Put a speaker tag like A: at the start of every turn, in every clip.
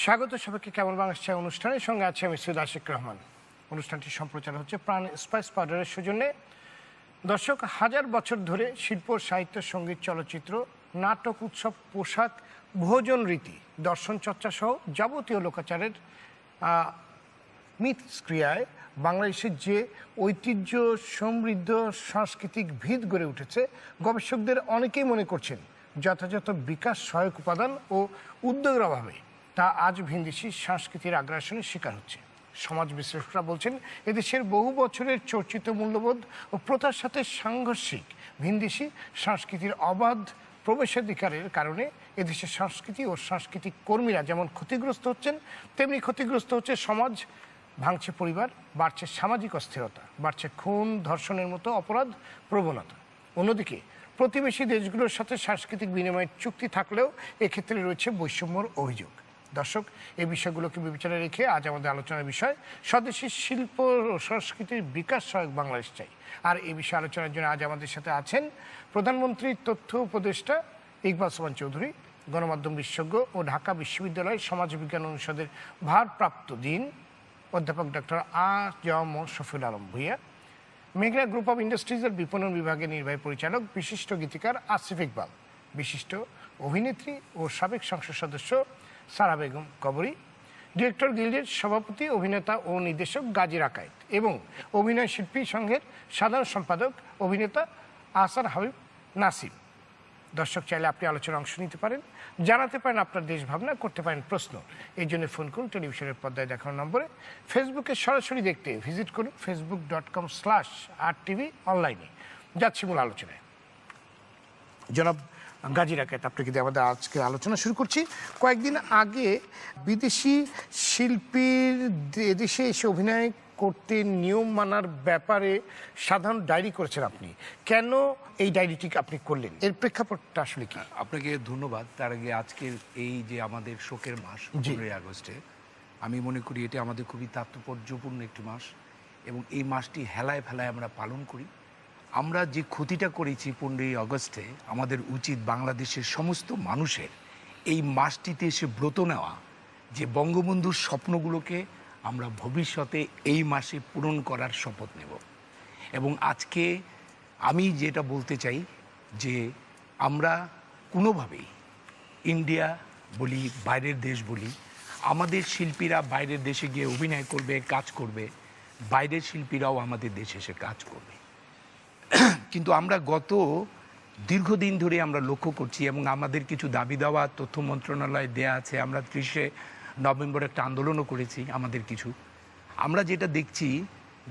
A: স্বাগত সবাইকে কেমন বাংলাদেশ চাই অনুষ্ঠানের সঙ্গে আছে আমি সৈয়দ আশিক রহমান। অনুষ্ঠানটি সম্প্রচার হচ্ছে প্রাণ স্পাইস পাউডারের সৌজন্যে। দর্শক, হাজার বছর ধরে শিল্প, সাহিত্য, সঙ্গীত, চলচ্চিত্র, নাটক, উৎসব, পোশাক, ভোজন রীতি, দর্শন চর্চা সহ যাবতীয় লোকাচারের মিথস্ক্রিয়ায় বাংলাদেশের যে ঐতিহ্য সমৃদ্ধ সাংস্কৃতিক ভিত গড়ে উঠেছে, গবেষকদের অনেকেই মনে করছেন যথাযথ বিকাশ সহায়ক উপাদান ও উদ্যোগের অভাবে তা আজ ভিনদেশি সংস্কৃতির আগ্রাসনের শিকার হচ্ছে। সমাজ বিশ্লেষকরা বলছেন এদেশের বহু বছরের চর্চিত মূল্যবোধ ও প্রথার সাথে সাংঘর্ষিক ভিনদেশি সংস্কৃতির অবাধ প্রবেশাধিকারের কারণে এদেশের সংস্কৃতি ও সাংস্কৃতিক কর্মীরা যেমন ক্ষতিগ্রস্ত হচ্ছেন, তেমনি ক্ষতিগ্রস্ত হচ্ছে সমাজ, ভাঙছে পরিবার, বাড়ছে সামাজিক অস্থিরতা, বাড়ছে খুন, ধর্ষণের মতো অপরাধ প্রবণতা। অন্যদিকে প্রতিবেশী দেশগুলোর সাথে সাংস্কৃতিক বিনিময়ের চুক্তি থাকলেও এক্ষেত্রে রয়েছে বৈষম্যর অভিযোগ। দর্শক, এই বিষয়গুলোকে বিবেচনায় রেখে আজ আমাদের আলোচনার বিষয় স্বদেশী শিল্প ও সংস্কৃতির বিকাশ সহায়ক বাংলাদেশ চাই। আর এই বিষয়ে আলোচনার জন্য আজ আমাদের সাথে আছেন প্রধানমন্ত্রীর তথ্য উপদেষ্টা ইকবাল সোবহান চৌধুরী, গণমাধ্যম বিশেষজ্ঞ ও ঢাকা বিশ্ববিদ্যালয় সমাজবিজ্ঞান অনুষদের ভারপ্রাপ্ত ডিন অধ্যাপক ডক্টর আ.জ.ম শফিউল আলম ভূঁইয়া, মেঘনা গ্রুপ অব ইন্ডাস্ট্রিজের বিপণন বিভাগের নির্বাহী পরিচালক বিশিষ্ট গীতিকার আসিফ ইকবাল, বিশিষ্ট অভিনেত্রী ও সাবেক সংসদ সদস্য সারা বেগম কবরী, ডিরেক্টর গিল্ডের সভাপতি, অভিনেতা ও নির্দেশক গাজী রাকায়েত এবং অভিনয় শিল্পী সংঘের সাধারণ সম্পাদক অভিনেতা আহসান হাবিব নাসিম। দর্শক, চাইলে আপনি আলোচনায় অংশ নিতে পারেন, জানাতে পারেন আপনার দেশ ভাবনা, করতে পারেন প্রশ্ন। এই জন্য ফোন করুন টেলিভিশনের পর্দায় দেখানো নম্বরে। ফেসবুকে সরাসরি দেখতে ভিজিট করুন facebook.com/rtv অনলাইনে। যাচ্ছি মূল আলোচনায়। জনাব গাজী রাকায়েত, আপনি কিন্তু আমাদের আজকে আলোচনা শুরু করছি। কয়েকদিন আগে বিদেশি শিল্পীর এদেশে এসে অভিনয় করতে নিয়ম মানার ব্যাপারে সাধারণ ডায়েরি করেছেন আপনি। কেন এই ডায়েরিটিকে আপনি করলেন, এর প্রেক্ষাপটটা আসলে কি?
B: আপনাকে ধন্যবাদ। তার আগে আজকের এই যে আমাদের শোকের মাস 15 আগস্টে, আমি মনে করি এটা আমাদের খুবই তাৎপর্যপূর্ণ একটি মাস এবং এই মাসটি হেলায় ফেলায় আমরা পালন করি। আমরা যে ক্ষতিটা করেছি 15 আগস্টে, আমাদের উচিত বাংলাদেশের সমস্ত মানুষের এই মাসটিতে এসে ব্রত নেওয়া যে বঙ্গবন্ধুর স্বপ্নগুলোকে আমরা ভবিষ্যতে এই মাসে পূরণ করার শপথ নেব। এবং আজকে আমি যেটা বলতে চাই যে আমরা কোনোভাবেই ইন্ডিয়া বলি, বাইরের দেশ বলি, আমাদের শিল্পীরা বাইরের দেশে গিয়ে অভিনয় করবে, কাজ করবে, বাইরের শিল্পীরাও আমাদের দেশে এসে কাজ করবে। কিন্তু আমরা গত দীর্ঘদিন ধরে আমরা লক্ষ্য করছি এবং আমাদের কিছু দাবি দেওয়া তথ্য মন্ত্রণালয়ে দেয়া আছে। আমরা 30শে নভেম্বর একটা আন্দোলনও করেছি। আমাদের কিছু আমরা যেটা দেখছি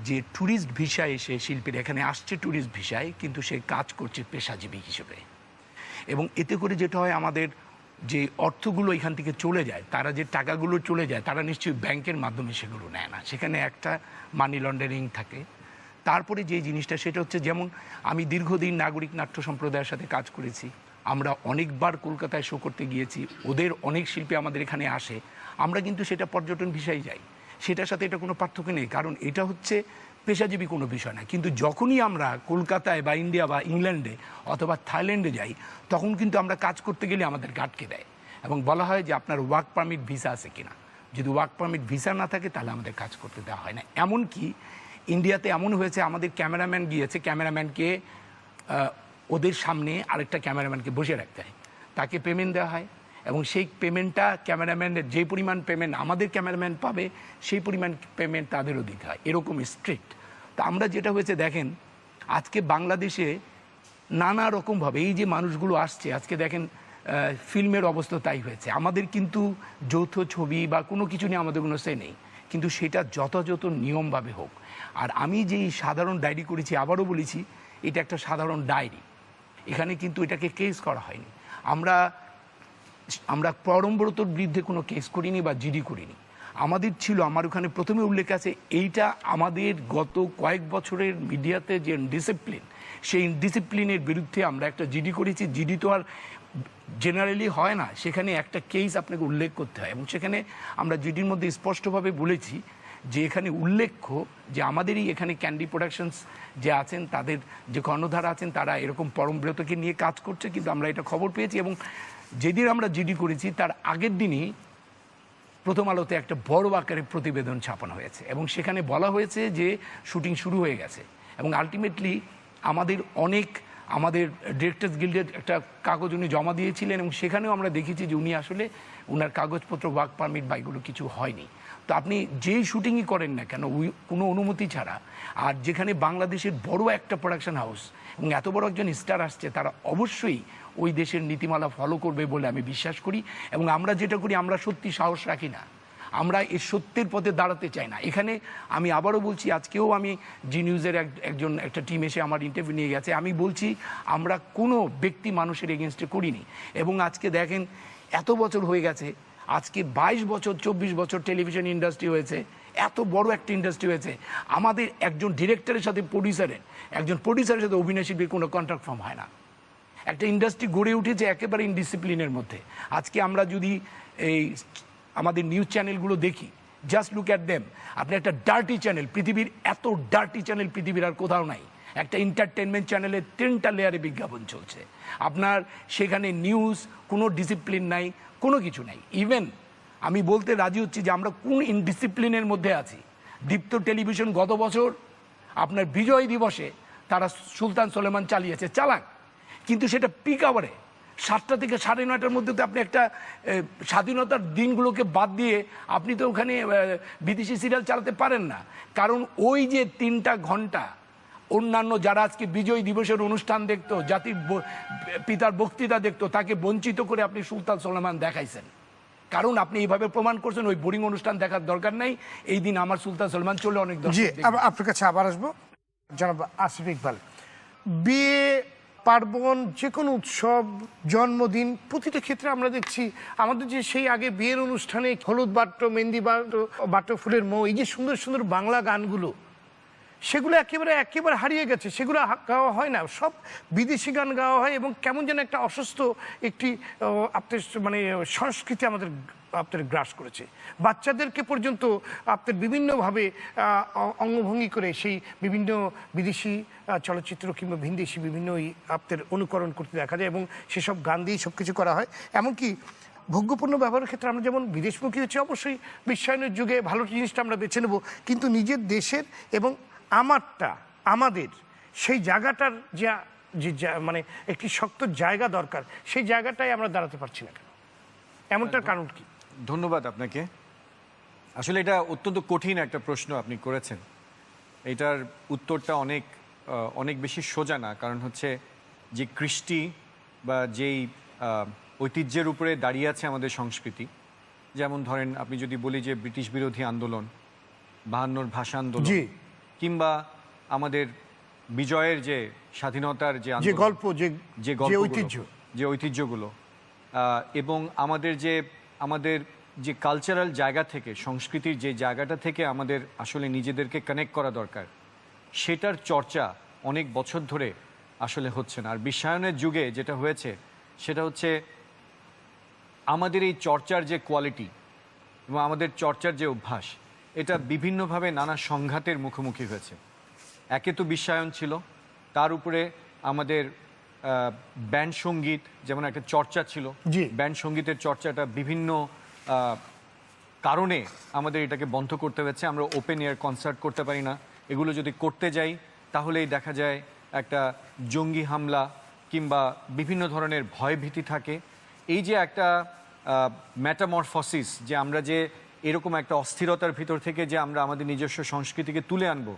B: যে ট্যুরিস্ট ভিসায় এসে শিল্পীরা এখানে আসছে ট্যুরিস্ট ভিসায়, কিন্তু সে কাজ করছে পেশাজীবী হিসেবে। এবং এতে করে যেটা হয়, আমাদের যে অর্থগুলো এখান থেকে চলে যায়, তারা যে টাকাগুলো চলে যায়, তারা নিশ্চয়ই ব্যাংকের মাধ্যমে সেগুলো নেয় না, সেখানে একটা মানি লন্ডারিং থাকে। তারপরে যে জিনিসটা সেটা হচ্ছে, যেমন আমি দীর্ঘদিন নাগরিক নাট্য সম্প্রদায়ের সাথে কাজ করেছি, আমরা অনেকবার কলকাতায় শো করতে গিয়েছি, ওদের অনেক শিল্পী আমাদের এখানে আসে, আমরা কিন্তু সেটা পর্যটন ভিসায় যাই, সেটার সাথে এটা কোনো পার্থক্য নেই, কারণ এটা হচ্ছে পেশাজীবী কোনো বিষয় না। কিন্তু যখনই আমরা কলকাতায় বা ইন্ডিয়া বা ইংল্যান্ডে অথবা থাইল্যান্ডে যাই, তখন কিন্তু আমরা কাজ করতে গেলে আমাদের আটকে দেয় এবং বলা হয় যে আপনার ওয়ার্ক পারমিট ভিসা আছে কিনা। যদি ওয়ার্ক পারমিট ভিসা না থাকে তাহলে আমাদের কাজ করতে দেওয়া হয় না। এমনকি ইন্ডিয়াতে এমন হয়েছে, আমাদের ক্যামেরাম্যান গিয়েছে, ক্যামেরাম্যানকে ওদের সামনে আরেকটা ক্যামেরাম্যানকে বসে রাখতে হয়, তাকে পেমেন্ট দেওয়া হয় এবং সেই পেমেন্টটা ক্যামেরাম্যানের যে পরিমাণ পেমেন্ট আমাদের ক্যামেরাম্যান পাবে সেই পরিমাণ পেমেন্ট তাদেরও দিতে হয়। এরকম স্ট্রিক্ট। তো আমরা যেটা হয়েছে দেখেন, আজকে বাংলাদেশে নানা রকমভাবে এই যে মানুষগুলো আসছে, আজকে দেখেন ফিল্মের অবস্থা তাই হয়েছে। আমাদের কিন্তু যৌথ ছবি বা কোনো কিছু নিয়ে আমাদের কোনো সে নেই, কিন্তু সেটা যথাযথ নিয়মভাবে হোক। আর আমি যেই সাধারণ ডায়েরি করেছি, আবারও বলেছি, এটা একটা সাধারণ ডায়েরি, এখানে কিন্তু এটাকে কেস করা হয়নি। আমরা পরমব্রতর বিরুদ্ধে কোনো কেস করিনি বা জিডি করিনি। আমাদের ছিল, আমার ওখানে প্রথমে উল্লেখ আছে, এইটা আমাদের গত কয়েক বছরের মিডিয়াতে যে ডিসিপ্লিন, সেই ডিসিপ্লিনের বিরুদ্ধে আমরা একটা জিডি করেছি। জিডি তো আর জেনারেলি হয় না, সেখানে একটা কেস আপনাকে উল্লেখ করতে হয় এবং সেখানে আমরা জিডির মধ্যে স্পষ্টভাবে বলেছি যে এখানে উল্লেখ্য যে আমাদেরই এখানে ক্যান্ডি প্রোডাকশনস যে আছেন, তাদের যে কর্ণধার আছেন, তারা এরকম পরমব্রতকে নিয়ে কাজ করছে। কিন্তু আমরা এটা খবর পেয়েছি এবং যেদিন আমরা জিডি করেছি তার আগের দিনই প্রথম আলোতে একটা বড় আকারে প্রতিবেদন ছাপানো হয়েছে এবং সেখানে বলা হয়েছে যে শুটিং শুরু হয়ে গেছে এবং আলটিমেটলি আমাদের ডিরেক্টর্স গিল্ডের একটা কাগজ উনি জমা দিয়েছিলেন এবং সেখানেও আমরা দেখেছি যে উনি আসলে ওনার কাগজপত্র ওয়ার্ক পারমিট বা এগুলো কিছু হয়নি। তো আপনি যেই শুটিংই করেন না কেন কোনো অনুমতি ছাড়া, আর যেখানে বাংলাদেশের বড় একটা প্রোডাকশন হাউস এবং এত বড় একজন স্টার আসছে, তারা অবশ্যই ওই দেশের নীতিমালা ফলো করবে বলে আমি বিশ্বাস করি। এবং আমরা যেটা করি, আমরা সত্যি সাহস রাখি না, আমরা এই সত্যের পথে দাঁড়াতে চাই না। এখানে আমি আবারও বলছি, আজকেও আমি জি নিউজের একটা টিম এসে আমার ইন্টারভিউ নিয়ে গেছে, আমি বলছি আমরা কোনো ব্যক্তি মানুষের এগেনস্টে করিনি। এবং আজকে দেখেন এত বছর হয়ে গেছে, আজকে 22 বছর 24 বছর টেলিভিশন ইন্ডাস্ট্রি হয়েছে, এত বড় একটা ইন্ডাস্ট্রি হয়েছে, আমাদের একজন ডিরেক্টরের সাথে প্রডিউসারের সাথে অভিনয় শিল্পীর কোনো কন্ট্রাক্ট ফর্ম হয় না। একটা ইন্ডাস্ট্রি গড়ে উঠেছে একেবারে ইনডিসিপ্লিনের মধ্যে। আজকে আমরা যদি এই আমাদের নিউজ চ্যানেলগুলো দেখি, জাস্ট লুক অ্যাট দেম, আপনি একটা ডার্টি চ্যানেল, পৃথিবীর এত ডার্টি চ্যানেল পৃথিবীর আর কোথাও নাই। একটা এন্টারটেনমেন্ট চ্যানেলে 10টা লেয়ারে বিজ্ঞাপন চলছে, আপনার সেখানে নিউজ, কোনো ডিসিপ্লিন নাই, কোনো কিছু নাই। ইভেন আমি বলতে রাজি হচ্ছি যে আমরা কোন ইনডিসিপ্লিনের মধ্যে আছি। দীপ্ত টেলিভিশন গত বছর আপনার বিজয় দিবসে তারা সুলতান সুলেমান চালাক, কিন্তু সেটা পিক আওয়ারে 7টা থেকে 9:30টার মধ্যে তো আপনি একটা স্বাধীনতার দিনগুলোকে বাদ দিয়ে আপনি তো ওখানে বিদেশি সিরিয়াল চালাতে পারেন না। কারণ ওই যে 3টা ঘন্টা অন্যান্য যারা আজকে বিজয় দিবসের অনুষ্ঠান দেখতো, জাতির পিতার বক্তৃতা দেখতো, তাকে বঞ্চিত করে আপনি সুলতান সুলেমান দেখাইছেন। কারণ আপনি এইভাবে প্রমাণ করছেন ওই বোরিং অনুষ্ঠান দেখার দরকার নাই, এই দিন আমার সুলতান সুলেমান চলে অনেক
A: জি। আপনার কাছে আবার আসবো জনাব আসিফ ইকবাল। বিয়ে, পার্বণ, যে কোনো উৎসব, জন্মদিন, প্রতিটা ক্ষেত্রে আমরা দেখছি আমাদের যে সেই আগে বিয়ের অনুষ্ঠানে হলুদ বাট্ট, মেহেন্দি বাট্ট, ফুলের মৌ, এই যে সুন্দর সুন্দর বাংলা গানগুলো, সেগুলো একেবারে হারিয়ে গেছে। সেগুলো গাওয়া হয় না, সব বিদেশি গান গাওয়া হয় এবং কেমন যেন একটা অসুস্থ একটি আপনার মানে সংস্কৃতি আপনার গ্রাস করেছে। বাচ্চাদেরকে পর্যন্ত আপনার বিভিন্নভাবে অঙ্গভঙ্গি করে সেই বিভিন্ন বিদেশি চলচ্চিত্র কিংবা ভিনদেশি বিভিন্ন আপনার অনুকরণ করতে দেখা যায় এবং সেসব গান দিয়েই সব কিছু করা হয়। এমনকি ভোগ্যপণ্য ব্যবহারের ক্ষেত্রে আমরা যেমন বিদেশমুখী হচ্ছে, অবশ্যই বিশ্বায়নের যুগে ভালো জিনিসটা আমরা বেছে নেব, কিন্তু নিজের দেশের এবং আমাদের সেই জায়গাটার যে মানে একটি শক্ত জায়গা দরকার, সেই জায়গাটাই আমরা দাঁড়াতে পারছি না কেন? এমনটার কারণ কি?
C: ধন্যবাদ আপনাকে। আসলে এটা অত্যন্ত কঠিন একটা প্রশ্ন আপনি করেছেন। এটার উত্তরটা অনেক বেশি সোজা না। কারণ হচ্ছে যে কৃষ্টি বা যেই ঐতিহ্যের উপরে দাঁড়িয়ে আছে আমাদের সংস্কৃতি, যেমন ধরেন আপনি যদি বলি যে ব্রিটিশ বিরোধী আন্দোলন, 52 ভাষা আন্দোলন, কিংবা আমাদের বিজয়ের যে স্বাধীনতার যে
A: গল্প,
C: যে ঐতিহ্যগুলো, এবং আমাদের যে কালচারাল জায়গা থেকে, সংস্কৃতির যে জায়গাটা থেকে আমাদের আসলে নিজেদেরকে কানেক্ট করা দরকার, সেটার চর্চা অনেক বছর ধরে আসলে হচ্ছে না। আর বিশ্বায়নের যুগে যেটা হয়েছে সেটা হচ্ছে আমাদের এই চর্চার যে কোয়ালিটি এবং আমাদের চর্চার যে অভ্যাস, এটা বিভিন্নভাবে নানা সংঘাতের মুখোমুখি হয়েছে। একে তো বিশ্বায়ন ছিল, তার উপরে আমাদের ব্যান্ড সঙ্গীত যেমন একটা চর্চা ছিল, ব্যান্ড সঙ্গীতের চর্চাটা বিভিন্ন কারণে আমাদের এটাকে বন্ধ করতে হয়েছে। আমরা ওপেন এয়ার কনসার্ট করতে পারি না। এগুলো যদি করতে যাই তাহলেই দেখা যায় একটা জঙ্গি হামলা কিংবা বিভিন্ন ধরনের ভয়ভীতি থাকে। এই যে একটা মেটামরফসিস, যে আমরা যে এরকম একটা অস্থিরতার ভিতর থেকে যে আমরা আমাদের নিজস্ব সংস্কৃতিকে তুলে আনবো,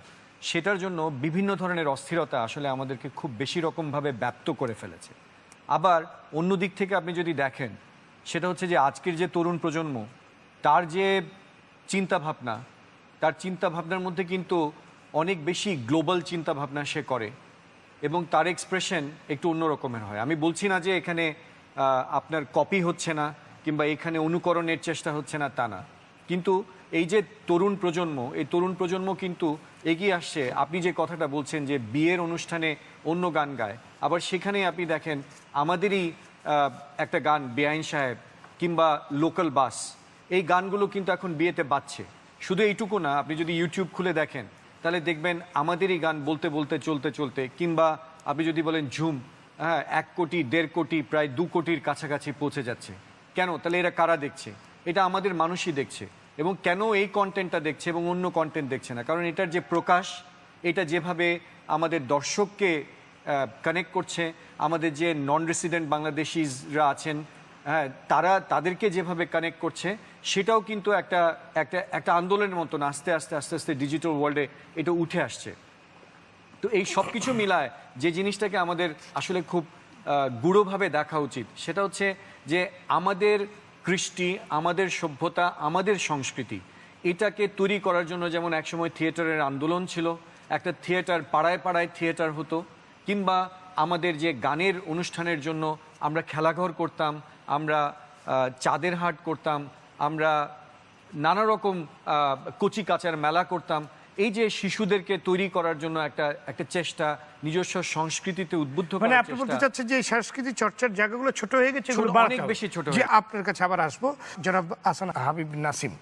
C: সেটার জন্য বিভিন্ন ধরনের অস্থিরতা আসলে আমাদেরকে খুব বেশি রকমভাবে ব্যাপ্ত করে ফেলেছে। আবার অন্য দিক থেকে আপনি যদি দেখেন, সেটা হচ্ছে যে আজকের যে তরুণ প্রজন্ম, তার যে চিন্তাভাবনা, তার চিন্তাভাবনার মধ্যে কিন্তু অনেক বেশি গ্লোবাল চিন্তাভাবনা সে করে এবং তার এক্সপ্রেশন একটু অন্য রকমের হয়। আমি বলছি না যে এখানে আপনার কপি হচ্ছে না কিংবা এখানে অনুকরণের চেষ্টা হচ্ছে না, তা না, কিন্তু এই যে তরুণ প্রজন্ম, এই তরুণ প্রজন্ম কিন্তু এগিয়ে আসছে। আপনি যে কথাটা বলছেন যে বিয়ের অনুষ্ঠানে অন্য গান গায়, আবার সেখানে আপনি দেখেন আমাদেরই একটা গান বেআইন সাহেব কিংবা লোকাল বাস, এই গানগুলো কিন্তু এখন বিয়েতে বাজছে। শুধু এইটুকু না, আপনি যদি ইউটিউব খুলে দেখেন তাহলে দেখবেন আমাদেরই গান বলতে বলতে চলতে চলতে, কিংবা আপনি যদি বলেন ঝুম, 1 কোটি 1.5 কোটি প্রায় 2 কোটির কাছাকাছি পৌঁছে যাচ্ছে। কেন? তাহলে এরা কারা দেখছে? এটা আমাদের মানুষই দেখছে। এবং কেন এই কন্টেন্টটা দেখছে এবং অন্য কন্টেন্ট দেখছে না, কারণ এটার যে প্রকাশ, এটা যেভাবে আমাদের দর্শককে কানেক্ট করছে, আমাদের যে নন রেসিডেন্ট বাংলাদেশিরা আছেন, হ্যাঁ, তাদেরকে যেভাবে কানেক্ট করছে, সেটাও কিন্তু একটা একটা একটা আন্দোলনের মতন আস্তে আস্তে আস্তে আস্তে ডিজিটাল ওয়ার্ল্ডে এটা উঠে আসছে। তো এই সব কিছু মিলায় যে জিনিসটাকে আমাদের আসলে খুব গূঢ়ভাবে দেখা উচিত, সেটা হচ্ছে যে আমাদের কৃষ্টি, আমাদের সভ্যতা, আমাদের সংস্কৃতি, এটাকে তৈরি করার জন্য যেমন একসময় থিয়েটারের আন্দোলন ছিল, একটা থিয়েটার পাড়ায় পাড়ায় থিয়েটার হতো, কিংবা আমাদের যে গানের অনুষ্ঠানের জন্য আমরা খেলাঘর করতাম, আমরা চাঁদের হাট করতাম, আমরা নানা রকম কচি কাচার মেলা করতাম। এই যে শিশুদেরকে তৈরি করার জন্য একটা চেষ্টা, নিজস্ব সংস্কৃতিতে উদ্বুদ্ধ
A: মানে
C: করার
A: আপনি
C: চেষ্টা।
A: বলতে চাচ্ছেন যে সাংস্কৃতিক চর্চার জায়গাগুলো ছোট হয়ে গেছে, এগুলো
C: ছোট,
A: বাড়াতে
C: অনেক
A: হবে।
C: বেশি ছোট
A: যে
C: হয়ে
A: আপনার কাছে আবার আসবো, জনাব আহসান হাবিব নাসিম,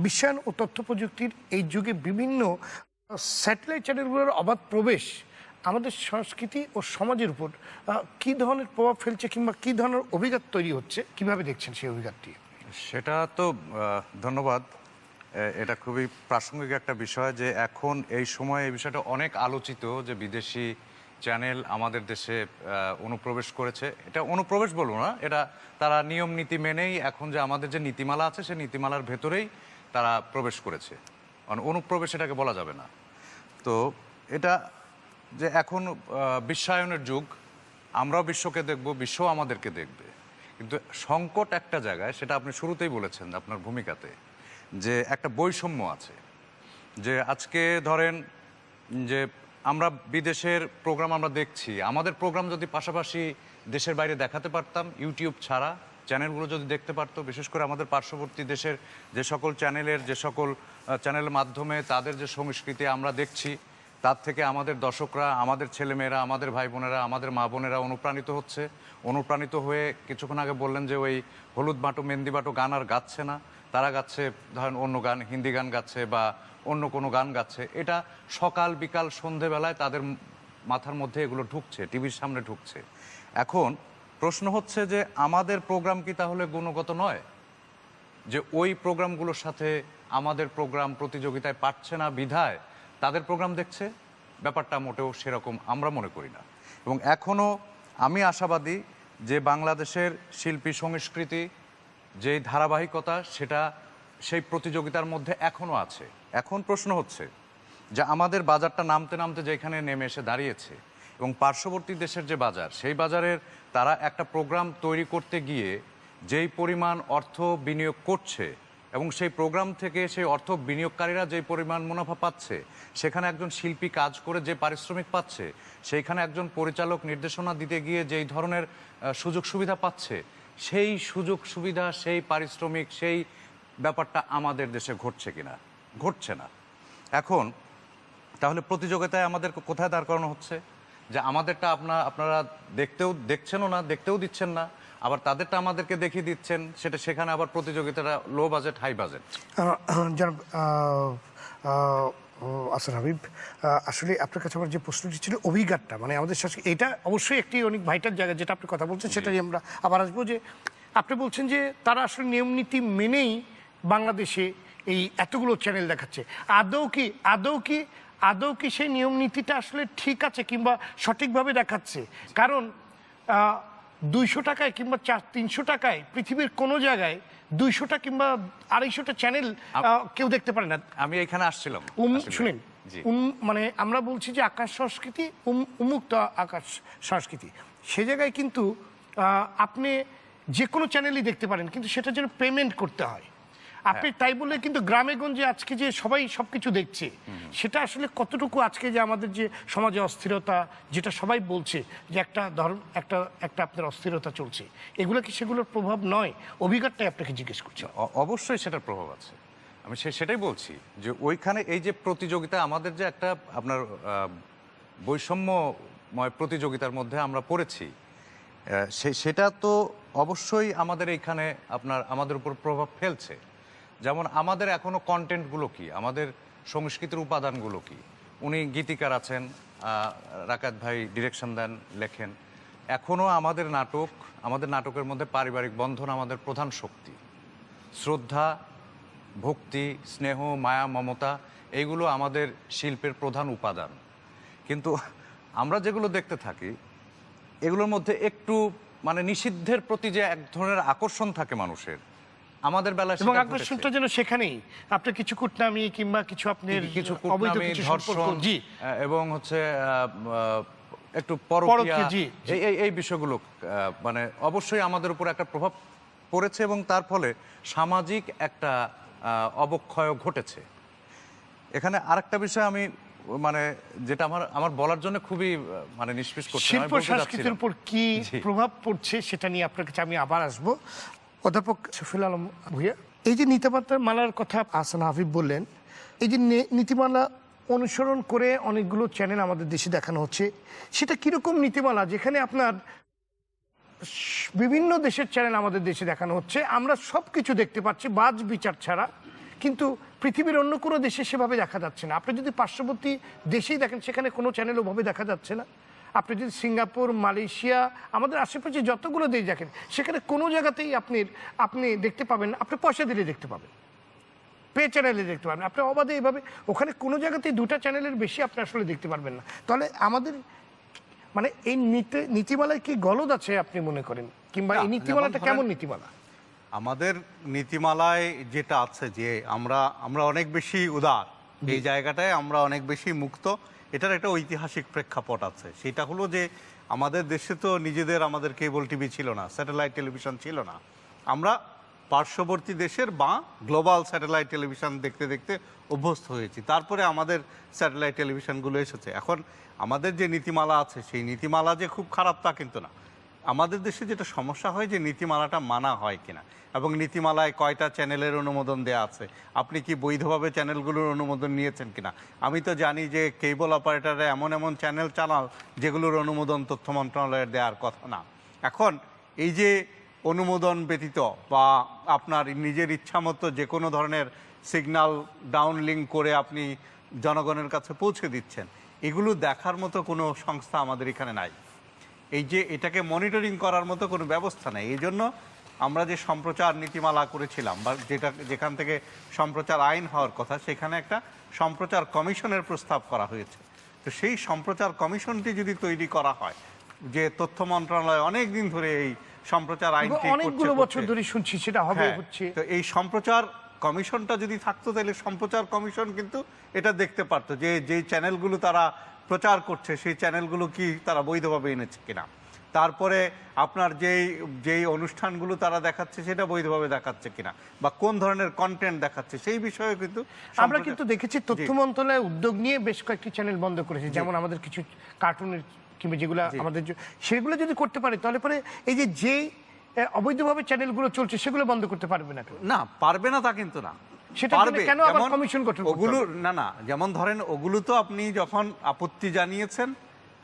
A: বিশ্বায়ন ও তথ্য প্রযুক্তির এই যুগে বিভিন্ন স্যাটেলাইট চ্যানেলগুলোর অবাধ প্রবেশ আমাদের সংস্কৃতি ও সমাজের উপর কি ধরনের প্রভাব ফেলছে, কিংবা কি ধরনের অভিজ্ঞতা তৈরি হচ্ছে, কিভাবে দেখছেন সেই অভিজ্ঞতাটি?
D: সেটা তো ধন্যবাদ। এটা খুবই প্রাসঙ্গিক একটা বিষয় যে এখন এই সময়ে এই বিষয়টা অনেক আলোচিত যে বিদেশি চ্যানেল আমাদের দেশে অনুপ্রবেশ করেছে। এটা অনুপ্রবেশ বলবো না, এটা তারা নিয়ম নীতি মেনেই এখন যে আমাদের যে নীতিমালা আছে সেই নীতিমালার ভেতরেই তারা প্রবেশ করেছে, মানে অনুপ্রবেশ এটাকে বলা যাবে না। তো এটা যে এখন বিশ্বায়নের যুগ, আমরাও বিশ্বকে দেখব, বিশ্ব আমাদেরকে দেখবে। কিন্তু সংকট একটা জায়গায়, সেটা আপনি শুরুতেই বলেছেন আপনার ভূমিকাতে, যে একটা বৈষম্য আছে। যে আজকে ধরেন যে আমরা বিদেশের প্রোগ্রাম আমরা দেখছি, আমাদের প্রোগ্রাম যদি পাশাপাশি দেশের বাইরে দেখাতে পারতাম, ইউটিউব ছাড়া চ্যানেলগুলো যদি দেখতে পারতো, বিশেষ করে আমাদের পার্শ্ববর্তী দেশের যে সকল চ্যানেলের মাধ্যমে তাদের যে সংস্কৃতি আমরা দেখছি, তার থেকে আমাদের দর্শকরা, আমাদের ছেলেমেয়েরা, আমাদের ভাই বোনেরা, আমাদের মা বোনেরা অনুপ্রাণিত হয়ে কিছুক্ষণ আগে বললেন যে ওই হলুদ বাটো মেহেন্দি বাটো গান আর গাচ্ছে না, তারা গাচ্ছে ধরেন অন্য গান, হিন্দি গান গাচ্ছে বা অন্য কোনো গান গাচ্ছে। এটা সকাল বিকাল সন্ধেবেলায় তাদের মাথার মধ্যে এগুলো ঢুকছে, টিভির সামনে ঢুকছে। এখন প্রশ্ন হচ্ছে যে আমাদের প্রোগ্রাম কি তাহলে গুণগত নয়, যে ওই প্রোগ্রামগুলোর সাথে আমাদের প্রোগ্রাম প্রতিযোগিতায় পারছে না বিধায় তাদের প্রোগ্রাম দেখছে? ব্যাপারটা মোটেও সেরকম আমরা মনে করি না। এবং এখনও আমি আশাবাদী যে বাংলাদেশের শিল্পী সংস্কৃতি যেই ধারাবাহিকতা, সেটা সেই প্রতিযোগিতার মধ্যে এখনও আছে। এখন প্রশ্ন হচ্ছে যে আমাদের বাজারটা নামতে নামতে যেখানে নেমে এসে দাঁড়িয়েছে, এবং পার্শ্ববর্তী দেশের যে বাজার, সেই বাজারের তারা একটা প্রোগ্রাম তৈরি করতে গিয়ে যেই পরিমাণ অর্থ বিনিয়োগ করছে, এবং সেই প্রোগ্রাম থেকে সেই অর্থ বিনিয়োগকারীরা যেই পরিমাণ মুনাফা পাচ্ছে, সেখানে একজন শিল্পী কাজ করে যে পারিশ্রমিক পাচ্ছে, সেইখানে একজন পরিচালক নির্দেশনা দিতে গিয়ে যেই ধরনের সুযোগ সুবিধা পাচ্ছে, সেই সুযোগ সুবিধা, সেই পারিশ্রমিক, সেই ব্যাপারটা আমাদের দেশে ঘটছে কিনা? ঘটছে না। এখন তাহলে প্রতিযোগিতায় আমাদের কোথায় দাঁড় করানো হচ্ছে? যে আমাদেরটা আপনারা দেখছেনও না, দেখতেও দিচ্ছেন না, আবার তাদেরটা আমাদেরকে দেখিয়ে দিচ্ছেন, সেখানে আবার প্রতিযোগিতাটা লো বাজেট হাই বাজেট।
A: জনাব আহসান হাবিব, আসলে আপনার কাছে আমার যে প্রশ্নটি ছিল অভিজ্ঞতা, মানে আমাদের এটা অবশ্যই একটি অনেক ভাইটাল জায়গা, যেটা আপনি কথা বলছেন সেটাই আমরা আবার আসবো। যে আপনি বলছেন যে তারা আসলে নিয়ম নীতি মেনেই বাংলাদেশে এই এতগুলো চ্যানেল দেখাচ্ছে। আদৌ কি সেই নিয়ম নীতিটা আসলে ঠিক আছে, কিংবা সঠিকভাবে দেখাচ্ছে? কারণ 200 টাকায় কিংবা 300 টাকায় পৃথিবীর কোনো জায়গায় 200টা কিংবা 250টা চ্যানেল কেউ দেখতে পারে না।
D: আমি এখানে আসছিলাম,
A: শুনেন, মানে আমরা বলছি যে আকাশ সংস্কৃতি, উন্মুক্ত আকাশ সংস্কৃতি, সে জায়গায় কিন্তু আপনি যে কোনো চ্যানেলই দেখতে পারেন, কিন্তু সেটার জন্য পেমেন্ট করতে হয়। আপনি তাই বলে কিন্তু গ্রামে গঞ্জে আজকে যে সবাই সবকিছু দেখছে, সেটা আসলে কতটুকু আজকে যে আমাদের যে সমাজে অস্থিরতা, যেটা সবাই বলছে যে একটা একটা আপনার অস্থিরতা চলছে, এগুলো কি সেগুলোর প্রভাব নয়? অভিজ্ঞতাই আপনাকে জিজ্ঞেস করছি।
D: অবশ্যই সেটার প্রভাব আছে। আমি সেটাই বলছি যে ওইখানে এই যে প্রতিযোগিতা, আমাদের যে একটা আপনার বৈষম্যময় প্রতিযোগিতার মধ্যে আমরা পড়েছি, সেটা তো অবশ্যই আমাদের এইখানে আমাদের উপর প্রভাব ফেলছে। যেমন আমাদের এখনো কন্টেন্টগুলো কি, আমাদের সংস্কৃতির উপাদানগুলো কি? উনি গীতিকার আছেন, রাকাত ভাই ডিরেকশন দেন, লেখেন। এখনো আমাদের নাটকের মধ্যে পারিবারিক বন্ধন আমাদের প্রধান শক্তি। শ্রদ্ধা, ভক্তি, স্নেহ, মায়া, মমতা এইগুলো আমাদের শিল্পের প্রধান উপাদান। কিন্তু আমরা যেগুলো দেখতে থাকি এগুলোর মধ্যে একটু মানে নিষিদ্ধের প্রতি যে এক ধরনের আকর্ষণ থাকে মানুষের, আমাদের বেলায়
A: এবং
D: সেটা
A: আকর্ষণটা
D: ঘটেছে।
A: যেন সেখানেই আপনার কিছু কুটনামি কিংবা কিছু আপনার
D: কিছু
A: অবৈধ
D: কুটনামি,
A: কিছু
D: ধর্ষণ,
A: সম্পর্ক, জি
D: এবং হচ্ছে একটু
A: পরকীয়া,
D: পরকীয়া,
A: জি, জি।
D: এই বিষয়গুলো মানে অবশ্যই আমাদের উপর একটা প্রভাব পড়েছে এবং তার ফলে সামাজিক একটা অবক্ষয় ঘটেছে। এখানে আরেকটা বিষয় আমি মানে যেটা আমার বলার জন্য খুবই মানে নিষ্পিস করছে,
A: শিল্প সংস্কৃতির উপর কি প্রভাব পড়ছে সেটা নিয়ে আপনার কাছে আমি আবার আসবো। অধ্যাপক শফিউল আলম ভূঁইয়া, এই যে নীতিমালার মালার কথা আহসান হাবিব বললেন, এই যে নীতিমালা অনুসরণ করে অনেকগুলো চ্যানেল আমাদের দেশে দেখানো হচ্ছে, সেটা কিরকম নীতিমালা যেখানে আপনার বিভিন্ন দেশের চ্যানেল আমাদের দেশে দেখানো হচ্ছে, আমরা সব কিছু দেখতে পাচ্ছি বাজ বিচার ছাড়া, কিন্তু পৃথিবীর অন্য কোনো দেশে সেভাবে দেখা যাচ্ছে না। আপনি যদি পার্শ্ববর্তী দেশেই দেখেন সেখানে কোনো চ্যানেল ওভাবে দেখা যাচ্ছে না। আপনি যদি সিঙ্গাপুর, মালয়েশিয়া, আমাদের আশেপাশে যতগুলো দেশ দেখেন সেখানে কোনো জায়গাতেই আপনি দেখতে পাবেন, আপনি পয়সা দিলে দেখতে পাবেন, পে চ্যানেলে দেখতে পাবেন, আপনি অবাধে এইভাবে ওখানে কোনো জায়গাতেই দুটা চ্যানেলের বেশি আপনি আসলে দেখতে পারবেন না। তাহলে আমাদের মানে এই নীতিমালায় কি গলদ আছে আপনি মনে করেন, কিংবা এই নীতিমালাটা কেমন নীতিমালা?
E: আমাদের নীতিমালায় যেটা আছে যে আমরা অনেক বেশি উদার, এই জায়গাটায় আমরা অনেক বেশি মুক্ত, এটার একটা ঐতিহাসিক প্রেক্ষাপট আছে। সেটা হলো যে আমাদের দেশে তো আমাদের কেবল টিভি ছিল না, স্যাটেলাইট টেলিভিশন ছিল না। আমরা পার্শ্ববর্তী দেশের বা গ্লোবাল স্যাটেলাইট টেলিভিশন দেখতে দেখতে অভ্যস্ত হয়েছি, তারপরে আমাদের স্যাটেলাইট টেলিভিশনগুলো এসেছে। এখন আমাদের যে নীতিমালা আছে সেই নীতিমালা যে খুব খারাপ তা কিন্তু না। আমাদের দেশে যেটা সমস্যা হয় যে নীতিমালাটা মানা হয় কিনা, এবং নীতিমালায় কয়টা চ্যানেলের অনুমোদন দেওয়া আছে, আপনি কি বৈধভাবে চ্যানেলগুলোর অনুমোদন নিয়েছেন কিনা। আমি তো জানি যে কেবল অপারেটররা এমন এমন চ্যানেল চালান যেগুলোর অনুমোদন তথ্য মন্ত্রণালয়ের দেওয়ার কথা না। এখন এই যে অনুমোদন ব্যতীত বা আপনার নিজের ইচ্ছামতো যে কোনো ধরনের সিগন্যাল ডাউনলিঙ্ক করে আপনি জনগণের কাছে পৌঁছে দিচ্ছেন, এগুলো দেখার মতো কোনো সংস্থা আমাদের এখানে নাই। এই যে এটাকে মনিটরিং করার মতো কোনো ব্যবস্থা নেই। এই জন্য আমরা যে সম্প্রচার নীতিমালা করেছিলাম বা যেখান থেকে সম্প্রচার আইন হওয়ার কথা, সেখানে একটা সম্প্রচার কমিশনের প্রস্তাব করা হয়েছে। তো সেই সম্প্রচার কমিশনটি যদি তৈরি করা হয়, যে তথ্য মন্ত্রণালয় অনেক দিন ধরে এই সম্প্রচার আইনটি
A: অনেকগুলো বছর ধরে শুনছি সেটা হবে হচ্ছে,
E: তো এই সম্প্রচার কমিশনটা যদি থাকতো তাহলে সম্প্রচার কমিশন কিন্তু এটা দেখতে পারতো যে যেই চ্যানেলগুলো তারা প্রচার করছে সেই চ্যানেলগুলো কি তারা বৈধভাবে এনেছে কিনা, তারপরে আপনার যেই অনুষ্ঠানগুলো তারা দেখাচ্ছে সেটা বৈধভাবে দেখাচ্ছে কিনা, বা কোন ধরনের কন্টেন্ট দেখাচ্ছে সেই বিষয়ে কিন্তু
A: আমরা কিন্তু দেখেছি তথ্য মন্ত্রণালয় উদ্যোগ নিয়ে বেশ কয়েকটি চ্যানেল বন্ধ করেছে, যেমন আমাদের কিছু কার্টুনের কিংবা যেগুলো আমাদের সেগুলো যদি করতে পারে তাহলে পরে এই যে অবৈধভাবে চ্যানেলগুলো চলছে সেগুলো বন্ধ করতে পারবে না।
E: না পারবে না তা কিন্তু না,
A: সেটা কেন আবার কমিশন গঠন করতে হবে?
E: ওগুলো না যেমন ধরেন ওগুলো তো আপনি যখন আপত্তি জানিয়েছেন,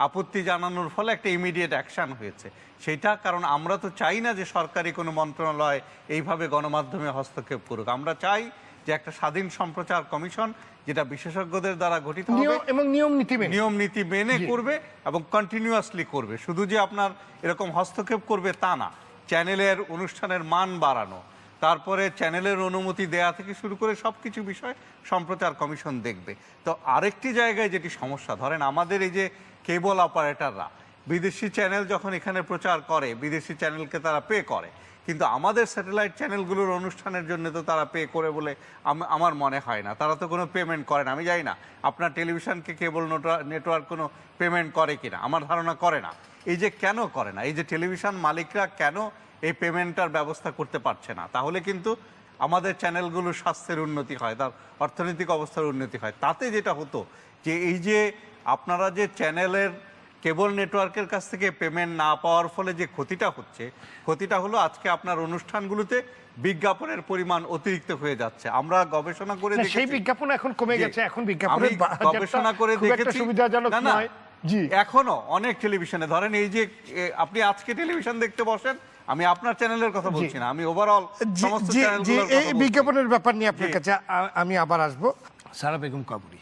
E: আপত্তি জানানোর ফলে একটা ইমিডিয়েট অ্যাকশন হয়েছে, সেটা কারণ আমরা তো চাই না যে সরকারি কোনো মন্ত্রণালয় এইভাবে গণমাধ্যমে হস্তক্ষেপ করুক। আমরা চাই যে একটা স্বাধীন সম্প্রচার কমিশন যেটা বিশেষজ্ঞদের দ্বারা গঠিত হবে
A: এবং নিয়ম নীতি
E: মেনে করবে এবং কন্টিনিউয়াসলি করবে। শুধু যে আপনার এরকম হস্তক্ষেপ করবে তা না, চ্যানেলের অনুষ্ঠানের মান বাড়ানো, তারপরে চ্যানেলের অনুমতি দেয়া থেকে শুরু করে সবকিছু বিষয় সম্প্রচার কমিশন দেখবে। তো আরেকটি জায়গায় যেটি সমস্যা, ধরেন আমাদের এই যে কেবল অপারেটররা বিদেশি চ্যানেল যখন এখানে প্রচার করে, বিদেশি চ্যানেলকে তারা পে করে, কিন্তু আমাদের স্যাটেলাইট চ্যানেলগুলোর অনুষ্ঠানের জন্য তো তারা পে করে বলে আমার মনে হয় না। তারা তো কোনো পেমেন্ট করে না। আমি জানি না আপনার টেলিভিশনকে কেবল নেটওয়ার্ক কোনো পেমেন্ট করে কিনা, আমার ধারণা করে না। এই যে কেন করে না, এই যে টেলিভিশন মালিকরা কেন এই পেমেন্টটার ব্যবস্থা করতে পারছে না, তাহলে কিন্তু আমাদের চ্যানেলগুলোর স্বাস্থ্যের উন্নতি হয়, তার অর্থনৈতিক অবস্থার উন্নতি হয়। তাতে যেটা হতো যে এই যে আপনারা যে চ্যানেলের কেবল নেটওয়ার্কের কাছ থেকে পেমেন্ট না পাওয়ার ফলে যে ক্ষতিটা হচ্ছে, ক্ষতিটা হলো আজকে আপনার অনুষ্ঠানগুলোতে বিজ্ঞাপনের পরিমাণ অতিরিক্ত হয়ে যাচ্ছে। আমরা গবেষণা করে দেখেছি,
A: সেই বিজ্ঞাপন এখন কমে গেছে, এখন বিজ্ঞাপনের
E: গবেষণা করে দেখেছি
A: সুবিধাজনক নয়। জি,
E: এখনো অনেক টেলিভিশনে ধরেন এই যে আপনি আজকে টেলিভিশন দেখতে বসেন, আমি আপনার চ্যানেলের কথা বলছি না, আমি ওভারঅল সমস্ত চ্যানেলগুলোর কথা বলছি।
A: বিজ্ঞাপনের ব্যাপার নিয়ে আপনার কাছে আমি আবার আসবো। সারা বেগম কাবুরি,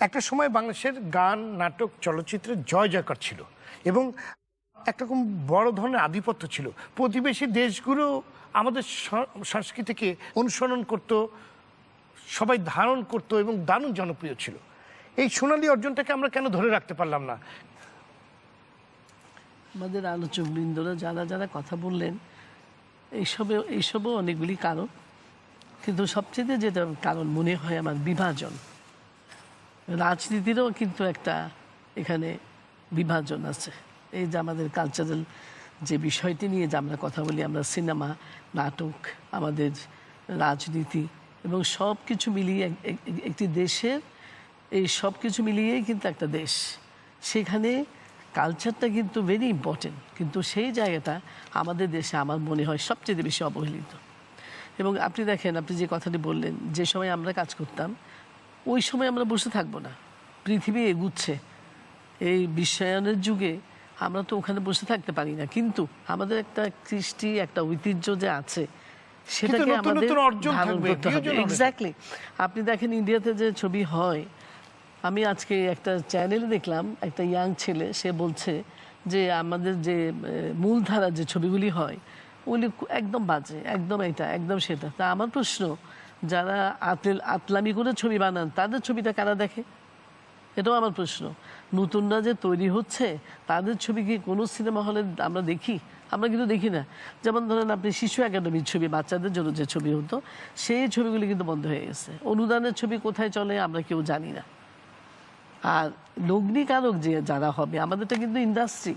A: একটা সময় বাংলাদেশের গান, নাটক, চলচ্চিত্রের জয় জয়কার ছিল এবং একটা বড় ধরনের আধিপত্য ছিল। প্রতিবেশী দেশগুলো আমাদের সংস্কৃতিকে অনুসরণ করত, সবাই ধারণ করত এবং দারুণ জনপ্রিয় ছিল। এই সোনালী অর্জনটাকে আমরা কেন ধরে রাখতে পারলাম না?
F: আমাদের আলোচক বৃন্দরা যারা যারা কথা বললেন, এইসবও অনেকগুলি কারণ, কিন্তু সবচেয়ে যেটা কারণ মনে হয় আমার বিভাজন। রাজনীতিরও কিন্তু একটা এখানে বিভাজন আছে। এই যে আমাদের কালচারাল যে বিষয়টি নিয়ে যে আমরা কথা বলি, আমরা সিনেমা, নাটক, আমাদের রাজনীতি এবং সব কিছু মিলিয়ে একটি দেশের এই সব কিছু মিলিয়েই কিন্তু একটা দেশ। সেখানে কালচারটা কিন্তু ভেরি ইম্পর্টেন্ট, কিন্তু সেই জায়গাটা আমাদের দেশে আমার মনে হয় সবচেয়ে বেশি অবহেলিত। এবং আপনি দেখেন, আপনি যে কথাটি বললেন, যে সময় আমরা কাজ করতাম ওই সময় আমরা বসে থাকবো না। পৃথিবী এগুচ্ছে, এই বিশ্বায়নের যুগে আমরা তো ওখানে বসে থাকতে পারি না, কিন্তু আমাদের একটা কৃষ্টি, একটা ঐতিহ্য যে আছে সেটাকে আমাদের ধারণ করতে হবে। এক্স্যাক্টলি। আপনি দেখেন ইন্ডিয়াতে যে ছবি হয়, আমি আজকে একটা চ্যানেলে দেখলাম একটা ইয়াং ছেলে, সে বলছে যে আমাদের যে মূলধারার যে ছবিগুলি হয় ওগুলি একদম বাজে, একদম এটা, একদম সেটা। তা আমার প্রশ্ন, যারা আতলামি করে ছবি বানান তাদের ছবিটা কারা দেখে? এটাও আমার প্রশ্ন। নতুনরা যে তৈরি হচ্ছে তাদের ছবি কি কোনো সিনেমা হলে আমরা দেখি? আমরা কিন্তু দেখি না। যেমন ধরেন আপনি শিশু একাডেমির ছবি, বাচ্চাদের জন্য যে ছবি হতো, সেই ছবিগুলি কিন্তু বন্ধ হয়ে গেছে। অনুদানের ছবি কোথায় চলে আমরা কেউ জানি না। আর লগ্নিকারক যে যারা হবে, আমাদেরটা কিন্তু ইন্ডাস্ট্রি,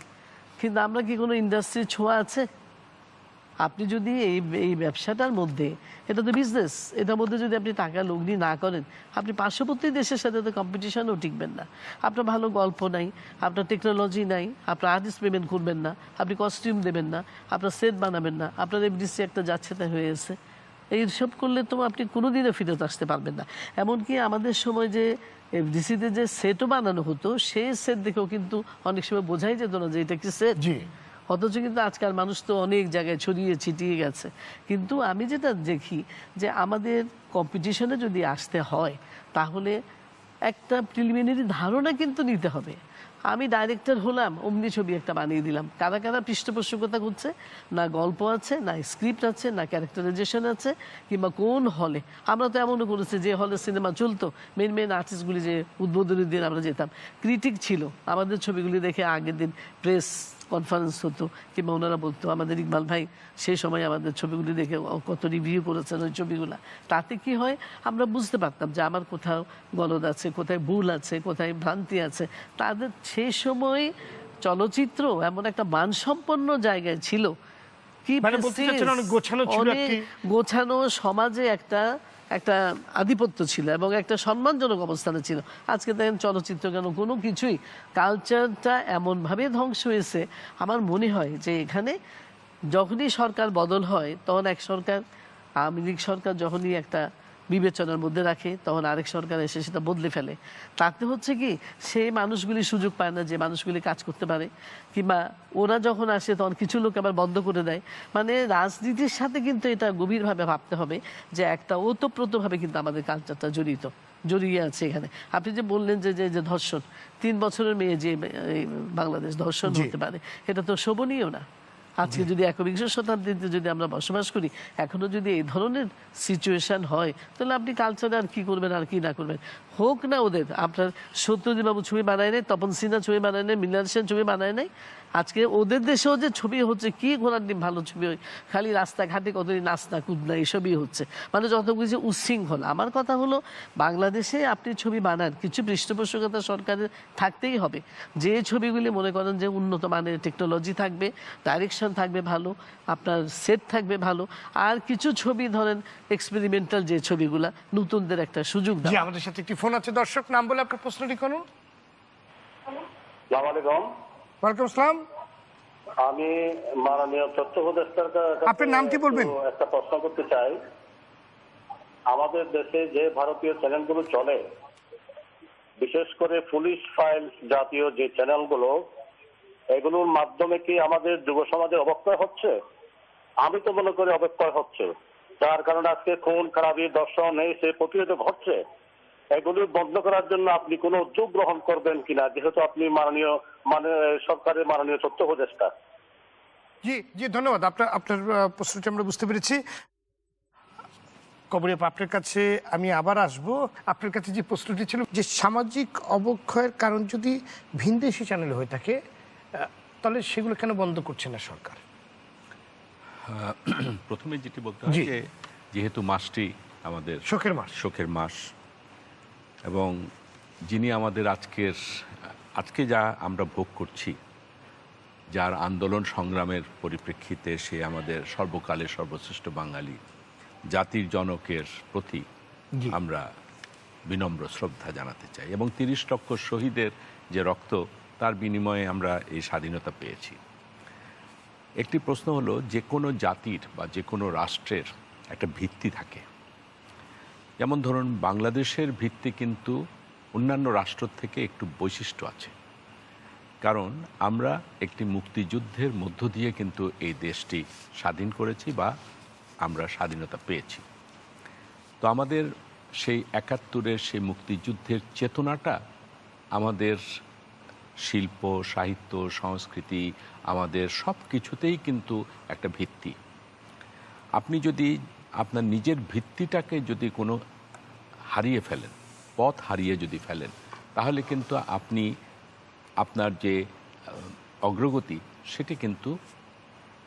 F: কিন্তু আমরা কি কোনো ইন্ডাস্ট্রির ছোঁয়া আছে? আপনি যদি এই ব্যবসাটার মধ্যে, এটা তো বিজনেস, এটার মধ্যে যদি আপনি টাকা লগ্নি না করেন, আপনি পার্শ্ববর্তী দেশের সাথে তো কম্পিটিশনও টিকবেন না। আপনার ভালো গল্প নাই, আপনার টেকনোলজি নাই, আপনার আর্টিস্ট পেমেন্ট করবেন না, আপনি কস্টিউম দেবেন না, আপনার সেট বানাবেন না, আপনার এফডিসি একটা যাচ্ছে তাই হয়ে গেছে। এইসব করলে তো আপনি কোনোদিনও ফিরত আসতে পারবেন না। এমনকি আমাদের সময় যে এফডিসিতে যে সেটও বানানো হতো, সেই সেট দেখেও কিন্তু অনেক সময় বোঝাই যেত না যে এটা কি সেট। অথচ কিন্তু আজকাল মানুষ তো অনেক জায়গায় ছড়িয়ে ছিটিয়ে গেছে। কিন্তু আমি যেটা দেখি যে আমাদের কম্পিটিশনে যদি আসতে হয় তাহলে একটা প্রিলিমিনারি ধারণা কিন্তু নিতে হবে। আমি ডাইরেক্টর হলাম, অমনি ছবি একটা বানিয়ে দিলাম। কারা কারা পৃষ্ঠপোষকতা করছে, না গল্প আছে, না স্ক্রিপ্ট আছে, না ক্যারেক্টারাইজেশন আছে, কিংবা কোন হলে। আমরা তো এমনও করেছি যে হলে সিনেমা চলতো, মেন আর্টিস্টগুলি যে উদ্বোধনের দিন আমরা যেতাম, ক্রিটিক ছিল, আমাদের ছবিগুলি দেখে আগের দিন প্রেস কনফারেন্স হতো, কিংবা ওনারা বলতো, আমাদের ইকবাল ভাই সেই সময় আমাদের ছবিগুলি দেখে কত রিভিউ করেছেন ওই ছবিগুলা। তাতে কি হয়, আমরা বুঝতে পারতাম যে আমার কোথাও গলদ আছে, কোথায় ভুল আছে, কোথায় ভ্রান্তি আছে। তাদের সেই সময় চলচ্চিত্র এমন একটা মানসম্পন্ন জায়গায় ছিল, কি গোছানো সমাজে একটা আধিপত্য ছিল এবং একটা সম্মানজনক অবস্থানে ছিল। আজকে দেখেন চলচ্চিত্র কেন, কোনো কিছুই, কালচারটা এমনভাবে ধ্বংস হয়েছে। আমার মনে হয় যে এখানে যখনই সরকার বদল হয়, তখন এক সরকার, আওয়ামী লীগ সরকার যখনই একটা বিবেচনার মধ্যে রাখে, তখন আরেক সরকার এসে সেটা বদলে ফেলে। তাতে হচ্ছে কি, সেই মানুষগুলি সুযোগ পায় না যে মানুষগুলি কাজ করতে পারে, কিংবা ওরা যখন আসে তখন কিছু লোক আবার বন্ধ করে দেয়। মানে রাজনীতির সাথে কিন্তু এটা গভীরভাবে ভাবতে হবে যে একটা ওতপ্রোতভাবে কিন্তু আমাদের কালচারটা জড়িয়ে আছে এখানে। আপনি যে বললেন যে যে ধর্ষণ, 3 বছরের মেয়ে যে বাংলাদেশ ধর্ষণ হতে পারে, এটা তো শোভনীয় না। আজকে যদি 21শ শতাব্দীতে যদি আমরা বসবাস করি, এখনো যদি এই ধরনের সিচুয়েশন হয়, তাহলে আপনি কালচারে আর কি করবেন আর কি না করবেন। হোক না ওদের, আপনার সত্যজিৎ বাবু ছবি বানায় নেই, তপন সিনহা ছবি বানায় নেই, মৃণাল সেন ছবি বানায় নেই। আজকে ওদের দেশেও যে ছবি হচ্ছে, কি ঘোরার ডিম ভালো ছবি হয়, খালি রাস্তাঘাটে কতদিন নাচনা কুদনা এসবই হচ্ছে, মানে যত কিছু উচ্ছৃঙ্খল। আমার কথা হলো, বাংলাদেশে আপনি ছবি বানান, কিছু পৃষ্ঠপোষকতা সরকারের থাকতেই হবে। যে ছবিগুলি মনে করেন যে উন্নত মানের টেকনোলজি থাকবে, ডাইরেকশন থাকবে ভালো, আপনার সেট থাকবে ভালো, আর কিছু ছবি ধরেন এক্সপেরিমেন্টাল যে ছবিগুলা, নতুনদের একটা সুযোগ দেয়।
A: আমাদের সাথে একটি ফোন আছে, দর্শক নাম বলে আপনার প্রশ্নটি করুন।
G: আসসালামু আলাইকুম।
A: ওয়ালাইকুম আসসালাম।
G: আমি মাননীয় তথ্য উপদেষ্টার
A: আপনার নামটি বলবেন?
G: একটা প্রশ্ন করতে চাই। আমাদের দেশে যে ভারতীয় চ্যানেলগুলো চলে, বিশেষ করে পুলিশ ফাইল জাতীয় যে চ্যানেলগুলো, এগুলোর মাধ্যমে কি আমাদের যুব সমাজে অবক্ষয় হচ্ছে? আমি তো মনে করি অবক্ষয় হচ্ছে, যার কারণে আজকে খুন খারাপি দর্শন এই সে প্রতিহত ঘটছে। এগুলি বন্ধ করার জন্য আপনি কোনো উদ্যোগ গ্রহণ করবেন কিনা, যেহেতু আপনি সরকারের মাননীয় তথ্য উপদেষ্টা?
A: জি জি, ধন্যবাদ। আপনার প্রশ্নটি আমরা বুঝতে পেরেছি। কবরী আপা, আপনার কাছে আমি আবার আসব। আপনার কাছে যে প্রশ্নটি ছিল যে সামাজিক অবক্ষয়ের কারণ যদি ভিনদেশি চ্যানেল হয়ে থাকে, তাহলে সেগুলো কেন বন্ধ করছে না সরকার?
H: প্রথমে যেটি বলতে হয়
A: জি।
H: যে যেহেতু মাসটি আমাদের
A: শোকের মাস।
H: শোকের মাস এবং যিনি আমাদের আজকে যা আমরা ভোগ করছি, যার আন্দোলন সংগ্রামের পরিপ্রেক্ষিতে সে আমাদের সর্বকালের সর্বশ্রেষ্ঠ বাঙালি, জাতির জনকের প্রতি
A: জি।
H: আমরা বিনম্র শ্রদ্ধা জানাতে চাই এবং ৩০ লক্ষ শহীদের যে রক্ত, তার বিনিময়ে আমরা এই স্বাধীনতা পেয়েছি। একটি প্রশ্ন হলো, যে কোনো জাতির বা যে কোনো রাষ্ট্রের একটা ভিত্তি থাকে। যেমন ধরুন, বাংলাদেশের ভিত্তি কিন্তু অন্যান্য রাষ্ট্র থেকে একটু বৈশিষ্ট্য আছে, কারণ আমরা একটি মুক্তিযুদ্ধের মধ্য দিয়ে কিন্তু এই দেশটি স্বাধীন করেছি বা আমরা স্বাধীনতা পেয়েছি। তো আমাদের সেই ৭১-এর সেই মুক্তিযুদ্ধের চেতনাটা আমাদের শিল্প, সাহিত্য, সংস্কৃতি, আমাদের সব কিছুতেই কিন্তু একটা ভিত্তি। আপনি যদি আপনার নিজের ভিত্তিটাকে যদি কোনো হারিয়ে ফেলেন, পথ হারিয়ে যদি ফেলেন, তাহলে কিন্তু আপনি আপনার যে অগ্রগতি সেটি কিন্তু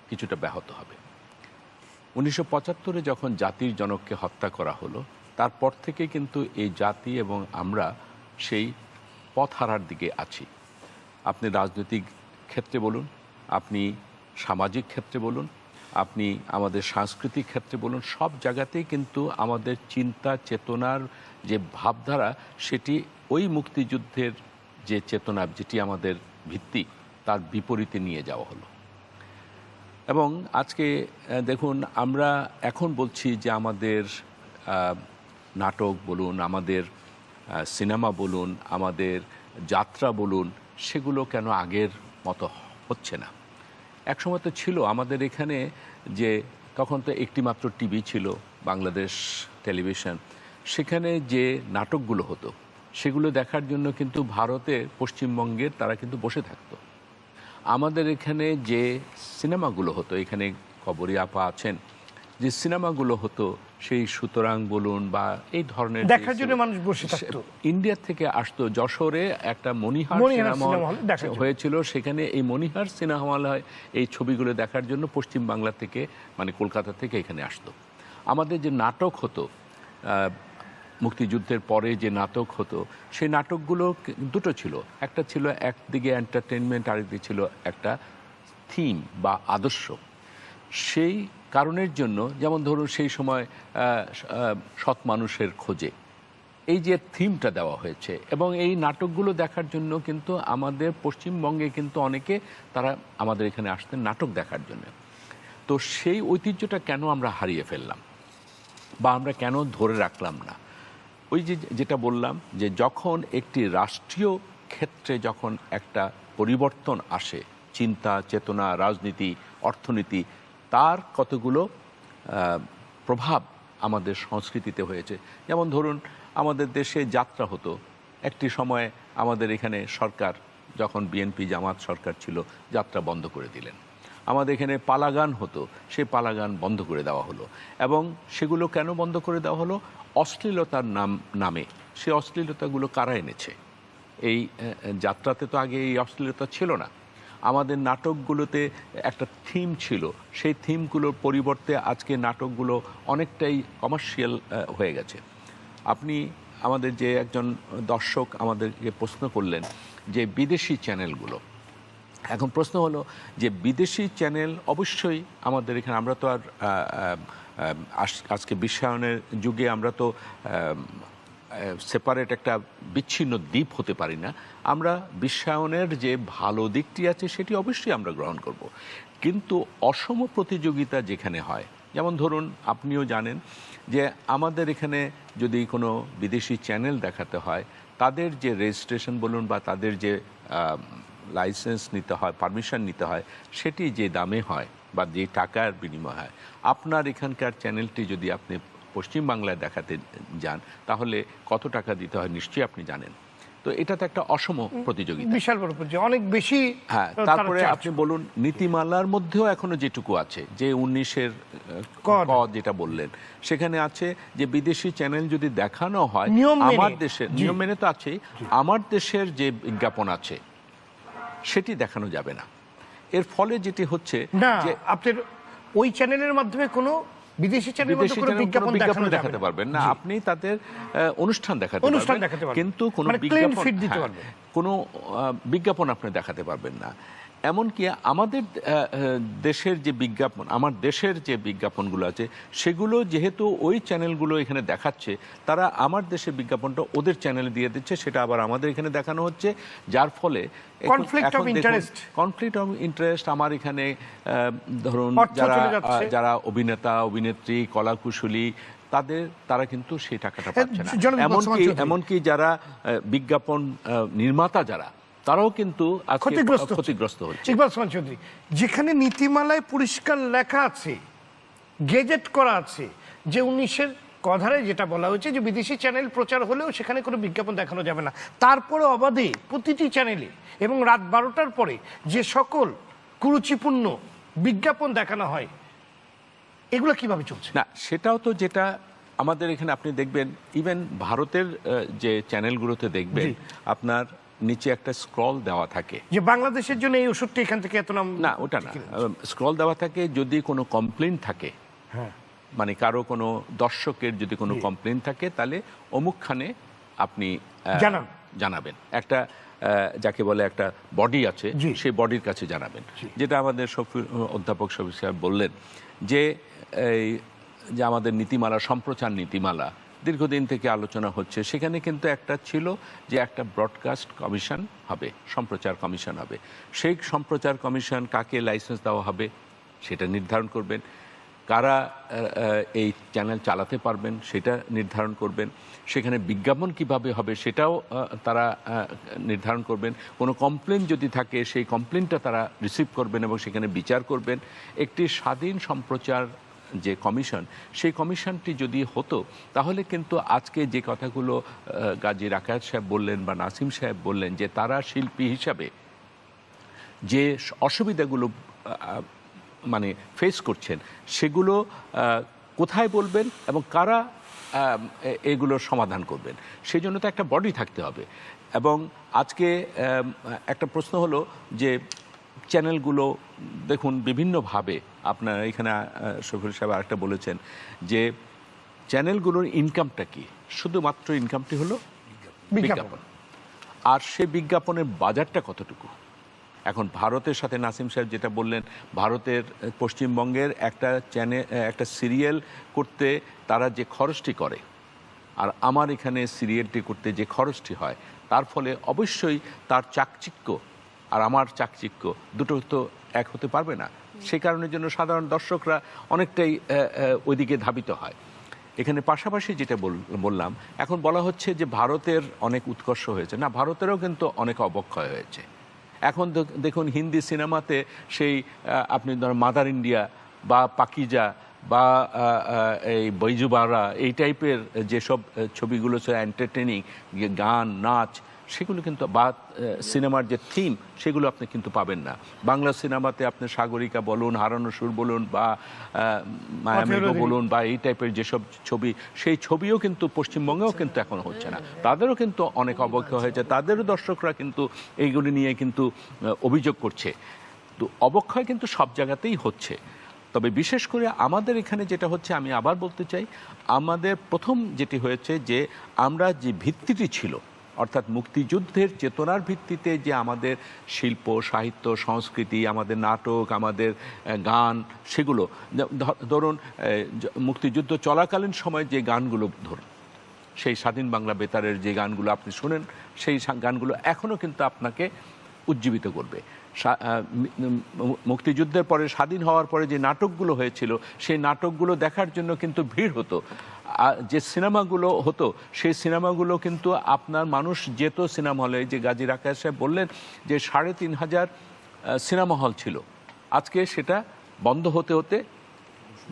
H: কিছুটা ব্যাহত হবে। ১৯৭৫-এ যখন জাতির জনককে হত্যা করা হলো, তারপর থেকে কিন্তু এই জাতি এবং আমরা সেই পথ হারার দিকে আছি। আপনি রাজনৈতিক ক্ষেত্রে বলুন, আপনি সামাজিক ক্ষেত্রে বলুন, আপনি আমাদের সাংস্কৃতিক ক্ষেত্রে বলুন, সব জায়গাতেই কিন্তু আমাদের চিন্তা চেতনার যে ভাবধারা, সেটি ওই মুক্তিযুদ্ধের যে চেতনা, যেটি আমাদের ভিত্তি, তার বিপরীতে নিয়ে যাওয়া হলো। এবং আজকে দেখুন, আমরা এখন বলছি যে আমাদের নাটক বলুন, আমাদের সিনেমা বলুন, আমাদের যাত্রা বলুন, সেগুলো কেন আগের মতো হচ্ছে না। একসময় তো ছিল আমাদের এখানে, যে তখন তো একটি মাত্র টিভি ছিল, বাংলাদেশ টেলিভিশন। সেখানে যে নাটকগুলো হতো সেগুলো দেখার জন্য কিন্তু ভারতের পশ্চিমবঙ্গের তারা কিন্তু বসে থাকতো। আমাদের এখানে যে সিনেমাগুলো হতো, এখানে কবরী আপা আছেন, যে সিনেমাগুলো হতো, সেই সুতরাং বলুন বা এই ধরনের
A: দেখার জন্য মানুষ বসে থাকতো।
H: ইন্ডিয়া থেকে আসতো। যশোরে একটা মনিহার সিনেমা হল হয়েছিল, সেখানে এই মনিহার সিনেমা হল হয় এই ছবিগুলো দেখার জন্য পশ্চিম বাংলা থেকে, মানে কলকাতা থেকে এখানে আসতো। আমাদের যে নাটক হতো, মুক্তিযুদ্ধের পরে যে নাটক হতো, সেই নাটকগুলো দুটো ছিল। একটা ছিল একদিকে এন্টারটেনমেন্ট, আরেকদিকে ছিল একটা থিম বা আদর্শ। সেই কারণের জন্য, যেমন ধরুন সেই সময় সৎ মানুষের খোঁজে, এই যে থিমটা দেওয়া হয়েছে, এবং এই নাটকগুলো দেখার জন্য কিন্তু আমাদের পশ্চিমবঙ্গে কিন্তু অনেকে তারা আমাদের এখানে আসতেন নাটক দেখার জন্য। তো সেই ঐতিহ্যটা কেন আমরা হারিয়ে ফেললাম বা আমরা কেন ধরে রাখলাম না? ওই যেটা বললাম, যে যখন একটি রাষ্ট্রীয় ক্ষেত্রে যখন একটা পরিবর্তন আসে, চিন্তা চেতনা, রাজনীতি, অর্থনীতি, তার কতগুলো প্রভাব আমাদের সংস্কৃতিতে হয়েছে। যেমন ধরুন, আমাদের দেশে যাত্রা হতো, একটি সময় আমাদের এখানে সরকার, যখন বিএনপি জামাত সরকার ছিল, যাত্রা বন্ধ করে দিলেন। আমাদের এখানে পালাগান হতো, সেই পালাগান বন্ধ করে দেওয়া হলো। এবং সেগুলো কেন বন্ধ করে দেওয়া হলো? অশ্লীলতার নামে। সেই অশ্লীলতাগুলো কারা এনেছে? এই যাত্রাতে তো আগে এই অশ্লীলতা ছিল না। আমাদের নাটকগুলোতে একটা থিম ছিল, সেই থিমগুলোর পরিবর্তে আজকে নাটকগুলো অনেকটাই কমার্শিয়াল হয়ে গেছে। আপনি আমাদের যে একজন দর্শক আমাদেরকে প্রশ্ন করলেন যে বিদেশি চ্যানেলগুলো, এখন প্রশ্ন হলো যে বিদেশি চ্যানেল অবশ্যই আমাদের এখানে, আমরা তো আর আজকে বিশ্বায়নের যুগে আমরা তো সেপারেট একটা বিচ্ছিন্ন দ্বীপ হতে পারি না। আমরা বিশ্বায়নের যে ভালো দিকটি আছে সেটি অবশ্যই আমরা গ্রহণ করব, কিন্তু অসম প্রতিযোগিতা যেখানে হয়, যেমন ধরুন আপনিও জানেন যে আমাদের এখানে যদি কোনো বিদেশি চ্যানেল দেখাতে হয়, তাদের যে রেজিস্ট্রেশন বলুন বা তাদের যে লাইসেন্স নিতে হয়, পারমিশন নিতে হয়, সেটি যে দামে হয় বা যে টাকার বিনিময় হয়, আপনার এখানকার চ্যানেলটি যদি আপনি পশ্চিমবাংলায় দেখাতে যান, তাহলে কত টাকা দিতে হয় নিশ্চয়ই আপনি জানেন। তো এটা তো একটা অসম প্রতিযোগিতা।
A: বিশাল বড় প্রতিযোগিতা, অনেক বেশি।
H: হ্যাঁ,
A: তারা
H: তারপরে
A: চাপ।
H: আপনি বলুন নীতিমালার মধ্যেও এখনো যেটুকু আছে, যে 19-এর
A: কর।
H: ক যেটা বললেন, সেখানে আছে যে বিদেশি চ্যানেল যদি দেখানো হয়
A: নিয়ম মেনে।
H: আমার দেশের নিয়ম মেনে তো আছেই, আমার দেশের যে বিজ্ঞাপন আছে সেটি দেখানো যাবে না। এর ফলে যেটি হচ্ছে
A: না,
H: যে
A: আপনার ওই চ্যানেলের মাধ্যমে কোনো বিদেশি চ্যানেলের মধ্যে
H: বিদেশি
A: কোনো
H: চ্যানেল
A: বিজ্ঞাপন
H: কোনো
A: দেখানো
H: বিজ্ঞাপন
A: যাবে
H: দেখাতে
A: না।
H: পারবেন না,
A: জি।
H: আপনি তাদের অনুষ্ঠান দেখাতে
A: পারবেন।
H: কিন্তু কোনো
A: মানে clean
H: বিজ্ঞাপন
A: feed দিতে
H: হ্যাঁ,
A: পারবেন।
H: কোনো বিজ্ঞাপন আপনি দেখাতে পারবেন না। এমনকি আমাদের দেশের যে বিজ্ঞাপন, আমার দেশের যে বিজ্ঞাপনগুলো আছে সেগুলো যেহেতু ওই চ্যানেলগুলো এখানে দেখাচ্ছে, তারা আমার দেশের বিজ্ঞাপনটা ওদের চ্যানেলে দিয়ে দিচ্ছে, সেটা আবার আমাদের এখানে দেখানো হচ্ছে, যার ফলে
A: Conflict of interest।
H: Conflict of interest. আমার এখানে ধরুন
A: অর্থ চলে যাচ্ছে।
H: যারা অভিনেতা অভিনেত্রী কলাকুশলী তারা কিন্তু সেই টাকাটা পাচ্ছে না।
A: জনদীপ ওসমান চৌধুরী।
H: এমনকি যারা বিজ্ঞাপন নির্মাতা যারা, তারাও কিন্তু আজকে ক্ষতিগ্রস্ত হচ্ছে।
A: ইকবাল ওসমান চৌধুরী, যেখানে নীতিমালায় পরিষ্কার লেখা আছে, গেজেট করা আছে, যে 19-এর কথায় যেটা বলা হয়েছে যে বিদেশি চ্যানেল প্রচার হলেও সেখানে কোনো বিজ্ঞাপন দেখানো যাবে না, তারপরে অবাধে প্রতিটি চ্যানেলে এবং রাত 12টার পরে যে সকল কুরুচিপূর্ণ বিজ্ঞাপন দেখানো হয়, এগুলো কিভাবে চলছে?
H: না, সেটাও তো যেটা আমাদের এখানে আপনি দেখবেন, ইভেন ভারতের যে চ্যানেলগুলোতে দেখবেন আপনার নিচে একটা স্ক্রল দেওয়া থাকে,
A: যে বাংলাদেশের জন্য এই ওষুধটা এখান থেকে এত নাম।
H: না ওটা না, স্ক্রল দেওয়া থাকে যদি কোনো কমপ্লেন থাকে,
A: হ্যাঁ,
H: মানে কারো কোনো দর্শকের যদি কোনো কমপ্লেন থাকে, তাহলে অমুকখানে আপনি জানাবেন। একটা যাকে বলে একটা বডি আছে, সেই বডির কাছে জানাবেন। যেটা আমাদের অধ্যাপক শফিক সাহেব বললেন যে এই যে আমাদের নীতিমালা, সম্প্রচার নীতিমালা দীর্ঘদিন থেকে আলোচনা হচ্ছে, সেখানে কিন্তু একটা ছিল যে একটা ব্রডকাস্ট কমিশন হবে, সম্প্রচার কমিশন হবে। সেই সম্প্রচার কমিশন কাকে লাইসেন্স দেওয়া হবে সেটা নির্ধারণ করবেন, কারা এই চ্যানেল চালাতে পারবেন সেটা নির্ধারণ করবেন, সেখানে বিজ্ঞাপন কিভাবে হবে সেটাও তারা নির্ধারণ করবেন। কোনো কমপ্লেন যদি থাকে সেই কমপ্লেনটা তারা রিসিভ করবেন এবং সেখানে বিচার করবেন। একটি স্বাধীন সম্প্রচার যে কমিশন, সেই কমিশনটি যদি হতো তাহলে কিন্তু আজকে যে কথাগুলো গাজী রাকায়েত সাহেব বললেন বা নাসিম সাহেব বললেন, যে তারা শিল্পী হিসাবে যে অসুবিধাগুলো মানে ফেস করছেন সেগুলো কোথায় বলবেন এবং কারা এগুলোর সমাধান করবেন, সেই জন্য তো একটা বডি থাকতে হবে। এবং আজকে একটা প্রশ্ন হলো যে চ্যানেলগুলো দেখুন বিভিন্নভাবে, আপনার এখানে শফিউল সাহেব আরেকটা বলেছেন যে চ্যানেলগুলোর ইনকামটা কি, শুধুমাত্র ইনকামটি হলো বিজ্ঞাপন, আর সে বিজ্ঞাপনের বাজারটা কতটুকু। এখন ভারতের সাথে নাসিম সাহেব যেটা বললেন, ভারতের পশ্চিমবঙ্গের একটা চ্যানেল, একটা সিরিয়াল করতে তারা যে খরচটি করে, আর আমার এখানে সিরিয়ালটি করতে যে খরচটি হয়, তার ফলে অবশ্যই তার চাকচিক্য আর আমার চাকচিক্য দুটো তো এক হতে পারবে না। সেই কারণের জন্য সাধারণ দর্শকরা অনেকটাই ওইদিকে ধাবিত হয়। এখানে পাশাপাশি যেটা বললাম, এখন বলা হচ্ছে যে ভারতের অনেক উৎকর্ষ হয়েছে, না, ভারতেরও কিন্তু অনেক অবক্ষয় হয়েছে। এখন দেখুন হিন্দি সিনেমাতে সেই আপনি ধরেন মাদার ইন্ডিয়া বা পাকিজা বা এই বৈজুবারা, এই টাইপের যেসব ছবিগুলো এন্টারটেনিং, গান নাচ, সেগুলো কিন্তু, বা সিনেমার যে থিম, সেগুলো আপনি কিন্তু পাবেন না। বাংলা সিনেমাতে আপনি সাগরিকা বলুন, হারানো সুর বলুন, বা মায়ামেঘ বলুন, বা এই টাইপের যেসব ছবি, সেই ছবিও কিন্তু পশ্চিমবঙ্গেও কিন্তু এখন হচ্ছে না। তাদেরও কিন্তু অনেক অবক্ষয় হয়েছে, তাদেরও দর্শকরা কিন্তু এইগুলি নিয়ে কিন্তু অভিযোগ করছে। তো অবক্ষয় কিন্তু সব জায়গাতেই হচ্ছে। তবে বিশেষ করে আমাদের এখানে যেটা হচ্ছে, আমি আবার বলতে চাই, আমাদের প্রথম যেটি হয়েছে যে আমরা যে ভিত্তিটি ছিল, অর্থাৎ মুক্তিযুদ্ধের চেতনার ভিত্তিতে যে আমাদের শিল্প সাহিত্য সংস্কৃতি, আমাদের নাটক, আমাদের গান, সেগুলো ধরুন মুক্তিযুদ্ধ চলাকালীন সময় যে গানগুলো, ধরুন সেই স্বাধীন বাংলা বেতারের যে গানগুলো আপনি শুনেন, সেই গানগুলো এখনও কিন্তু আপনাকে উজ্জীবিত করবে। মুক্তিযুদ্ধের পরে, স্বাধীন হওয়ার পরে যে নাটকগুলো হয়েছিল, সেই নাটকগুলো দেখার জন্য কিন্তু ভিড় হতো। যে সিনেমাগুলো হতো, সেই সিনেমাগুলো কিন্তু আপনার মানুষ যেত সিনেমা হলে। যে গাজী রাকায়েত সাহেব বললেন যে ৩৫০০ সিনেমা হল ছিল, আজকে সেটা বন্ধ হতে হতে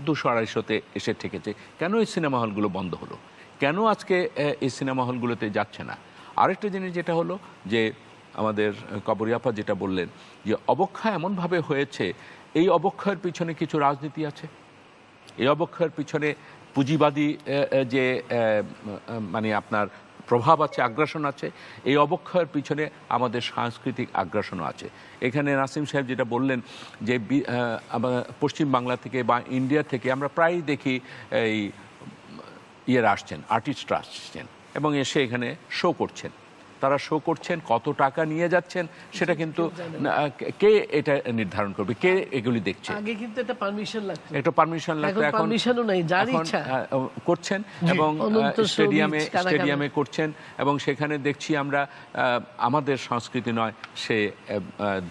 H: ২০০-২৫০তে এসে ঠেকেছে। কেন এই সিনেমা হলগুলো বন্ধ হলো? কেন আজকে এই সিনেমা হলগুলোতে যাচ্ছে না? আরেকটা জিনিস যেটা হলো যে আমাদের কবরিয়াপা যেটা বললেন যে অবক্ষয় এমনভাবে হয়েছে, এই অবক্ষয়ের পিছনে কিছু রাজনীতি আছে, এই অবক্ষয়ের পিছনে পুঁজিবাদী যে মানে আপনার প্রভাব আছে, আগ্রাসন আছে। এই অবক্ষয়ের পিছনে আমাদের সাংস্কৃতিক আগ্রাসনও আছে। এখানে নাসিম সাহেব যেটা বললেন যে পশ্চিম বাংলা থেকে বা ইন্ডিয়া থেকে আমরা প্রায়ই দেখি এই ইয়েরা আসছেন, আর্টিস্টরা আসছেন এবং এসে এখানে শো করছেন। তারা শো করছেন, কত টাকা নিয়ে যাচ্ছেন সেটা কিন্তু কে এটা নির্ধারণ করবে, কে এগুলি দেখছে?
F: আগে কিন্তু এটা পারমিশন লাগতো,
H: একটা পারমিশন লাগতো, এখন
F: পারমিশনও নাই, যার ইচ্ছা
H: করছেন এবং স্টেডিয়ামে করছেন এবং সেখানে দেখছি আমরা আমাদের সংস্কৃতি নয়, সে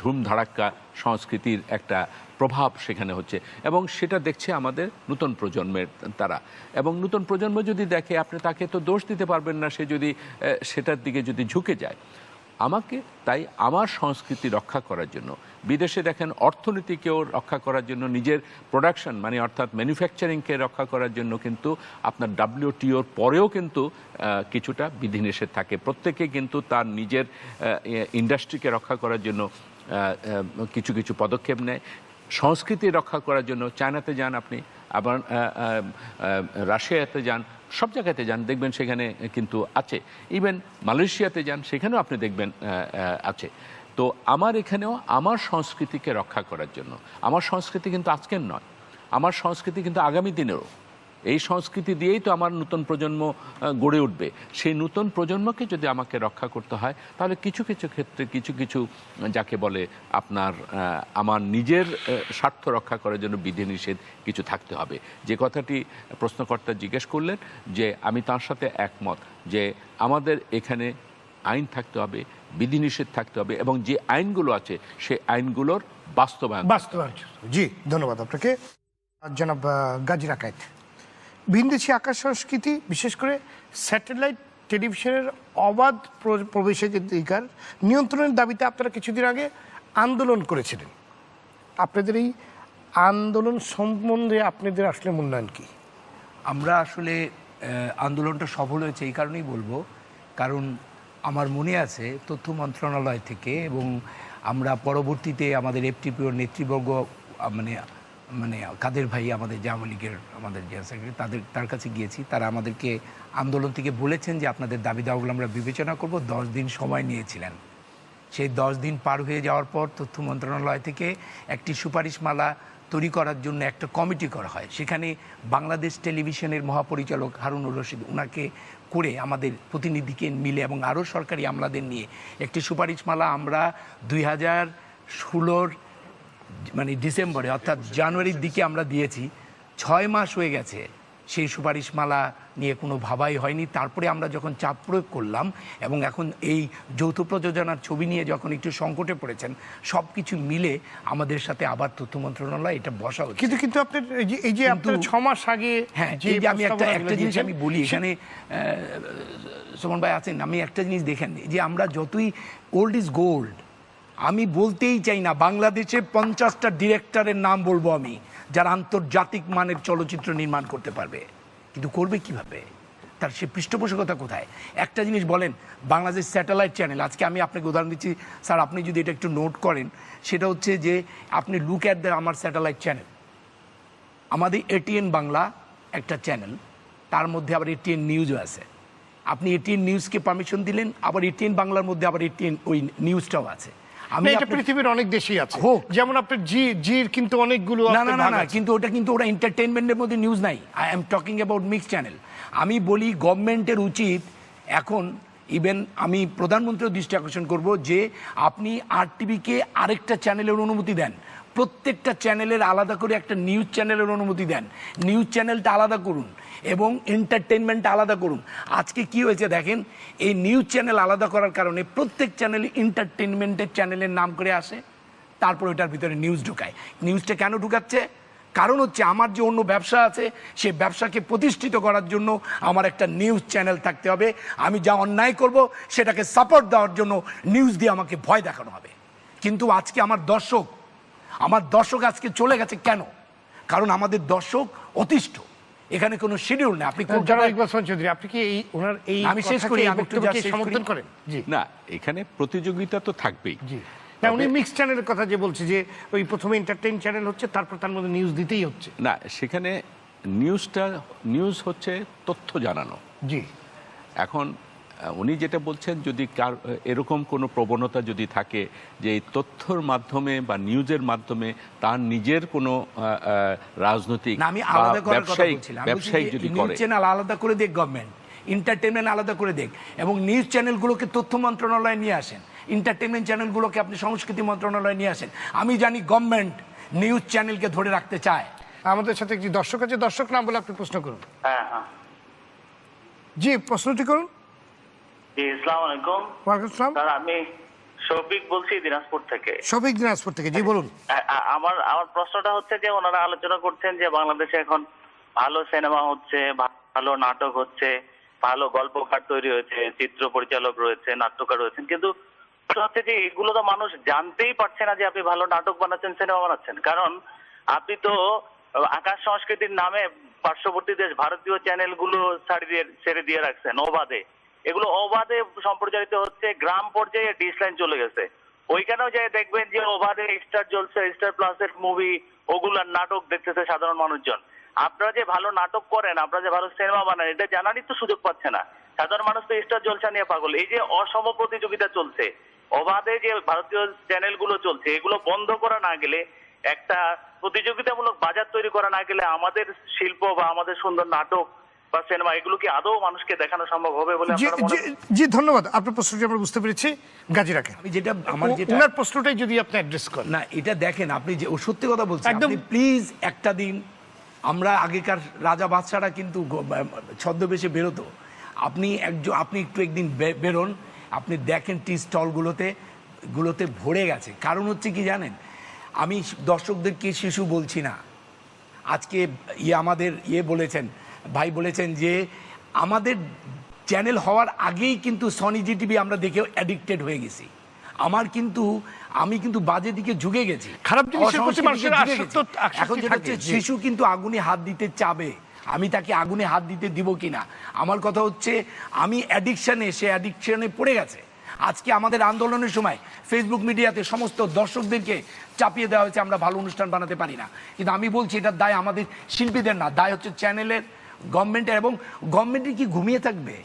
H: ধুম ধাড়াক্কা সংস্কৃতির একটা প্রভাব সেখানে হচ্ছে এবং সেটা দেখছে আমাদের নতুন প্রজন্মের তারা। এবং নতুন প্রজন্ম যদি দেখে, আপনি তাকে তো দোষ দিতে পারবেন না সে যদি সেটার দিকে যদি ঝুঁকে যায়। আমাকে তাই আমার সংস্কৃতি রক্ষা করার জন্য, বিদেশে দেখেন অর্থনীতিকেও রক্ষা করার জন্য, নিজের প্রোডাকশন মানে অর্থাৎ ম্যানুফ্যাকচারিংকে রক্ষা করার জন্য কিন্তু আপনার WTOর পরেও কিন্তু কিছুটা বিধিনিষেধ থাকে। প্রত্যেকে কিন্তু তার নিজের ইন্ডাস্ট্রিকে রক্ষা করার জন্য কিছু কিছু পদক্ষেপ নেয়। সংস্কৃতি রক্ষা করার জন্য চায়নাতে যান আপনি, আবার রাশিয়াতে যান, সব জায়গাতে যান দেখবেন সেখানে কিন্তু আছে। ইভেন মালয়েশিয়াতে যান, সেখানেও আপনি দেখবেন আছে। তো আমার এখানেও আমার সংস্কৃতিকে রক্ষা করার জন্য, আমার সংস্কৃতি কিন্তু আজকের নয়, আমার সংস্কৃতি কিন্তু আগামী দিনেরও। এই সংস্কৃতি দিয়েই তো আমার নতুন প্রজন্ম গড়ে উঠবে। সেই নতুন প্রজন্মকে যদি আমাকে রক্ষা করতে হয়, তাহলে কিছু কিছু ক্ষেত্রে কিছু কিছু যাকে বলে আপনার আমার নিজের স্বার্থ রক্ষা করার জন্য বিধিনিষেধ কিছু থাকতে হবে। যে কথাটি প্রশ্নকর্তা জিজ্ঞেস করলেন, যে আমি তার সাথে একমত যে আমাদের এখানে আইন থাকতে হবে, বিধিনিষেধ থাকতে হবে এবং যে আইনগুলো আছে সেই আইনগুলোর বাস্তবায়ন।
A: জি, ধন্যবাদ আপনাকে জনাব গাজী রাকায়েত। ভিনদেশি আকাশ সংস্কৃতি, বিশেষ করে স্যাটেলাইট টেলিভিশনের অবাধ প্রবেশাধিকার নিয়ন্ত্রণের দাবিতে আপনারা কিছুদিন আগে আন্দোলন করেছিলেন। আপনাদের এই আন্দোলন সম্বন্ধে আপনাদের আসলে মূল্যায়ন কি?
B: আমরা আসলে আন্দোলনটা সফল হয়েছে এই কারণেই বলবো, কারণ আমার মনে আছে তথ্য মন্ত্রণালয় থেকে এবং আমরা পরবর্তীতে আমাদের এফটিপিওর নেতৃবর্গ মানে কাদের ভাই আমাদের আওয়ামী লীগের আমাদের জেনারেল সেক্রেটারি, তার কাছে গিয়েছি। তারা আমাদেরকে আন্দোলন থেকে বলেছেন যে আপনাদের দাবি দাওয়াগুলো আমরা বিবেচনা করব। 10 দিন সময় নিয়েছিলেন। সেই 10 দিন পার হয়ে যাওয়ার পর তথ্য মন্ত্রণালয় থেকে একটি সুপারিশমালা তৈরি করার জন্য একটা কমিটি করা হয়। সেখানে বাংলাদেশ টেলিভিশনের মহাপরিচালক হারুনুর রশিদ ওনাকে করে আমাদের প্রতিনিধিকে মিলে এবং আরও সরকারি আমলাদের নিয়ে একটি সুপারিশমালা আমরা 2016 মানে ডিসেম্বরে অর্থাৎ জানুয়ারির দিকে আমরা দিয়েছি। 6 মাস হয়ে গেছে, সেই সুপারিশমালা নিয়ে কোনো ভাবাই হয়নি। তারপরে আমরা যখন চাপ প্রয়োগ করলাম এবং এখন এই যৌথ প্রযোজনার ছবি নিয়ে যখন একটু সংকটে পড়েছেন, সব কিছু মিলে আমাদের সাথে আবার তথ্য মন্ত্রণালয় এটা বসা হচ্ছে।
A: কিন্তু আপনার এই যে আপনারা 6 মাস আগে,
B: হ্যাঁ, এই যে আমি একটা জিনিস আমি বলি এখানে, সুমন ভাই আছেন, আমি একটা জিনিস দেখেন যে আমরা যতই ওল্ড ইজ গোল্ড, আমি বলতেই চাই না বাংলাদেশে 50টা ডিরেক্টরের নাম বলবো আমি যারা আন্তর্জাতিক মানের চলচ্চিত্র নির্মাণ করতে পারবে, কিন্তু করবে কিভাবে? তার সে পৃষ্ঠপোষকতা কোথায়? একটা জিনিস বলেন, বাংলাদেশ স্যাটেলাইট চ্যানেল, আজকে আমি আপনাকে উদাহরণ দিচ্ছি স্যার, আপনি যদি এটা একটু নোট করেন, সেটা হচ্ছে যে আপনি লুক অ্যাট দ্য আমার স্যাটেলাইট চ্যানেল, আমাদের ATN বাংলা একটা চ্যানেল, তার মধ্যে আবার ATN নিউজও আছে। আপনি ATN নিউজকে পারমিশন দিলেন, আবার ATN বাংলার মধ্যে আবার ATN ওই নিউজটাও আছে।
A: আমি এটা পৃথিবীর অনেক দেশেই আছে, যেমন আপনার জির কিন্তু অনেকগুলো
B: না, কিন্তু ওটা কিন্তু ওরা এন্টারটেইনমেন্টের মধ্যে নিউজ নাই। I am talking about mixed channel. আমি বলি গভর্নমেন্টের উচিত এখন, ইভেন আমি প্রধানমন্ত্রীর দৃষ্টি আকর্ষণ করব যে আপনি RTVকে আরেকটা চ্যানেলের অনুমতি দেন, প্রত্যেকটা চ্যানেলের আলাদা করে একটা নিউজ চ্যানেলের অনুমতি দেন, নিউজ চ্যানেলটা আলাদা করুন এবং এন্টারটেনমেন্টটা আলাদা করুন। আজকে কি হয়েছে দেখেন, এই নিউজ চ্যানেল আলাদা করার কারণে প্রত্যেক চ্যানেলে এন্টারটেনমেন্টের চ্যানেলের নাম করে আসে, তারপর ওটার ভিতরে নিউজ ঢুকায়। নিউজটা কেন ঢুকাচ্ছে? কারণ হচ্ছে আমার যে অন্য ব্যবসা আছে সেই ব্যবসাকে প্রতিষ্ঠিত করার জন্য আমার একটা নিউজ চ্যানেল থাকতে হবে। আমি যা অন্যায় করব সেটাকে সাপোর্ট দেওয়ার জন্য নিউজ দিয়ে আমাকে ভয় দেখানো হবে। কিন্তু আজকে আমার দর্শক আজকে চলে গেছে কেন? কারণ আমাদের দর্শক অতিষ্ঠ। এখানে কোনো শিডিউল নেই। আপনি
A: জনাব
B: কলকাতায়-
A: ইকবাল হোসেন চৌধুরী, আপনি কি এই ওনার এই
B: আমি শেষ করি,
A: কথাকে, এই
B: আমি একটু
A: বক্তব্যকে
B: just শেষ
A: সমর্থন
B: করি।
A: করেন? জি
H: না, এখানে প্রতিযোগিতা তো থাকবেই।
A: জি না, উনি মিক্স চ্যানেলের কথা যে বলছে যে ওই প্রথমে এন্টারটেইন চ্যানেল হচ্ছে, তারপর তার মধ্যে নিউজ দিতেই হচ্ছে।
H: না, সেখানে নিউজ হচ্ছে তথ্য জানানো।
A: জি
H: এখন উনি যেটা বলছেন, যদি এরকম কোনো প্রবণতা যদি থাকে যে এই তথ্যর মাধ্যমে বা নিউজের মাধ্যমে তার নিজের কোনো রাজনৈতিক
B: না, আমি
H: বা
B: আলাদা করার কথা
H: ব্যবসায়িক
B: বলছিলাম।
H: ব্যবসায়িক যদি
B: নিউজ
H: করে,
B: চ্যানেল আলাদা করে দেখ গভর্নমেন্ট, এন্টারটেনমেন্ট আলাদা করে দেখ, এবং নিউজ চ্যানেলগুলোকে তথ্য মন্ত্রণালয়ে নিয়ে আসেন, এন্টারটেনমেন্ট চ্যানেলগুলোকে আপনি সংস্কৃতি মন্ত্রণালয়ে নিয়ে আসেন। আমি জানি গভর্নমেন্ট নিউজ চ্যানেলকে ধরে রাখতে চায়।
A: আমাদের সাথে একটি দর্শক আছে, দর্শক নাম বলে আপনি প্রশ্ন করুন।
G: হ্যাঁ হ্যাঁ
A: জি প্রশ্নটি করুন।
G: জি, আসসালামু আলাইকুম
A: ওয়ালাইকুম আসসালাম।
G: স্যার, আমি শফিক বলছি দিনাজপুর থেকে।
A: সবিক দিনাজপুর থেকে, জি বলুন।
G: আমার প্রশ্নটা হচ্ছে যে ওনারা আলোচনা করছেন যে বাংলাদেশে এখন ভালো সিনেমা হচ্ছে, ভালো নাটক হচ্ছে, ভালো গল্পকার তৈরি হয়েছে, চিত্র পরিচালক রয়েছে, নাট্যকার রয়েছেন, কিন্তু কথা হচ্ছে যে এগুলো তো মানুষ জানতেই পারছে না যে আপনি ভালো নাটক বানাচ্ছেন, সিনেমা বানাচ্ছেন। কারণ আপনি তো আকাশ সংস্কৃতির নামে পার্শ্ববর্তী দেশ ভারতীয় চ্যানেলগুলো ছেড়ে দিয়ে রাখছেন অবাধে। এগুলো অবাধে সম্প্রচারিত হচ্ছে, গ্রাম পর্যায়ে ডিশ লাইন চলে গেছে। ওইখানেও যে দেখবেন যে অবাধে স্টার জলসা, স্টার প্লাসের মুভি, ওগুলার নাটক দেখতেছে সাধারণ মানুষজন। আপনারা যে ভালো নাটক করেন, আপনারা যে ভালো সিনেমা বানান, এটা জানারই তো সুযোগ পাচ্ছে না সাধারণ মানুষ। তো স্টার জলসা নিয়ে পাগল। এই যে অসম প্রতিযোগিতা চলছে, অবাধে যে ভারতীয় চ্যানেলগুলো চলছে, এগুলো বন্ধ করা না গেলে, একটা প্রতিযোগিতামূলক বাজার তৈরি করা না গেলে আমাদের শিল্প বা আমাদের সুন্দর নাটক বা সিনেমা এগুলো কি আদৌ মানুষকে দেখানো সম্ভব হবে বলে
A: জি
G: আপনারা মনে
A: জি জি ধন্যবাদ, আপনার প্রশ্নটি আমরা বুঝতে পেরেছি। গাজী রাখেন,
B: আমি যেটা আমার যেটা
A: ওনার প্রশ্নটাই যদি আপনি অ্যাড্রেস করেন।
B: না, এটা দেখেন, আপনি যে সত্যি কথা বলছেন,
A: একদম।
B: আপনি প্লিজ একটা দিন, আমরা আগেকার রাজা বাদশারা কিন্তু ছদ্মবেশে বেরোতো। আপনি একটু একদিন বেরোন, আপনি দেখেন টি স্টলগুলোতে ভরে গেছে। কারণ হচ্ছে কি জানেন, আমি দর্শকদেরকে শিশু বলছি না। আজকে আমাদের বলেছেন, ভাই বলেছেন যে আমাদের চ্যানেল হওয়ার আগেই কিন্তু সনি জি টিভি আমরা দেখে অ্যাডিক্টেড হয়ে গেছি। আমি কিন্তু বাজে দিকে ঝুঁকে গেছি,
A: খারাপ জিনিসের প্রতি মানুষের
B: অসংস্কৃতির দিকে ঝুঁকে গেছি। এখন যেটা হচ্ছে,
A: থাকে, জি।
B: শিশু কিন্তু আগুনে হাত দিতে চাবে, আমি তাকে আগুনে হাত দিতে দিব কিনা। আমার কথা হচ্ছে, আমি সে অ্যাডিকশনে পড়ে গেছে। আজকে আমাদের আন্দোলনের সময় ফেসবুক মিডিয়াতে সমস্ত দর্শকদেরকে চাপিয়ে দেওয়া হয়েছে আমরা ভালো অনুষ্ঠান বানাতে পারি না। কিন্তু আমি বলছি, এটার দায় আমাদের শিল্পীদের না, দায় হচ্ছে চ্যানেলের, গভর্নমেন্টের। এবং গভর্নমেন্টের কি ঘুমিয়ে থাকবে?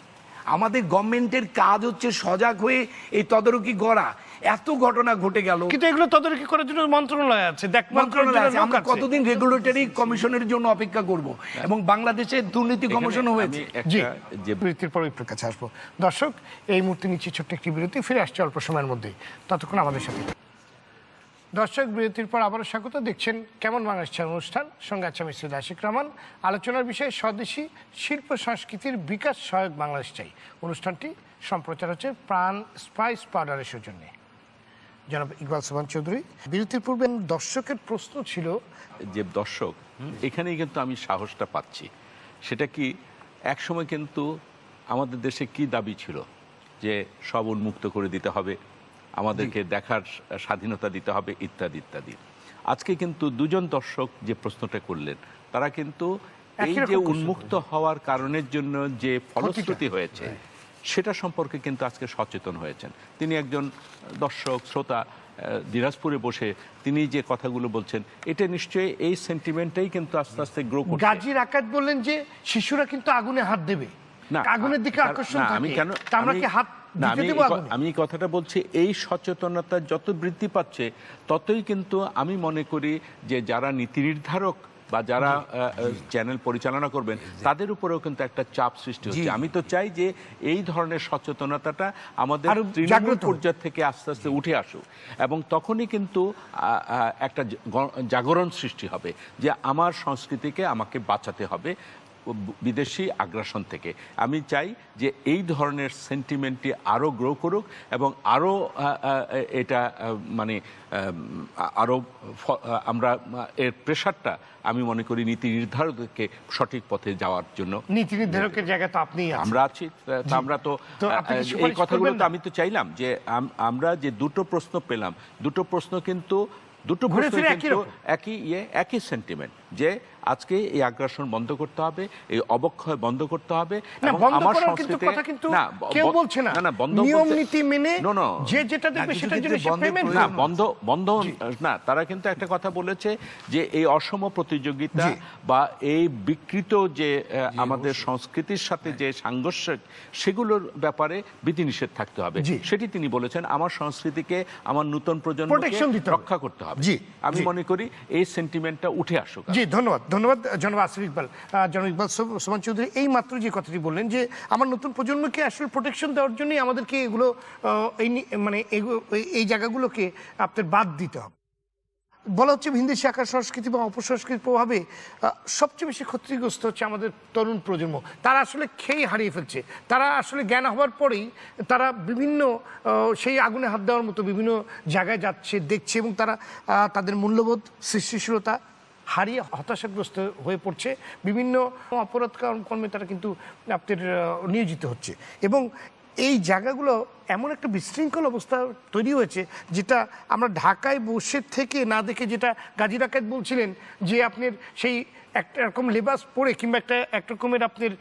B: আমাদের গভর্নমেন্টের কাজ হচ্ছে সজাগ হয়ে এই তদারকি করা। এত ঘটনা ঘটে গেল,
A: কিন্তু এগুলো তদারকি করার জন্য মন্ত্রণালয় আছে,
B: মন্ত্রণালয় আছে। আমরা কতদিন রেগুলেটরি কমিশনের জন্য অপেক্ষা করব? এবং বাংলাদেশে দুর্নীতি কমিশনও হয়েছে।
A: জি বিরতির পর আপনার কাছে আসবো। দর্শক, এই মুহূর্তে নিচ্ছি ছোট্ট একটি বিরতি, ফিরে আসছে অল্প সময়ের মধ্যেই, ততক্ষণ আমাদের সাথে। দর্শক, বিরতির পর আবারও স্বাগত। দেখছেন কেমন বাংলাদেশ অনুষ্ঠান, সঙ্গে আছে আমি সৈয়দ আশিক রহমান। আলোচনার বিষয় স্বদেশী শিল্প সংস্কৃতির বিকাশ সহায়ক বাংলাদেশ চাই। অনুষ্ঠানটি সম্প্রচার হচ্ছে প্রাণ স্পাইস পাউডারের সৌজন্যে। জনাব ইকবাল হোসেন চৌধুরী, বিরতির পূর্বে দর্শকের প্রশ্ন ছিল
H: যে দর্শক, এখানেই কিন্তু আমি সাহসটা পাচ্ছি। সেটা কি, একসময় কিন্তু আমাদের দেশে কি দাবি ছিল যে সব উন্মুক্ত করে দিতে হবে, আমাদেরকে দেখার স্বাধীনতা দিতে হবে, ইত্যাদি ইত্যাদি। আজকে কিন্তু দুজন দর্শক যে প্রশ্নটা করলেন, তারা কিন্তু এই যে উন্মুক্ত হওয়ার কারণের জন্য যে ফলশ্রুতি হয়েছে সেটা সম্পর্কে কিন্তু আজকে সচেতন হয়েছেন। তিনি একজন দর্শক শ্রোতা, দিনাজপুরে বসে তিনি যে কথাগুলো বলছেন, এটা নিশ্চয়ই এই সেন্টিমেন্টটাই কিন্তু আস্তে আস্তে গ্রো করছে।
A: গাজী রাকাত বললেন যে শিশুরা কিন্তু আগুনে হাত দেবে,
H: না,
A: আগুনের দিকে আকর্ষণ
H: না,
A: থাকে।
H: আমি কেন
A: তা আমরা কি হাত
H: না,
A: দিতে দেব আগুনে?
H: আমি এই কথাটা বলছি, এই সচেতনতা যত বৃদ্ধি পাচ্ছে ততই কিন্তু আমি মনে করি যে যারা নীতি নির্ধারক বা যারা চ্যানেল পরিচালনা করবেন তাদের উপরেও কিন্তু একটা চাপ সৃষ্টি হচ্ছে। আমি তো চাই যে এই ধরনের সচেতনতাটা আমাদের তৃণমূল পর্যায় থেকে আস্তে আস্তে উঠে আসুক, এবং তখনই কিন্তু একটা জাগরণ সৃষ্টি হবে যে আমার সংস্কৃতিকে আমাকে বাঁচাতে হবে বিদেশি আগ্রাসন থেকে। আমি চাই যে এই ধরনের সেন্টিমেন্টটি আরও গ্রো করুক এবং আরও এটা মানে আরও আমরা এর প্রেশারটা আমি মনে করি নীতি নির্ধারককে সঠিক পথে যাওয়ার জন্য।
A: নীতি নির্ধারকের জায়গা তো আপনি
H: আমরা আছি, আমরা তো এই কথাগুলো তো আমি তো চাইলাম যে আমরা যে দুটো প্রশ্ন পেলাম, দুটো প্রশ্ন কিন্তু একই সেন্টিমেন্ট। যে আজকে এই আগ্রাসন বন্ধ করতে হবে, এই অবক্ষয় বন্ধ করতে হবে।
A: না,
H: এবং
A: বন্ধ
H: আমার
A: করার
H: সংস্কৃতিতে
A: কথা কিন্তু কেউ বলছে না।
H: বন্ধ
A: নিয়ম
H: বলতে-
A: নীতি মেনে
H: No, no,
A: যে যেটা দেখবে সেটার জন্য সে পেমেন্ট
H: না বন্ধ না, তারা কিন্তু একটা কথা বলেছে যে এই অসম প্রতিযোগিতা বা এই বিকৃত যে আমাদের সংস্কৃতির সাথে যে সাংঘর্ষিক, সেগুলোর ব্যাপারে বিধিনিষেধ থাকতে হবে। সেটি তিনি বলেছেন, আমার সংস্কৃতিকে আমার নতুন
A: Protection দিতে
H: প্রজন্মকে
A: হবে।
H: রক্ষা করতে হবে।
A: জি,
H: আমি মনে করি এই সেন্টিমেন্টটা উঠে আসুক।
A: জি, ধন্যবাদ জনাব আসিফ ইকবাল। জনাব ইকবাল সোমান চৌধুরী এই মাত্র যে কথাটি বললেন যে আমার নতুন প্রজন্মকে আসলে প্রোটেকশন দেওয়ার জন্যই আমাদেরকে এগুলো এই জায়গাগুলোকে আপনার বাদ দিতে হবে। বলা হচ্ছে ভিনদেশী আকার সংস্কৃতি বা অপসংস্কৃতির প্রভাবে সবচেয়ে বেশি ক্ষতিগ্রস্ত হচ্ছে আমাদের তরুণ প্রজন্ম। তারা আসলে খেয়ে হারিয়ে ফেলছে। তারা আসলে জ্ঞান হওয়ার পরেই তারা বিভিন্ন সেই আগুনে হাত দেওয়ার মতো বিভিন্ন জায়গায় যাচ্ছে, দেখছে, এবং তারা তাদের মূল্যবোধ, সৃষ্টিশীলতা হারিয়ে হতাশাগ্রস্ত হয়ে পড়ছে। বিভিন্ন অপরাধ কর্মে তারা কিন্তু আপনার নিয়োজিত হচ্ছে, এবং এই জায়গাগুলো এমন একটা বিশৃঙ্খল অবস্থা তৈরি হয়েছে যেটা আমরা ঢাকায় বসে থেকে না দেখে, যেটা গাজী ডাকাত বলছিলেন যে আপনার সেই একটা রকম লেবাস পরে কিংবা এক রকমের আপনার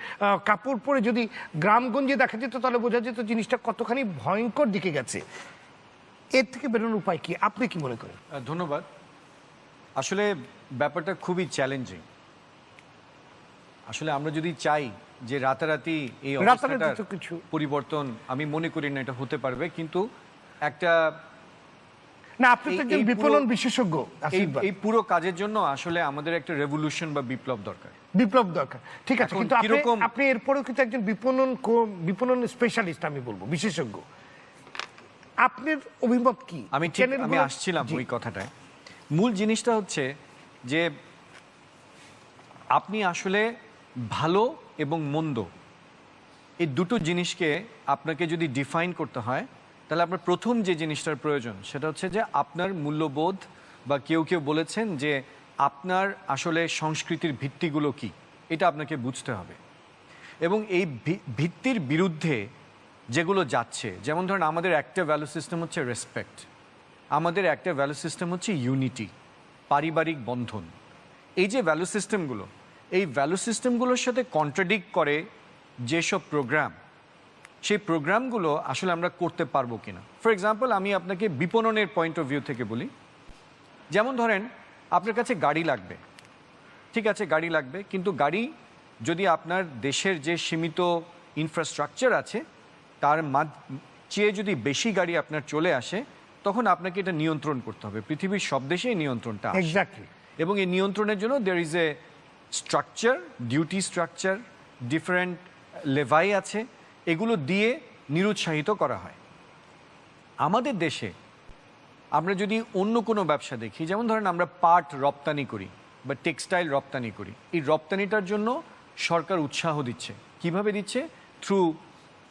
A: কাপড় পরে যদি গ্রামগঞ্জে দেখা যেত তাহলে বোঝা যেত জিনিসটা কতখানি ভয়ঙ্কর দিকে গেছে। এর থেকে বেরোনোর উপায় কি, আপনি কি মনে করেন?
C: ধন্যবাদ। আসলে ব্যাপারটা খুবই চ্যালেঞ্জিং। আসলে আমরা যদি চাই যে রাতারাতি এই অবস্থাটার
A: কিছু
C: পরিবর্তন, আমি মনে করি না এটা হতে পারবে, কিন্তু একটা
A: না, আপনি তো একজন বিপণন বিশেষজ্ঞ।
C: এই পুরো কাজের জন্য আসলে আমাদের একটা রেভলিউশন বা বিপ্লব দরকার।
A: ঠিক আছে, কিন্তু আপনি এরপরেও কিন্তু একজন বিপণন স্পেশালিস্ট, আমি বলবো বিশেষজ্ঞ। আপনার অভিমত কি?
C: আমি আসছিলাম ওই কথাটায়। মূল জিনিসটা হচ্ছে যে আপনি আসলে ভালো এবং মন্দ এই দুটো জিনিসকে আপনাকে যদি ডিফাইন করতে হয়, তাহলে আপনার প্রথম যে জিনিসটার প্রয়োজন সেটা হচ্ছে যে আপনার মূল্যবোধ, বা কেউ বলেছেন যে আপনার আসলে সংস্কৃতির ভিত্তিগুলো কি, এটা আপনাকে বুঝতে হবে। এবং এই ভিত্তির বিরুদ্ধে যেগুলো যাচ্ছে, যেমন ধরেন আমাদের একটা ভ্যালু সিস্টেম হচ্ছে রেসপেক্ট, আমাদের একটা ভ্যালু সিস্টেম হচ্ছে ইউনিটি, পারিবারিক বন্ধন। এই যে ভ্যালু সিস্টেমগুলো, এই ভ্যালু সিস্টেমগুলোর সাথে কন্ট্রাডিক্ট করে যেসব প্রোগ্রাম, সেই প্রোগ্রামগুলো আসলে আমরা করতে পারবো কিনা। ফর এক্সাম্পল, আমি আপনাকে বিপণনের পয়েন্ট অফ ভিউ থেকে বলি। যেমন ধরেন আপনার কাছে গাড়ি লাগবে, ঠিক আছে, গাড়ি লাগবে, কিন্তু গাড়ি যদি আপনার দেশের যে সীমিত ইনফ্রাস্ট্রাকচার আছে তার চেয়ে যদি বেশি গাড়ি আপনার চলে আসে, তখন আপনাকে এটা নিয়ন্ত্রণ করতে হবে। পৃথিবীর সব দেশেই নিয়ন্ত্রণটা
A: এক্স্যাক্টলি,
C: এবং এই নিয়ন্ত্রণের জন্য there is a structure, duty structure, different level আছে, এগুলো দিয়ে নিরুৎসাহিত করা হয়। আমাদের দেশে আমরা যদি অন্য কোনো ব্যবসা দেখি, যেমন ধরেন আমরা পাট রপ্তানি করি বা টেক্সটাইল রপ্তানি করি, এই রপ্তানিটার জন্য সরকার উৎসাহ দিচ্ছে। কিভাবে দিচ্ছে? থ্রু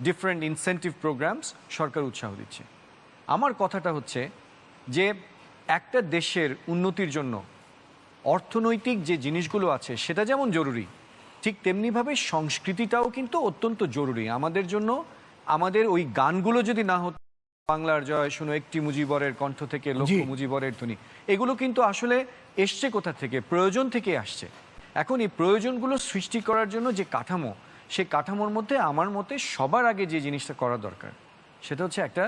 C: ডিফারেন্ট ইনসেন্টিভ প্রোগ্রামস সরকার উৎসাহ দিচ্ছে। আমার কথাটা হচ্ছে যে একটা দেশের উন্নতির জন্য অর্থনৈতিক যে জিনিসগুলো আছে সেটা যেমন জরুরি, ঠিক তেমনিভাবে সংস্কৃতিটাও কিন্তু অত্যন্ত জরুরি আমাদের জন্য। আমাদের ওই গানগুলো যদি না হতো, বাংলার জয় শুনো একটি মুজিবরের কণ্ঠ থেকে লক্ষ মুজিবরের ধ্বনি, এগুলো কিন্তু আসলে এসছে কোথা থেকে? প্রয়োজন থেকে আসছে। এখন এই প্রয়োজনগুলো সৃষ্টি করার জন্য যে কাঠামো, সেই কাঠামোর মধ্যে আমার মতে সবার আগে যে জিনিসটা করা দরকার সেটা হচ্ছে একটা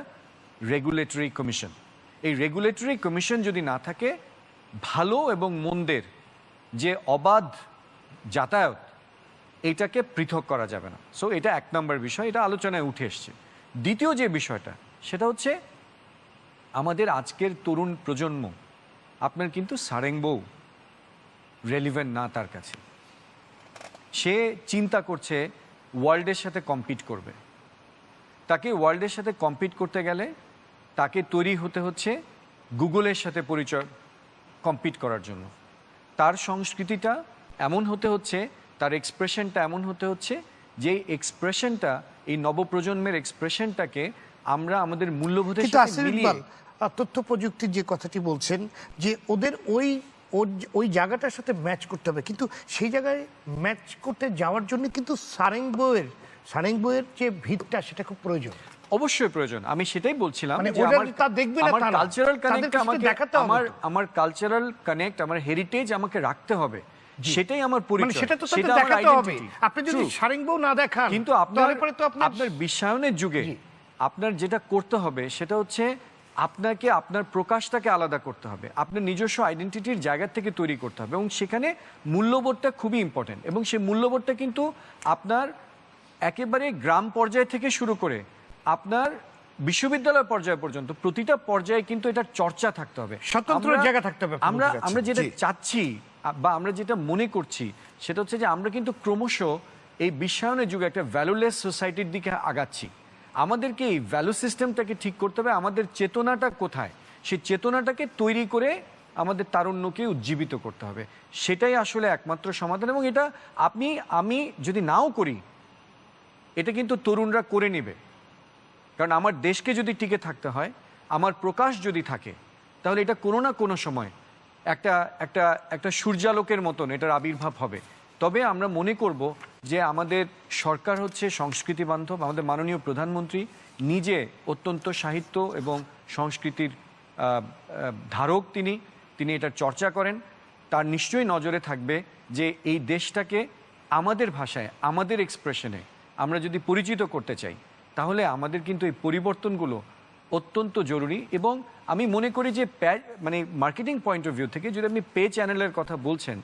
C: রেগুলেটরি কমিশন। এই রেগুলেটরি কমিশন যদি না থাকে, ভালো এবং মন্দের যে অবাধ যাতায়াত, এইটাকে পৃথক করা যাবে না। সো এটা এক নম্বর বিষয়, এটা আলোচনায় উঠে এসছে। দ্বিতীয় যে বিষয়টা সেটা হচ্ছে আমাদের আজকের তরুণ প্রজন্ম, আপনার কিন্তু সারেংবউ রেলিভেন্ট না তার কাছে। সে চিন্তা করছে ওয়ার্ল্ডের সাথে কম্পিট করবে। তাকে ওয়ার্ল্ডের সাথে কম্পিট করতে গেলে তাকে তৈরি হতে হচ্ছে গুগলের সাথে কম্পিট করার জন্য। তার সংস্কৃতিটা এমন হতে হচ্ছে, তার এক্সপ্রেশনটা এমন হতে হচ্ছে যে এক্সপ্রেশনটা, এই নবপ্রজন্মের এক্সপ্রেশনটাকে আমরা আমাদের মূল্যবোধের সাথে মিলিয়ে।
A: তথ্য প্রযুক্তির যে কথাটি বলছেন যে ওদের ওই জায়গাটার সাথে ম্যাচ করতে হবে, কিন্তু সেই জায়গায় ম্যাচ করতে যাওয়ার জন্য কিন্তু সারেংবইয়ের যে ভিতটা সেটা খুব প্রয়োজন।
C: অবশ্যই প্রয়োজন, আমি সেটাই বলছিলাম।
A: আমার
C: কালচারাল কানেক্ট, আমার কালচারাল কানেক্ট, আমার হেরিটেজ আমাকে রাখতে হবে, সেটাই আমার
A: মানে
C: পরিচয়,
A: সেটা তো তাদের
C: সেটা আমার
A: দেখাতে হবে।
C: identity।
A: আপনি যদি
C: True.
A: সারেঙ্গও না দেখান
C: কিন্তু
A: তাহলে পরে তো
C: আপনার বিশ্বায়নের যুগে
A: জি।
C: আপনার যেটা করতে হবে সেটা হচ্ছে আপনাকে আপনার প্রকাশটাকে আলাদা করতে হবে, আপনার নিজস্ব আইডেন্টিটির জায়গা থেকে তৈরি করতে হবে, এবং সেখানে মূল্যবোধটা খুবই ইম্পর্টেন্ট। এবং সেই মূল্যবোধটা কিন্তু আপনার একেবারে গ্রাম পর্যায় থেকে শুরু করে আপনার বিশ্ববিদ্যালয় পর্যায় পর্যন্ত প্রতিটা পর্যায়ে কিন্তু এটার চর্চা থাকতে হবে,
A: স্বতন্ত্র জায়গা থাকতে হবে, আপনি
C: আমরা
A: বলতে চাচ্ছেন।
C: আমরা যেটা
A: জি।
C: চাচ্ছি বা আমরা যেটা মনে করছি সেটা হচ্ছে যে আমরা কিন্তু ক্রমশ এই বিশ্বায়নের যুগে একটা ভ্যালুলেস সোসাইটির দিকে আগাচ্ছি। আমাদেরকে এই ভ্যালু সিস্টেমটাকে ঠিক করতে হবে, আমাদের চেতনাটা কোথায় সেই চেতনাটাকে তৈরি করে আমাদের তারুণ্যকে উজ্জীবিত করতে হবে, সেটাই আসলে একমাত্র সমাধান। এবং এটা আমি যদি নাও করি এটা কিন্তু তরুণরা করে নেবে, কারণ আমার দেশকে যদি টিকে থাকতে হয়, আমার প্রকাশ যদি থাকে, তাহলে এটা কোনো না কোনো সময় একটা একটা একটা সূর্যালোকের মতন এটার আবির্ভাব হবে। তবে আমরা মনে করব যে আমাদের সরকার হচ্ছে সংস্কৃতি বান্ধব, আমাদের মাননীয় প্রধানমন্ত্রী নিজে অত্যন্ত সাহিত্য এবং সংস্কৃতির ধারক, তিনি এটার চর্চা করেন। তার নিশ্চয়ই নজরে থাকবে যে এই দেশটাকে আমাদের ভাষায়, আমাদের এক্সপ্রেশনে আমরা যদি পরিচিত করতে চাই, তাহলে আমাদের কিন্তু এই পরিবর্তনগুলো অত্যন্ত জরুরি। এবং আমি মনে করি যে মানে মার্কেটিং পয়েন্ট অফ ভিউ থেকে যদি আপনি পে চ্যানেলের কথা বলছেন,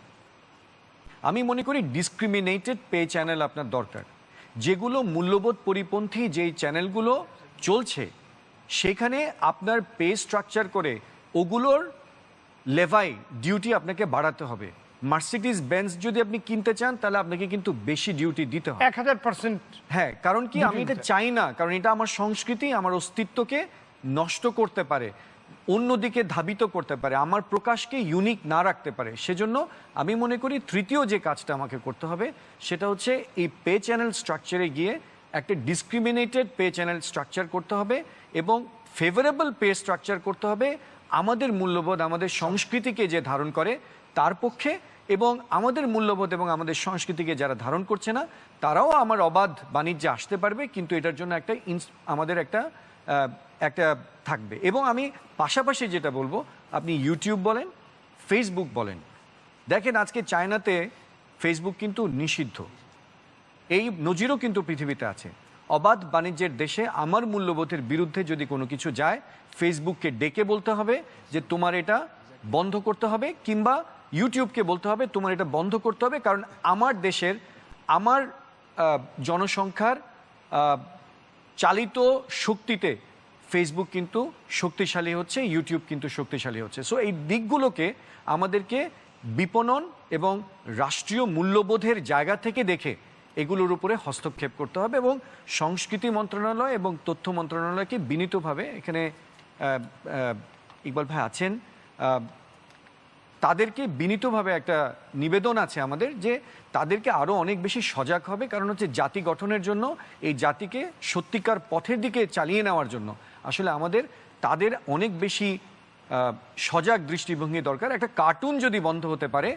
C: আমি মনে করি ডিসক্রিমিনেটেড পে চ্যানেল আপনার দরকার। যেগুলো মূল্যবোধ পরিপন্থী যেই চ্যানেলগুলো চলছে, সেখানে আপনার পে স্ট্রাকচার করে ওগুলোর লেভাই ডিউটি আপনাকে বাড়াতে হবে। মার্সিডিজ বেঞ্জ যদি আপনি কিনতে চান, তাহলে আপনাকে কিন্তু বেশি ডিউটি দিতে হবে
A: 1000%।
C: হ্যাঁ, কারণ কি আমি এটা চাই না, কারণ এটা আমার সংস্কৃতি, আমার অস্তিত্বকে নষ্ট করতে পারে, অন্যদিকে ধাবিত করতে পারে, আমার প্রকাশকে ইউনিক না রাখতে পারে। সেজন্য আমি মনে করি তৃতীয় যে কাজটা আমাকে করতে হবে সেটা হচ্ছে এই পে চ্যানেল স্ট্রাকচারে গিয়ে একটা ডিসক্রিমিনেটেড পে চ্যানেল স্ট্রাকচার করতে হবে এবং ফেভারেবল পে স্ট্রাকচার করতে হবে আমাদের মূল্যবোধ, আমাদের সংস্কৃতিকে যে ধারণ করে তার পক্ষে, এবং আমাদের মূল্যবোধ এবং আমাদের সংস্কৃতিকে যারা ধারণ করছে না তারাও আমার অবাধ বাণিজ্যে আসতে পারবে, কিন্তু এটার জন্য আমাদের একটা থাকবে। এবং আমি পাশাপাশি যেটা বলবো, আপনি ইউটিউব বলেন, ফেসবুক বলেন, দেখেন আজকে চায়নাতে ফেসবুক কিন্তু নিষিদ্ধ, এই নজিরও কিন্তু পৃথিবীতে আছে। অবাধ বাণিজ্যের দেশে আমার মূল্যবোধের বিরুদ্ধে যদি কোনো কিছু যায়, ফেসবুককে ডেকে বলতে হবে যে তোমার এটা বন্ধ করতে হবে, কিংবা ইউটিউবকে বলতে হবে তোমার এটা বন্ধ করতে হবে, কারণ আমার দেশের, আমার জনসংখ্যার চালিত শক্তিতে ফেসবুক কিন্তু শক্তিশালী হচ্ছে, ইউটিউব কিন্তু শক্তিশালী হচ্ছে। সো এই দিকগুলোকে আমাদেরকে বিপণন এবং রাষ্ট্রীয় মূল্যবোধের জায়গা থেকে দেখে এগুলোর উপরে হস্তক্ষেপ করতে হবে, এবং সংস্কৃতি মন্ত্রণালয় এবং তথ্য মন্ত্রণালয়কে বিনীতভাবে, এখানে ইকবাল ভাই আছেন, তাদেরকে বিনীতভাবে একটা নিবেদন আছে আমাদের যে তাদেরকে আরও অনেক বেশি সজাগ হবে, কারণ হচ্ছে জাতি গঠনের জন্য, এই জাতিকে সত্যিকার পথের দিকে চালিয়ে নেওয়ার জন্য আসলে আমাদের তাদের অনেক বেশি সজাগ দৃষ্টিভঙ্গি দরকার। একটা কার্টুন যদি বন্ধ হতে পারে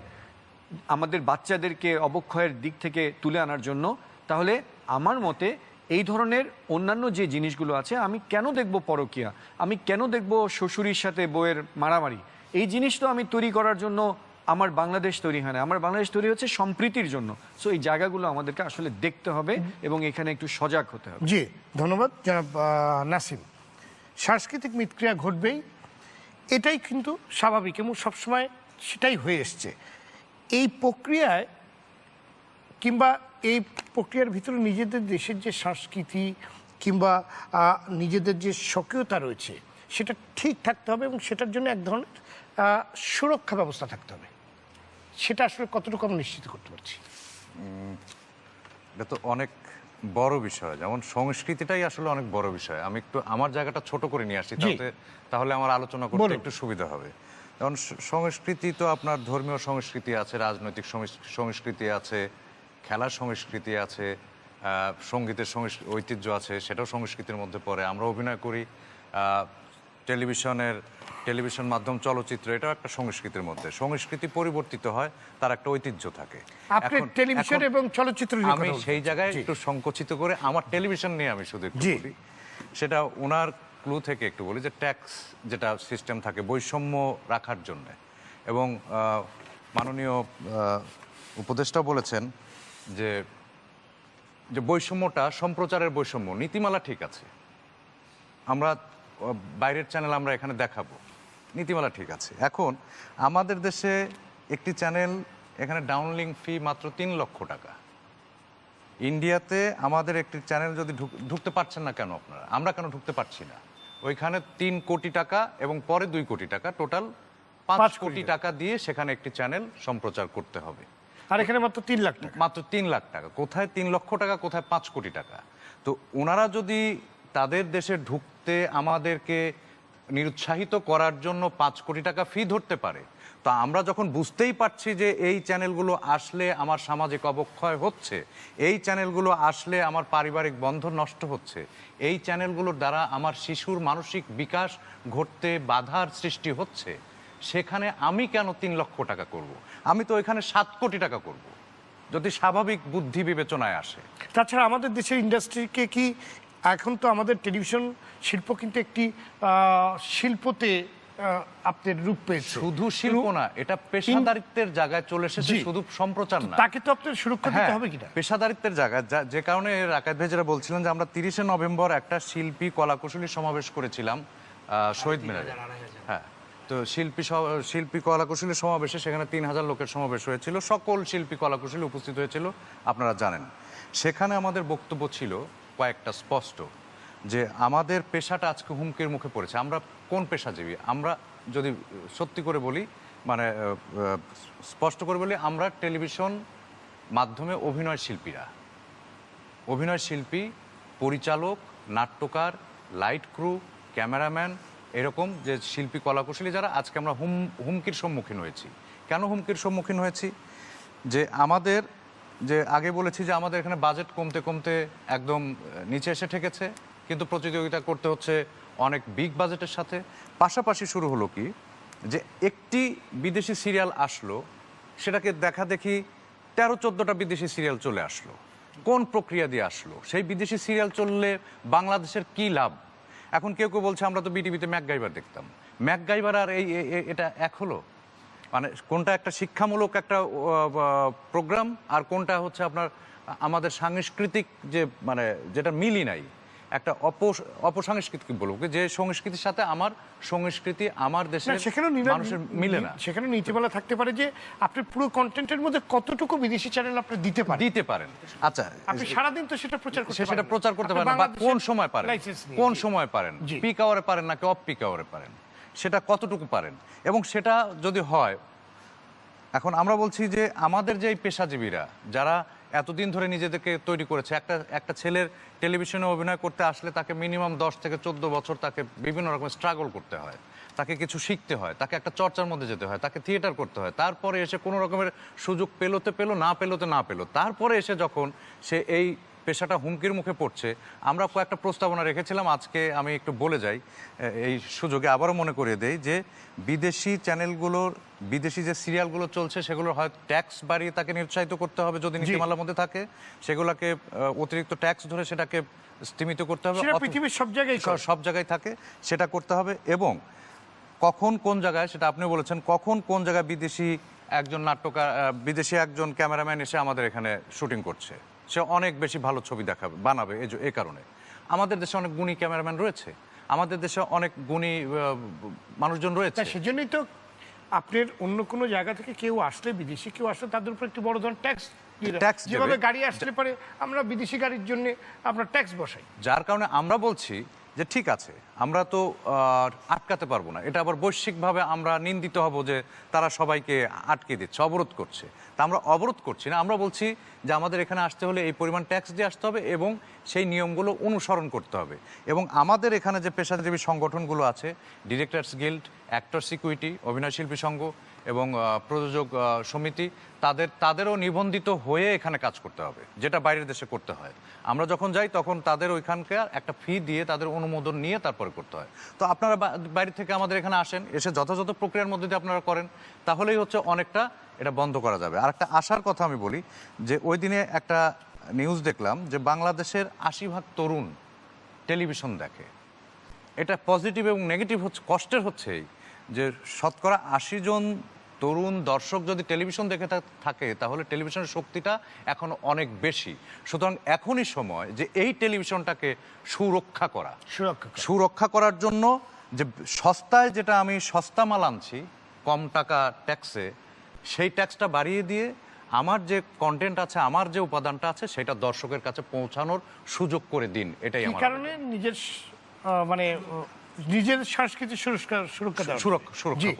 C: আমাদের বাচ্চাদেরকে অবক্ষয়ের দিক থেকে তুলে আনার জন্য, তাহলে আমার মতে এই ধরনের অন্যান্য যে জিনিসগুলো আছে, আমি কেন দেখব পরকীয়া, আমি কেন দেখব শ্বশুরির সাথে বউয়ের মারামারি, এই জিনিসটা আমি তৈরি করার জন্য আমার বাংলাদেশ তৈরি হয় না, আমার বাংলাদেশ তৈরি হচ্ছে সম্প্রীতির জন্য। সো এই জায়গাগুলো আমাদেরকে আসলে দেখতে হবে এবং এখানে একটু সজাগ হতে হবে।
A: জি, ধন্যবাদ জনাব নাসিম। সাংস্কৃতিক মিথক্রিয়া ঘটবেই, এটাই কিন্তু স্বাভাবিক এবং সবসময় সেটাই হয়ে এসছে। এই প্রক্রিয়ায় কিংবা এই প্রক্রিয়ার ভিতরে নিজেদের দেশের যে সংস্কৃতি কিংবা নিজেদের যে স্বকীয়তা রয়েছে সেটা ঠিক থাকতে হবে, এবং সেটার জন্য এক ধরনের সুরক্ষা ব্যবস্থা থাকতে হবে। সেটা আসলে কতটুকু আমরা নিশ্চিত করতে পারছি?
D: এটা তো অনেক বড় বিষয়, যেমন সংস্কৃতিটাই আসলে অনেক বড় বিষয়। আমি একটু আমার জায়গাটা ছোট করে নিয়ে আসি, তাহলে আমার আলোচনা করতে একটু সুবিধা হবে। যেমন সংস্কৃতি তো আপনার ধর্মীয় সংস্কৃতি আছে, রাজনৈতিক সংস্কৃতি আছে, খেলার সংস্কৃতি আছে, সঙ্গীতের ঐতিহ্য আছে, সেটাও সংস্কৃতির মধ্যে পড়ে। আমরা অভিনয় করি, টেলিভিশন মাধ্যম, চলচ্চিত্র, এটাও একটা সংস্কৃতির মধ্যে। সংস্কৃতি পরিবর্তিত হয়, তার একটা ঐতিহ্য থাকে।
A: আপনি টেলিভিশন এবং চলচ্চিত্র,
D: আমি সেই জায়গায় একটু সংকুচিত করে আমার টেলিভিশন নিয়ে আমি শুধু একটু বলি, সেটা ওনার ক্লু থেকে একটু বলি যে ট্যাক্স যেটা সিস্টেম থাকে বৈষম্য রাখার জন্য, এবং মাননীয় উপদেষ্টা বলেছেন যে যে বৈষম্যটা সম্প্রচারের বৈষম্য, নীতিমালা ঠিক আছে, আমরা বাইরের চ্যানেল আমরা এখানে দেখাবো, নীতিমালা ঠিক আছে। এখন আমাদের দেশে একটি চ্যানেল এখানে ডাউনলিং ফি মাত্র 3 লক্ষ টাকা। ইন্ডিয়াতে আমাদের একটি চ্যানেল যদি ঢুকতে পারছেন না কেন আপনারা, আমরা কেন ঢুকতে পারছি না? ওইখানে 3 কোটি টাকা এবং পরে 2 কোটি টাকা, টোটাল 5 কোটি টাকা দিয়ে সেখানে একটি চ্যানেল সম্প্রচার করতে হবে।
A: আর এখানে মাত্র 3 লাখ টাকা।
D: মাত্র 3 লাখ টাকা। কোথায় 3 লক্ষ টাকা, কোথায় 5 কোটি টাকা? তো ওনারা যদি তাদের দেশে ঢুকতে আমাদেরকে নিরুৎসাহিত করার জন্য 5 কোটি টাকা ফি ধরতে পারে, তো আমরা যখন বুঝতেই পারছি যে এই চ্যানেলগুলো আসলে আমার সামাজিক অবক্ষয় হচ্ছে, এই চ্যানেলগুলো আসলে আমার পারিবারিক বন্ধন নষ্ট হচ্ছে, এই চ্যানেলগুলোর দ্বারা আমার শিশুর মানসিক বিকাশ ঘটতে বাধার সৃষ্টি হচ্ছে, সেখানে আমি কেন 3 লক্ষ টাকা করব? আমি তো এখানে 7 কোটি টাকা করব, যদি স্বাভাবিক বুদ্ধি বিবেচনায় আসে।
A: তাছাড়া আমাদের দেশের ইন্ডাস্ট্রিকে কি এখন তো আমাদের টেলিভিশন শিল্প কিন্তু একটি শিল্পতে আপনার রূপ পেয়েছে।
D: শুধু শিল্প না, এটা পেশাদারিত্বের জায়গায় চলে এসেছে, শুধু সম্প্রচার না।
A: তাকে তো আপনার সুরক্ষা দিতে হবে কিনা?
D: পেশাদারিত্বের জায়গায়, যে কারণে রাকাত ভাই যেটা বলছিলেন যে আমরা 30শে নভেম্বর একটা শিল্পী কলাকুশলী সমাবেশ করেছিলাম শহীদ মিনারে। হ্যাঁ, তো শিল্পী কলাকুশলী সমাবেশে সেখানে 3000 লোকের সমাবেশ হয়েছিল, সকল শিল্পী কলাকুশলী উপস্থিত হয়েছিল, আপনারা জানেন। সেখানে আমাদের বক্তব্য ছিল কয়েকটা স্পষ্ট, যে আমাদের পেশাটা আজকে হুমকির মুখে পড়েছে। আমরা কোন পেশাজীবী? আমরা যদি সত্যি করে বলি, মানে স্পষ্ট করে বলি, আমরা টেলিভিশন মাধ্যমে অভিনয় শিল্পী, পরিচালক, নাট্যকার, লাইট ক্রু, ক্যামেরাম্যান, এরকম যে শিল্পী কলাকুশলী যারা, আজকে আমরা হুমকির সম্মুখীন হয়েছি। কেন হুমকির সম্মুখীন হয়েছি? যে আমাদের, যে আগে বলেছি যে আমাদের এখানে বাজেট কমতে কমতে একদম নিচে এসে ঠেকেছে, কিন্তু প্রতিযোগিতা করতে হচ্ছে অনেক বিগ বাজেটের সাথে। পাশাপাশি শুরু হলো কি, যে একটি বিদেশি সিরিয়াল আসলো, সেটাকে দেখা দেখি 13-14টা বিদেশি সিরিয়াল চলে আসলো। কোন প্রক্রিয়া দিয়ে আসলো? সেই বিদেশি সিরিয়াল চললে বাংলাদেশের কি লাভ? এখন কেউ কেউ বলছে আমরা তো বিটিভিতে ম্যাকগাইভার দেখতাম। ম্যাকগাইভার আর এটা এক হলো? মানে কোনটা একটা শিক্ষামূলক একটা প্রোগ্রাম, আর কোনটা হচ্ছে আপনার আমাদের সাংস্কৃতিক যে, মানে যেটা মিলই নাই, একটা অপসংস্কৃতি বলবো, যে সংস্কৃতির সাথে আমার সংস্কৃতি, আমার দেশের মানুষের মিলে না।
A: সেখানে নীতিমালা থাকতে পারে যে আপনি পুরো কন্টেন্টের মধ্যে কতটুকু বিদেশি চ্যানেল আপনি দিতে পারেন।
D: আচ্ছা,
A: আপনি সারাদিন তো সেটা প্রচার
D: করতে পারেন, বা কোন সময় পারেন, পিক আওয়ারে পারেন নাকি অফ পিক আওয়ারে পারেন, সেটা কতটুকু পারেন, এবং সেটা যদি হয়। এখন আমরা বলছি যে আমাদের যে পেশাজীবীরা যারা এতদিন ধরে নিজেদেরকে তৈরি করেছে, একটা ছেলের টেলিভিশনে অভিনয় করতে আসলে তাকে মিনিমাম 10 থেকে 14 বছর তাকে বিভিন্ন রকম স্ট্রাগল করতে হয়, তাকে কিছু শিখতে হয়, তাকে একটা চর্চার মধ্যে যেতে হয়, তাকে থিয়েটার করতে হয়, তারপরে এসে কোনো রকমের সুযোগ পেলোতে পেলো, না পেলোতে না পেলো, তারপরে এসে যখন সে এই পেশাটা হুমকির মুখে পড়ছে, আমরা কয়েকটা প্রস্তাবনা রেখেছিলাম। আজকে আমি একটু বলে যাই, এই সুযোগে আবারও মনে করিয়ে দেই, যে বিদেশি চ্যানেলগুলোর, বিদেশি যে সিরিয়ালগুলো চলছে সেগুলোর হয় ট্যাক্স বাড়িয়ে তাকে নিরুৎসাহিত করতে হবে যদি নীতিমালার মধ্যে থাকে, সেগুলোকে অতিরিক্ত ট্যাক্স ধরে সেটাকে স্তীমিত করতে হবে,
A: পৃথিবীর
D: সব জায়গায় থাকে সেটা করতে হবে। এবং কখন কোন জায়গায়, সেটা আপনি বলেছেন, কখন কোন জায়গায় বিদেশি একজন নাট্যকার, বিদেশি একজন ক্যামেরাম্যান এসে আমাদের এখানে শুটিং করছে, সে অনেক বেশি ভালো ছবি বানাবে। এই কারণে আমাদের দেশে অনেক গুণী ক্যামেরাম্যান রয়েছে, আমাদের দেশে অনেক গুণী মানুষজন রয়েছে।
A: সেজন্যই তো আপনার অন্য কোনো জায়গা থেকে কেউ আসলে, বিদেশি কেউ আসলে, তাদের উপর একটি বড় ধরনের ট্যাক্স, যেভাবে গাড়ি আসলে পরে আমরা বিদেশি গাড়ির জন্য আমরা ট্যাক্স বসাই।
D: যার কারণে আমরা বলছি যে ঠিক আছে, আমরা তো আটকাতে পারবো না, এটা আবার বৈশ্বিকভাবে আমরা নিন্দিত হব যে তারা সবাইকে আটকে দিচ্ছে, অবরোধ করছে। তা আমরা অবরোধ করছি না, আমরা বলছি যে আমাদের এখানে আসতে হলে এই পরিমাণ ট্যাক্স দিয়ে আসতে হবে এবং সেই নিয়মগুলো অনুসরণ করতে হবে। এবং আমাদের এখানে যে পেশাজীবী সংগঠনগুলো আছে, ডিরেক্টরস গিল্ড, অ্যাক্টরস ইকুইটি, অভিনয় শিল্পী সংঘ এবং প্রযোজক সমিতি, তাদেরও নিবন্ধিত হয়ে এখানে কাজ করতে হবে, যেটা বাইরের দেশে করতে হয়। আমরা যখন যাই তখন তাদের ওইখানকার একটা ফি দিয়ে তাদের অনুমোদন নিয়ে তারপরে করতে হয়। তো আপনারা বাইরে থেকে আমাদের এখানে আসেন, এসে যথাযথ প্রক্রিয়ার মধ্যে দিয়ে আপনারা করেন, তাহলেই হচ্ছে অনেকটা এটা বন্ধ করা যাবে। আর একটা আশার কথা আমি বলি, যে ওই দিনে একটা নিউজ দেখলাম যে বাংলাদেশের 80% তরুণ টেলিভিশন দেখে। এটা পজিটিভ এবং নেগেটিভ হচ্ছে, কষ্টের হচ্ছে এই যে 80% জন তরুণ দর্শক যদি টেলিভিশন দেখে থাকে তাহলে টেলিভিশনের শক্তিটা এখন অনেক বেশি। সুতরাং এখনই সময় যে এই টেলিভিশনটাকে সুরক্ষা করা, সুরক্ষা করার জন্য যে সস্তায় যেটা আমি সস্তা মাল আনছি কম টাকা ট্যাক্সে, সেই ট্যাক্সটা বাড়িয়ে দিয়ে আমার যে কন্টেন্ট আছে, আমার যে উপাদানটা আছে সেটা দর্শকের কাছে পৌঁছানোর সুযোগ করে দিন। এটাই আমার
A: কারণে নিজের মানে নিজের সংস্কৃতি সুরক্ষা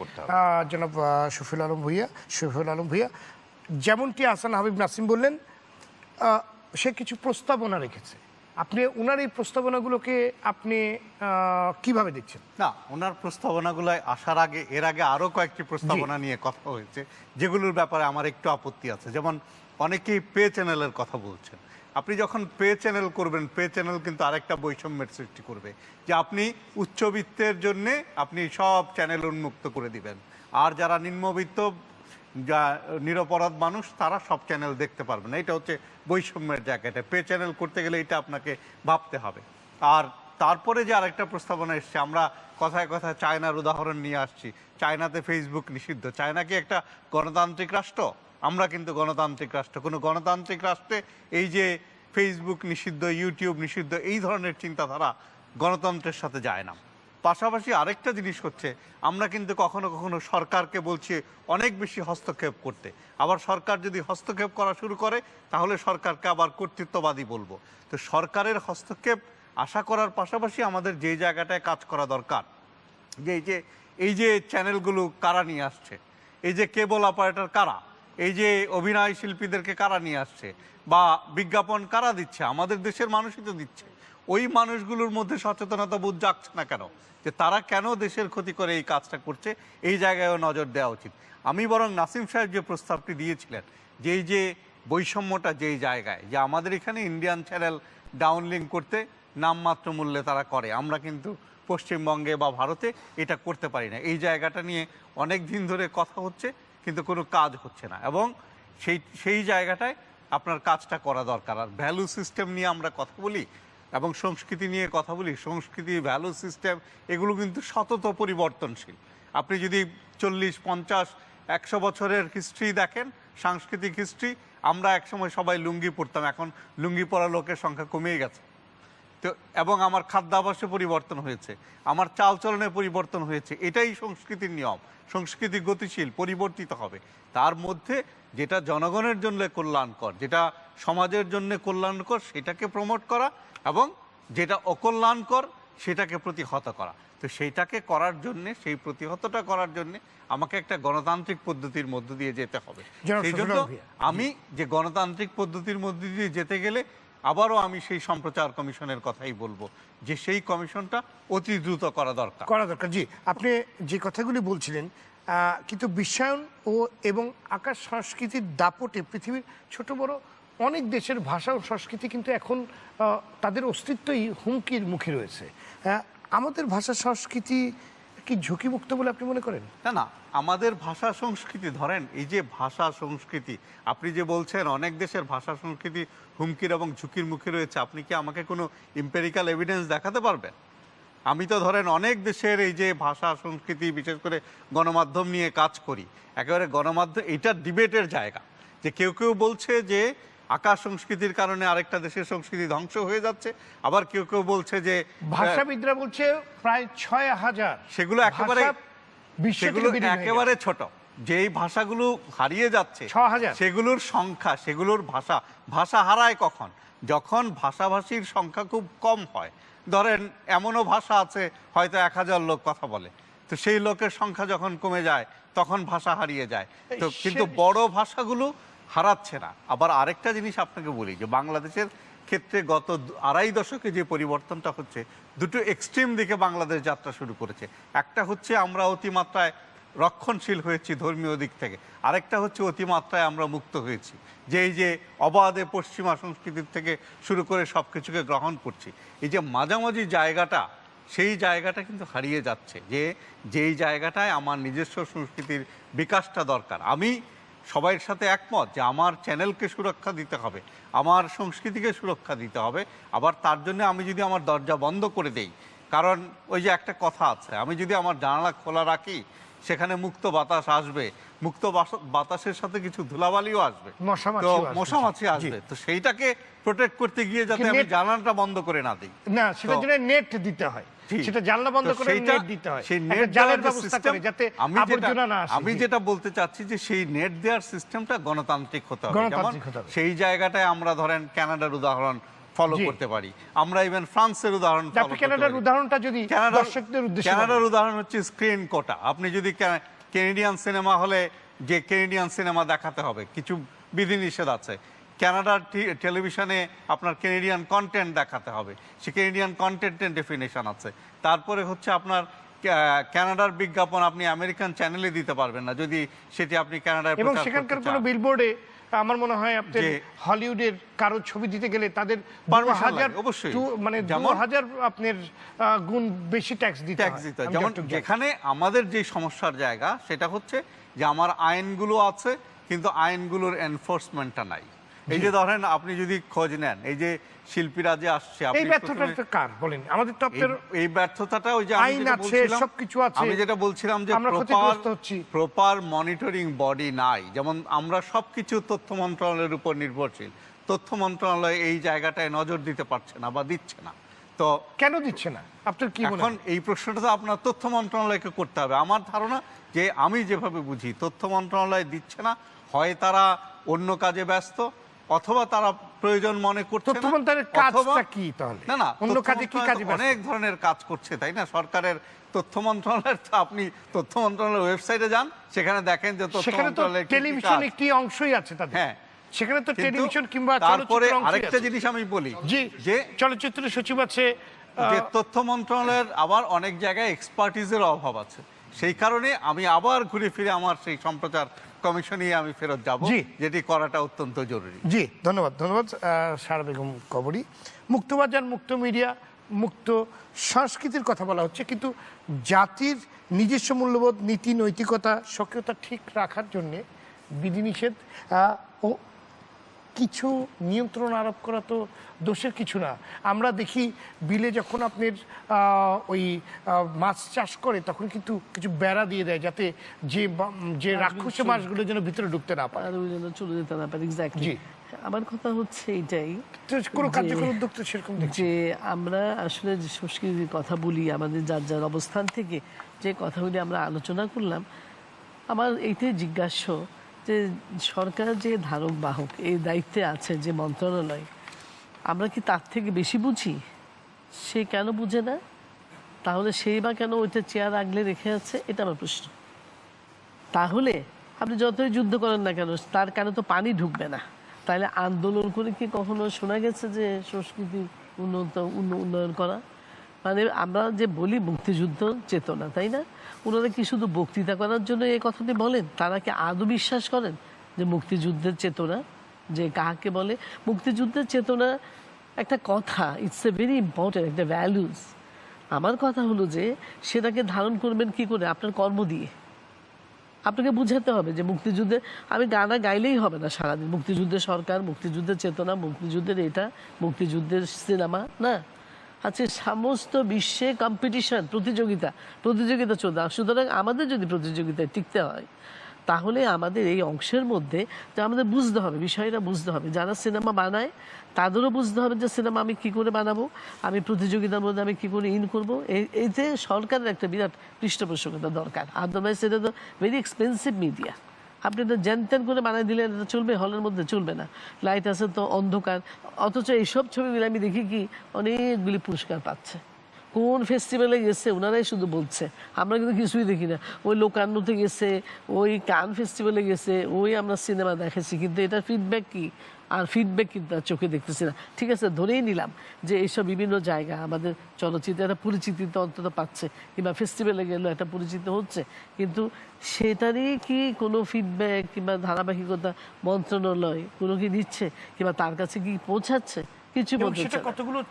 D: করতে হবে।
A: জনাব শফিউল আলম ভূঁইয়া যেমনটি হাসান হাবিব নাসিম বললেন, সে কিছু প্রস্তাবনা রেখেছে, আপনি ওনার এই প্রস্তাবনাগুলোকে আপনি কিভাবে দেখছেন?
E: না, ওনার প্রস্তাবনাগুলো আসার আগে এর আগে আরো কয়েকটি প্রস্তাবনা নিয়ে কথা হয়েছে যেগুলোর ব্যাপারে আমার একটু আপত্তি আছে। যেমন অনেকেই পে চ্যানেলের কথা বলছেন। আপনি যখন পে চ্যানেল করবেন, পে চ্যানেল কিন্তু আরেকটা বৈষম্যের সৃষ্টি করবে, যে আপনি উচ্চবিত্তের জন্য আপনি সব চ্যানেল উন্মুক্ত করে দিবেন, আর যারা নিম্নবিত্ত যা নিরপরাধ মানুষ তারা সব চ্যানেল দেখতে পারবে না। এটা হচ্ছে বৈষম্যের জায়গাটা। পে চ্যানেল করতে গেলে এটা আপনাকে ভাবতে হবে। আর তারপরে যে আরেকটা প্রস্তাবনা এসছে, আমরা কথায় কথায় চায়নার উদাহরণ নিয়ে আসছি। চায়নাতে ফেসবুক নিষিদ্ধ। চায়না কি একটা গণতান্ত্রিক রাষ্ট্র? আমরা কিন্তু গণতান্ত্রিক রাষ্ট্র। কোনো গণতান্ত্রিক রাষ্ট্রে এই যে ফেসবুক নিষিদ্ধ, ইউটিউব নিষিদ্ধ, এই ধরনের চিন্তাধারা গণতন্ত্রের সাথে যায় না। পাশাপাশি আরেকটা জিনিস হচ্ছে, আমরা কিন্তু কখনো কখনো সরকারকে বলছি অনেক বেশি হস্তক্ষেপ করতে। আবার সরকার যদি হস্তক্ষেপ করা শুরু করে তাহলে সরকারকে আবার কর্তৃত্ববাদী বলবো। তো সরকারের হস্তক্ষেপ আশা করার পাশাপাশি আমাদের যে জায়গাটায় কাজ করা দরকার, যে এই যে চ্যানেলগুলো কারা নিয়ে আসছে, এই যে কেবল অপারেটর কারা, এই যে অভিনয় শিল্পীদেরকে কারা নিয়ে আসছে, বা বিজ্ঞাপন কারা দিচ্ছে, আমাদের দেশের মানুষই তো দিচ্ছে। ওই মানুষগুলোর মধ্যে সচেতনতা বোধ জাগছে না কেন, যে তারা কেন দেশের ক্ষতি করে এই কাজটা করছে? এই জায়গায়ও নজর দেওয়া উচিত। আমি বরং নাসিম সাহেব যে প্রস্তাবটি দিয়েছিলেন, যে এই যে বৈষম্যটা যেই জায়গায়, যে আমাদের এখানে ইন্ডিয়ান চ্যানেল ডাউনলিঙ্ক করতে নামমাত্র মূল্যে তারা করে, আমরা কিন্তু পশ্চিমবঙ্গে বা ভারতে এটা করতে পারি না। এই জায়গাটা নিয়ে অনেক দিন ধরে কথা হচ্ছে কিন্তু কোনো কাজ হচ্ছে না, এবং সেই জায়গাটায় আপনার কাজটা করা দরকার। আর ভ্যালু সিস্টেম নিয়ে আমরা কথা বলি এবং সংস্কৃতি নিয়ে কথা বলি। সংস্কৃতি, ভ্যালু সিস্টেম এগুলো কিন্তু সতত পরিবর্তনশীল। আপনি যদি 40, 50, 100 বছরের হিস্ট্রি দেখেন, সাংস্কৃতিক হিস্ট্রি, আমরা একসময় সবাই লুঙ্গি পরতাম, এখন লুঙ্গি পরা লোকের সংখ্যা কমিয়ে গেছে। তো এবং আমার খাদ্যাভ্যাসে পরিবর্তন হয়েছে, আমার চালচলনে পরিবর্তন হয়েছে। এটাই সংস্কৃতির নিয়ম। সংস্কৃতি গতিশীল, পরিবর্তিত হবে। তার মধ্যে যেটা জনগণের জন্য কল্যাণকর, যেটা সমাজের জন্য কল্যাণকর, সেটাকে প্রমোট করা, এবং যেটা অকল্যাণকর সেটাকে প্রতিহত করা। তো সেইটাকে করার জন্যে, সেই প্রতিহতটা করার জন্যে আমাকে একটা গণতান্ত্রিক পদ্ধতির মধ্য দিয়ে যেতে হবে। সেই জন্য আমি যে গণতান্ত্রিক পদ্ধতির মধ্য দিয়ে যেতে গেলে আবারও আমি সেই সম্প্রচার কমিশনের কথাই বলবো, যে সেই কমিশনটা অতি দ্রুত করা দরকার।
A: জি, আপনি যে কথাগুলি বলছিলেন, কিন্তু বিশ্বায়ন এবং আকাশ সংস্কৃতির দাপটে পৃথিবীর ছোট বড় অনেক দেশের ভাষা ও সংস্কৃতি কিন্তু এখন তাদের অস্তিত্বই হুমকির মুখে রয়েছে। আমাদের ভাষা সংস্কৃতি কি ঝুঁকিমুক্ত বলে আপনি মনে করেন?
E: না, আমাদের ভাষা সংস্কৃতি, ধরেন এই যে ভাষা সংস্কৃতি, আপনি যে বলছেন অনেক দেশের ভাষা সংস্কৃতি হুমকির এবং ঝুঁকির মুখে রয়েছে, আপনি কি আমাকে কোনো এম্পিরিক্যাল এভিডেন্স দেখাতে পারবেন? আমি তো ধরেন অনেক দেশের এই যে ভাষা সংস্কৃতি, বিশেষ করে গণমাধ্যম নিয়ে কাজ করি। একেবারে গণমাধ্যম এটা ডিবেটের জায়গা, যে কেউ কেউ বলছে যে আকাশ সংস্কৃতির কারণে আরেকটা দেশের সংস্কৃতি ধ্বংস হয়ে যাচ্ছে, আবার কেউ কেউ বলছে যে
A: ভাষাবিদরা বলছে প্রায় 6000।
E: সেগুলো একেবারে ছোট, যেই ভাষাগুলো হারিয়ে যাচ্ছে
A: 6000,
E: সেগুলোর সংখ্যা, সেগুলোর ভাষা হারায় কখন? যখন ভাষাভাষীর সংখ্যা খুব কম হয়। ধরেন এমনও ভাষা আছে হয়তো 1000 লোক কথা বলে, তো সেই লোকের সংখ্যা যখন কমে যায় তখন ভাষা হারিয়ে যায়। তো কিন্তু বড় ভাষাগুলো হারাচ্ছে না। আবার আরেকটা জিনিস আপনাকে বলি, যে বাংলাদেশের ক্ষেত্রে গত 2.5 দশকে যে পরিবর্তনটা হচ্ছে, দুটো এক্সট্রিম দিকে বাংলাদেশ যাত্রা শুরু করেছে। একটা হচ্ছে আমরা অতিমাত্রায় রক্ষণশীল হয়েছি ধর্মীয় দিক থেকে, আরেকটা হচ্ছে অতিমাত্রায় আমরা মুক্ত হয়েছি, যে এই যে অবাধে পশ্চিমা সংস্কৃতির থেকে শুরু করে সব কিছুকে গ্রহণ করছি। এই যে মাঝামাঝি জায়গাটা, সেই জায়গাটা কিন্তু হারিয়ে যাচ্ছে, যেই জায়গাটায় আমার নিজস্ব সংস্কৃতির বিকাশটা দরকার। আমি সবাইয়ের সাথে একমত যে আমার চ্যানেলকে সুরক্ষা দিতে হবে, আমার সংস্কৃতিকে সুরক্ষা দিতে হবে। আবার তার জন্য আমি যদি আমার দরজা বন্ধ করে দেই, কারণ ওই যে একটা কথা আছে, আমি যদি আমার জানালা খোলা রাখি সেখানে মুক্ত বাতাস আসবে, মুক্ত বাতাসের সাথে কিছু ধুলাবালিও আসবে,
A: মশামাছি
E: তো
A: আসবে।
E: মশামাছি আসবে, তো সেইটাকে প্রোটেক্ট করতে গিয়ে যাতে আমি জানালাটা বন্ধ করে না দিই।
A: না, সেটার জন্য নেট দিতে হয়,
E: ঠিক।
A: সেটা জানলা বন্ধ
E: তো
A: করে
E: সেইটা-
A: নেট দিতে হয়,
E: সেই
A: একটা
E: নেট
A: জালের
E: দেওয়ার যে
A: ব্যবস্থা
E: system,
A: করে যাতে
E: আমি যেটা-
A: আবর্জনা না আসে।
E: আমি
A: জি।
E: যেটা বলতে চাচ্ছি যে সেই নেট দেওয়ার সিস্টেমটা গণতান্ত্রিক হতে হবে। যেমন
A: গণতান্ত্রিক হতে হবে।
E: সেই জায়গাটায় আমরা ধরেন কানাডার উদাহরণ ফলো
A: জি।
E: করতে পারি, আমরা ইভেন ফ্রান্সের উদাহরণ
A: আপনি
E: follow করতে
A: কানাডার
E: পারি।
A: উদাহরণটা যদি দর্শকদের উদ্দেশ্যে
E: কানাডার
A: বলেন।
E: উদাহরণ হচ্ছে স্ক্রিন কোটা। আপনি যদি কেনেডিয়ান সিনেমা হলে যে কেনেডিয়ান সিনেমা দেখাতে হবে, কিছু বিধিনিষেধ আছে। কানাডার টেলিভিশনে আপনার কেনেডিয়ান কন্টেন্ট দেখাতে হবে, সে কেনেডিয়ান কন্টেন্টের ডেফিনেশন আছে। তারপরে হচ্ছে আপনার কানাডার বিজ্ঞাপন আপনি আমেরিকান চ্যানেলে দিতে পারবেন না যদি সেটি আপনি কানাডায়
A: এবং
E: প্রচার
A: সেখানকার
E: করতে
A: কোনো
E: চান।
A: বিলবোর্ডে আমার মনে হয় আপনার
E: যে-
A: হলিউডের কারো ছবি দিতে গেলে তাদের
E: Permission
A: 2000
E: লাগে, অবশ্যই।
A: মানে
E: যেমন-
A: 2000 আপনার গুণ বেশি ট্যাক্স দিতে
E: ট্যাক্স
A: হয়।
E: দিতে হয়।
A: আমি
E: যেমন
A: যতটুকু জানি।
E: যেখানে আমাদের যে সমস্যার জায়গা সেটা হচ্ছে যে আমার আইনগুলো আছে কিন্তু আইনগুলোর এনফোর্সমেন্টটা নাই। এই যে ধরেন আপনি যদি খোঁজ নেন, এই যে শিল্পীরা যে আসছে,
A: এই
E: আপনি
A: ব্যর্থতা
E: প্রথমে-
A: তো কার বলেন? আমাদের তো আপনার
E: এই ব্যর্থতাটা ওই যে আমি
A: আইন
E: যেটা
A: আছে,
E: বলছিলাম,
A: সবকিছু আছে।
E: আমি যেটা বলছিলাম যে
A: আমরা ক্ষতিগ্রস্ত হচ্ছি।
E: প্রপার মনিটরিং বডি নাই। যেমন আমরা সবকিছু তথ্য মন্ত্রণালয়ের উপর নির্ভরশীল, তথ্য মন্ত্রণালয় এই জায়গাটায় নজর দিতে পারছে না বা দিচ্ছে না। তো
A: কেন দিচ্ছে না আপনার কি মনে
E: এখন
A: হয়?
E: এই প্রশ্নটা তো আপনার তথ্য মন্ত্রণালয়কে করতে হবে। আমার ধারণা যে আমি যেভাবে বুঝি তথ্য মন্ত্রণালয় দিচ্ছে না, হয় তারা অন্য কাজে ব্যস্ত অথবা তারা প্রয়োজন মনে করছে
A: তথ্য
E: না,
A: মন্ত্রণালয়ের
E: অথবা-
A: কাজটা কি তাহলে?
E: না না,
A: অন্য
E: তথ্য
A: কাজে কি
E: মন্ত্রণালয়
A: কাজে
E: তো
A: ব্যস্ত?
E: অনেক ধরনের কাজ করছে, তাই না? সরকারের তথ্য মন্ত্রণালয়ের তো আপনি তথ্য মন্ত্রণালয়ের ওয়েবসাইটে যান, সেখানে দেখেন যে তথ্য
A: সেখানে তো
E: মন্ত্রণালয়ের কি কি
A: টেলিভিশন
E: কাজ।
A: একটি অংশই আছে তাদের।
E: হ্যাঁ,
A: সেখানে তো
E: কিন্তু
A: টেলিভিশন কিংবা
E: তারপরে
A: চলচ্চিত্র অংশই
E: আরেকটা
A: আছে।
E: জিনিস আমি বলি
A: জি,
E: যে
A: চলচ্চিত্র সচিব আছে,
E: যে তথ্য মন্ত্রণালয়ের আবার অনেক জায়গায় এক্সপার্টিজের অভাব আছে। সেই কারণে আমি আবার ঘুরে ফিরে আমার সেই সম্প্রচার কমিশনে আমি ফেরত যাব,
A: জি।
E: যেটি করাটা অত্যন্ত জরুরি।
A: জি, ধন্যবাদ ধন্যবাদ সারা বেগম কবরী। মুক্তবাজার, মুক্ত মিডিয়া, মুক্ত সংস্কৃতির কথা বলা হচ্ছে, কিন্তু জাতির নিজস্ব মূল্যবোধ, নীতি, নৈতিকতা, সক্রিয়তা ঠিক রাখার জন্যে বিধিনিষেধ ও কিছু নিয়ন্ত্রণ আরোপ করা তো দোষের কিছু না। আমরা দেখি বিলে যখন আপনার ওই মাছ চাষ করে তখন কিন্তু কিছু বেড়া দিয়ে দেয় যাতে যে রাক্ষসে মাছগুলো যেন ভিতরে ঢুকতে না পারে।
F: আর ওই জন্য চলে যেতে না পারে। এক্স্যাক্টলি।
A: জি।
F: আমার কথা হচ্ছে এটাই
A: তো কোনো
F: যে-
A: কার্যকর উদ্যোগ তো সেরকম দেখছি।
F: যে আমরা আসলে যে সংস্কৃতির কথা বলি, আমাদের যার যার অবস্থান থেকে যে কথাগুলি আমরা আলোচনা করলাম, আমার এইটাই জিজ্ঞাস্য যে সরকার যে ধারক বাহক এই দায়িত্বে আছে যে মন্ত্রণালয়, আমরা কি তার থেকে বেশি বুঝি? সে কেন বুঝে না? তাহলে সেই বা কেন ওইটা চেয়ার আগলে রেখে আছে? এটা আমার প্রশ্ন। তাহলে আপনি যতই যুদ্ধ করেন না কেন, তার কেন তো পানি ঢুকবে না? তাহলে আন্দোলন করে কি কখনো শোনা গেছে যে সংস্কৃতি উন্নয়ন করা? মানে আমরা যে বলি মুক্তিযুদ্ধ চেতনা, তাই না? ওনারা কি শুধু বক্তৃতা করার জন্য এই কথাটি বলেন? তারা কি আদৌ বিশ্বাস করেন যে মুক্তিযুদ্ধের চেতনা যে কাকে বলে? মুক্তিযুদ্ধের চেতনা একটা কথা, ইটস এ ভেরি ইম্পর্টেন্ট, একটা ভ্যালুজ। আমার কথা হলো যে সেটাকে ধারণ করবেন কি করে? আপনার কর্ম দিয়ে। আপনাকে বুঝাতে হবে যে মুক্তিযুদ্ধে আমি গানা গাইলেই হবে না সারাদিন, মুক্তিযুদ্ধের সরকার, মুক্তিযুদ্ধের চেতনা, মুক্তিযুদ্ধের এটা, মুক্তিযুদ্ধের সিনেমা না। আচ্ছা, সমস্ত বিশ্বে কম্পিটিশন, প্রতিযোগিতা চলছে। সুতরাং আমাদের যদি প্রতিযোগিতায় টিকতে হয় তাহলে আমাদের এই অংশের মধ্যে যে আমাদের বুঝতে হবে, বিষয়টা বুঝতে হবে। যারা সিনেমা বানায় তাদেরও বুঝতে হবে যে সিনেমা আমি কী করে বানাবো, আমি প্রতিযোগিতার মধ্যে আমি কী করে করবো। এইতে সরকারের একটা বিরাট পৃষ্ঠপোষকতা দরকার। আদারওয়াইজ এটা তো ভেরি এক্সপেন্সিভ মিডিয়া। আপনি এটা জ্যানত্যান করে বানাই দিলে এটা চলবে? হলের মধ্যে চলবে না। লাইট আছে তো অন্ধকার। অথচ এইসব ছবিগুলো আমি দেখি কি অনেকগুলি পুরস্কার পাচ্ছে। কোন ফেস্টিভ্যালে গেছে ওনারাই শুধু বলছে, আমরা কিন্তু কিছুই দেখি না। ওই লোকান্নতে গেছে, ওই কান ফেস্টিভ্যালে গেছে, ওই আমরা সিনেমা দেখেছি, কিন্তু এটার ফিডব্যাক কি? আর ফিডব্যাক কিন্তু আর চোখে দেখতেছি না। ঠিক আছে, ধরেই নিলাম যে এইসব বিভিন্ন জায়গা আমাদের চলচ্চিত্র একটা পরিচিতি তো অন্তত পাচ্ছে, কিংবা ফেস্টিভ্যালে গেলেও একটা পরিচিত হচ্ছে, কিন্তু সেটারই কি কোনো ফিডব্যাক কিংবা ধারাবাহিকতা মন্ত্রণালয় কোনো কি দিচ্ছে, কিংবা তার কাছে কি পৌঁছাচ্ছে? কিছু
A: এবং
F: পৌঁছাচ্ছে
A: সেটা
F: না।
A: কতগুলো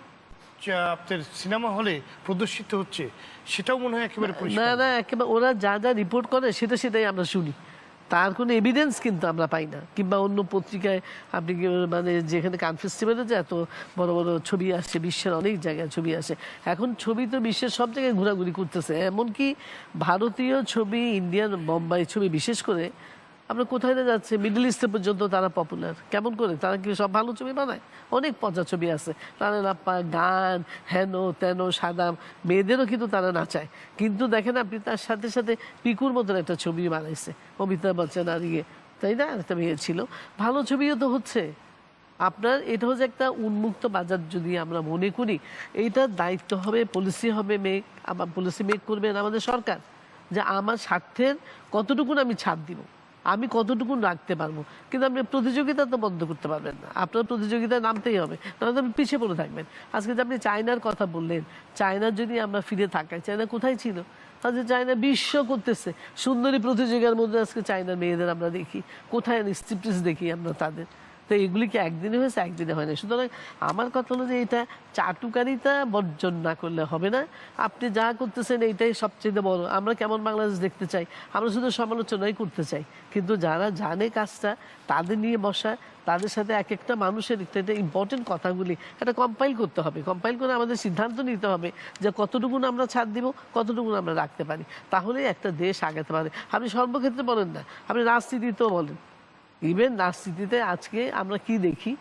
A: আপনার সিনেমা হলে প্রদর্শিত হচ্ছে সেটাও মনে হয় একেবারে
F: না
A: পরিষ্কার।
F: না, একেবারে ওরা যা যা রিপোর্ট করে সেটাই আমরা শুনি। তার কোনো এভিডেন্স কিন্তু আমরা পাই না। কিংবা অন্য পত্রিকায় আপনি মানে যেখানে কান ফেস্টিভ্যালে যে এত বড় বড় ছবি আসছে, বিশ্বের অনেক জায়গায় ছবি আসে, এখন ছবি তো বিশ্বের সব জায়গায় ঘোরাঘুরি করতেছে। এমনকি ভারতীয় ছবি, ইন্ডিয়ান বোম্বাই ছবি বিশেষ করে আমরা কোথায় না যাচ্ছে, মিডল ইস্টে পর্যন্ত তারা পপুলার। কেমন করে? তারা কি সব ভালো ছবি বানায়? অনেক পচা ছবি আছে, তারা লাপ্পা গান হেন তেন সাদা, মেয়েদেরও কিন্তু তারা নাচায়। কিন্তু দেখেন আপনি তার সাথে সাথে পিকুর মতন একটা ছবি বানাইছে অমিতাভ বচ্চন আর ইয়ে, তাই না? একটা মেয়ে ছিল, ভালো ছবিও তো হচ্ছে। আপনার এটা হচ্ছে একটা উন্মুক্ত বাজার যদি আমরা মনে করি, এইটার দায়িত্ব হবে, পলিসি হবে মেক, আবার পলিসি মেক করবেন আমাদের সরকার, যে আমার স্বার্থের কতটুকুন আমি ছাড় দিব, আমি কতটুকু রাখতে পারবো। কিন্তু আপনি প্রতিযোগিতা তো বন্ধ করতে পারবেন না, আপনার প্রতিযোগিতায় নামতেই হবে, তাহলে আপনি পিছিয়ে পড়ে থাকবেন। আজকে যে আপনি চায়নার কথা বললেন, চায়নার যদি আমরা ফিরে থাকাই, চায়না কোথায় ছিল? আজকে চায়না বিশ্ব করতেছে, সুন্দরী প্রতিযোগিতার মধ্যে আজকে চায়নার মেয়েদের আমরা দেখি, কোথায় স্ট্রিপটিজ দেখি আমরা তাদের। তো এগুলি কি একদিনে হয়েছে? একদিনে হয় না। সুতরাং আমার কথা হলো যে এটা চাটুকারিতা বর্জন না করলে হবে না। আপনি যা করতেছেন এইটাই সবচেয়ে বড়। আমরা কেমন বাংলাদেশ দেখতে চাই? আমরা শুধু সমালোচনাই করতে চাই, কিন্তু যারা জানে কাজটা তাদের নিয়ে বসা, তাদের সাথে এক একটা মানুষের একটা ইম্পর্টেন্ট কথাগুলি এটা কম্পাইল করতে হবে। কম্পাইল করে আমাদের সিদ্ধান্ত নিতে হবে যে কতটুকু আমরা ছাড় দিব, কতটুকু আমরা রাখতে পারি, তাহলেই একটা দেশ আগাতে পারে। আপনি সর্বক্ষেত্রে বলেন না, আপনি রাজনীতিতেও বলেন। ইভেন রাজনীতিতে আজকে আমরা কি দেখি?